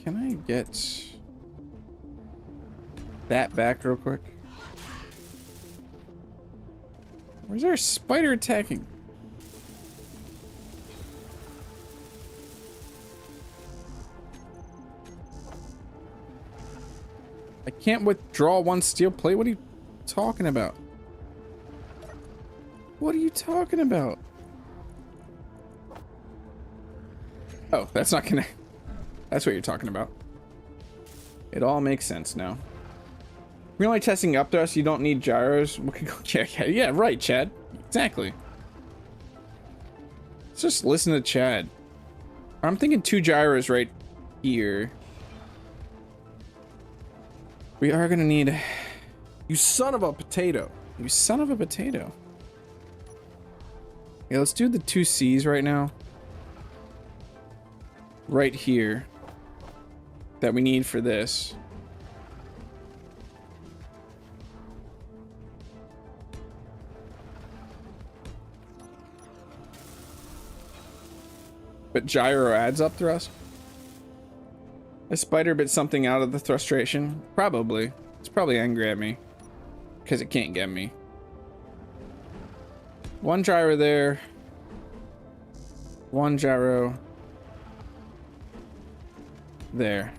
Can I get that back real quick? Where's our spider attacking? I can't withdraw one steel plate. What are you talking about? What are you talking about? Oh, that's not gonna... That's what you're talking about. It all makes sense now. We're only testing up thrust. You don't need gyros. Yeah, right, Chad. Exactly. Let's just listen to Chad. I'm thinking 2 gyros right here. We are gonna need... You son of a potato. You son of a potato. Yeah, let's do the 2 C's right now. Right here. That we need for this. But gyro adds up thrust. A spider bit something out of the frustration. Probably. It's probably angry at me. Because it can't get me. 1 gyro there. 1 gyro. There.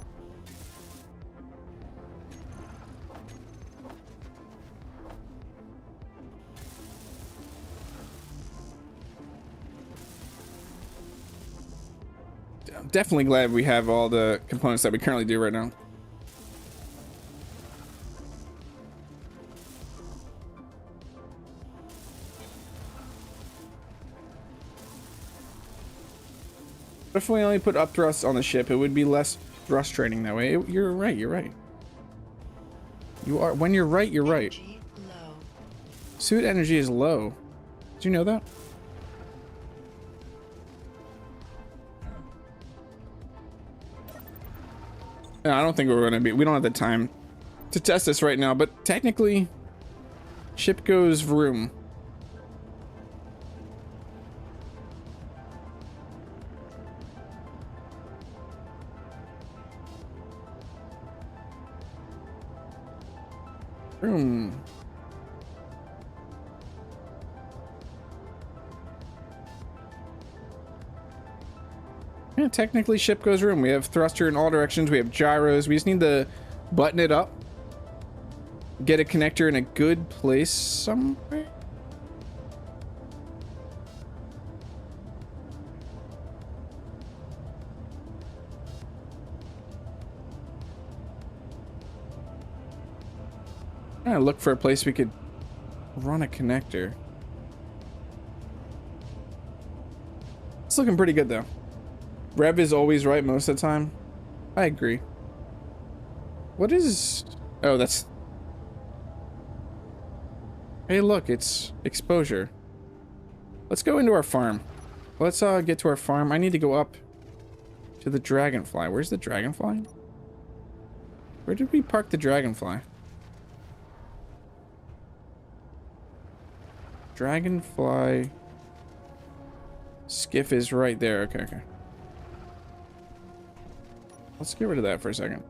I'm definitely glad we have all the components that we currently do right now. But if we only put up thrust on the ship, it would be less frustrating that way. You're right, you're right. You are, when you're right, you're right. Suit energy is low. Did you know that? No, I don't think we're gonna be, we don't have the time to test this right now, but technically, ship goes vroom. Vroom. Yeah, technically ship goes room. We have thruster in all directions. We have gyros. We just need to button it up. Get a connector in a good place somewhere. I'm gonna look for a place we could run a connector. It's looking pretty good though. Rev is always right most of the time. I agree. What is... Oh, that's... Hey, look, it's exposure. Let's go into our farm. Let's get to our farm. I need to go up to the Dragonfly. Where's the Dragonfly? Where did we park the Dragonfly? Dragonfly skiff is right there. Okay, okay. Let's get rid of that for a second.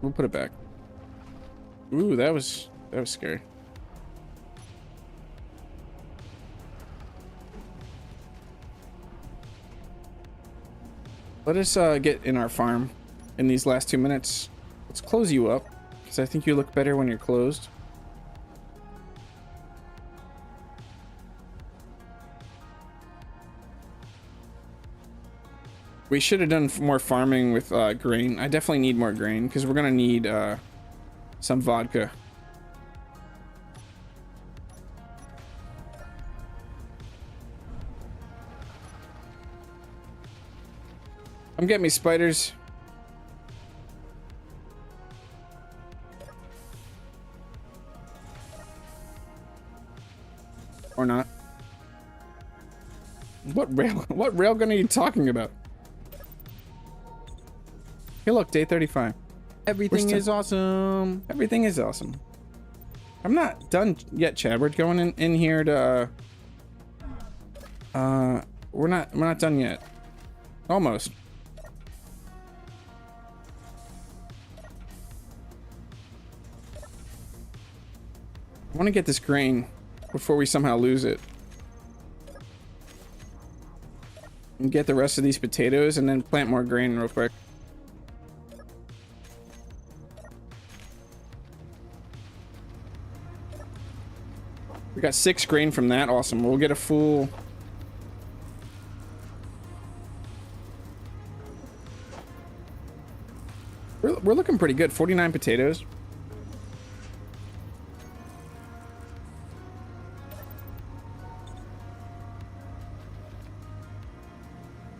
We'll put it back. Ooh, that was scary. Let us get in our farm in these last 2 minutes. Let's close you up, because I think you look better when you're closed. We should have done more farming with grain. I definitely need more grain, because we're going to need some vodka. Come get me, spiders. Or not. What railgun are you talking about? Hey, look, day 35. Everything is awesome. Everything is awesome. I'm not done yet, Chad. We're going in here to we're not done yet. Almost. I want to get this grain before we somehow lose it. And get the rest of these potatoes and then plant more grain real quick. We got 6 grain from that. Awesome. We'll get a full... We're looking pretty good. 49 potatoes.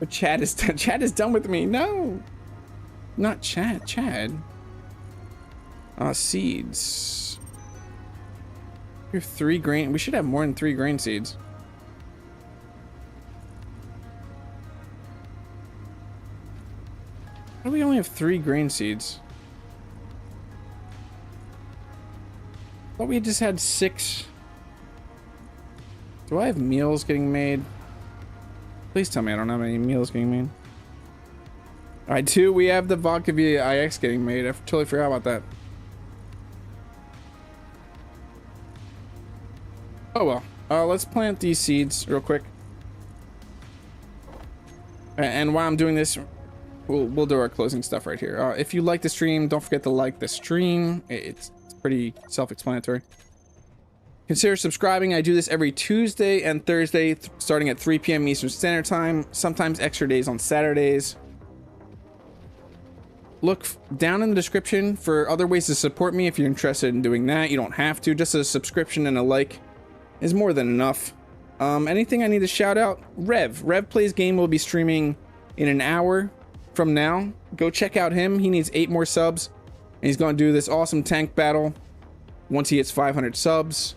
But Chad is done. Chad is done with me. No, not Chad. Chad. Seeds. We have 3 grain. We should have more than 3 grain seeds. Why do we only have 3 grain seeds? I thought we just had 6. Do I have meals getting made? Please tell me I don't have any meals getting made. I do. We have the Vodka VI-X getting made. I totally forgot about that. Oh well. Let's plant these seeds real quick. And while I'm doing this, we'll do our closing stuff right here. If you like the stream, don't forget to like the stream. It's pretty self-explanatory. Consider subscribing. I do this every Tuesday and Thursday, starting at 3 p.m. Eastern Standard Time. Sometimes extra days on Saturdays. Look down in the description for other ways to support me if you're interested in doing that. You don't have to. Just a subscription and a like is more than enough. Anything I need to shout out? Rev Plays Game will be streaming in an hour from now. Go check out him. He needs 8 more subs, and he's going to do this awesome tank battle once he hits 500 subs.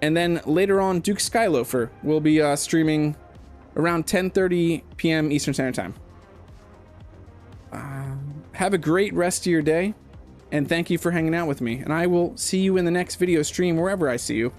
And then later on, Duke Skyloafer will be streaming around 10:30 p.m. Eastern Standard Time. Have a great rest of your day, and thank you for hanging out with me. And I will see you in the next video stream, wherever I see you.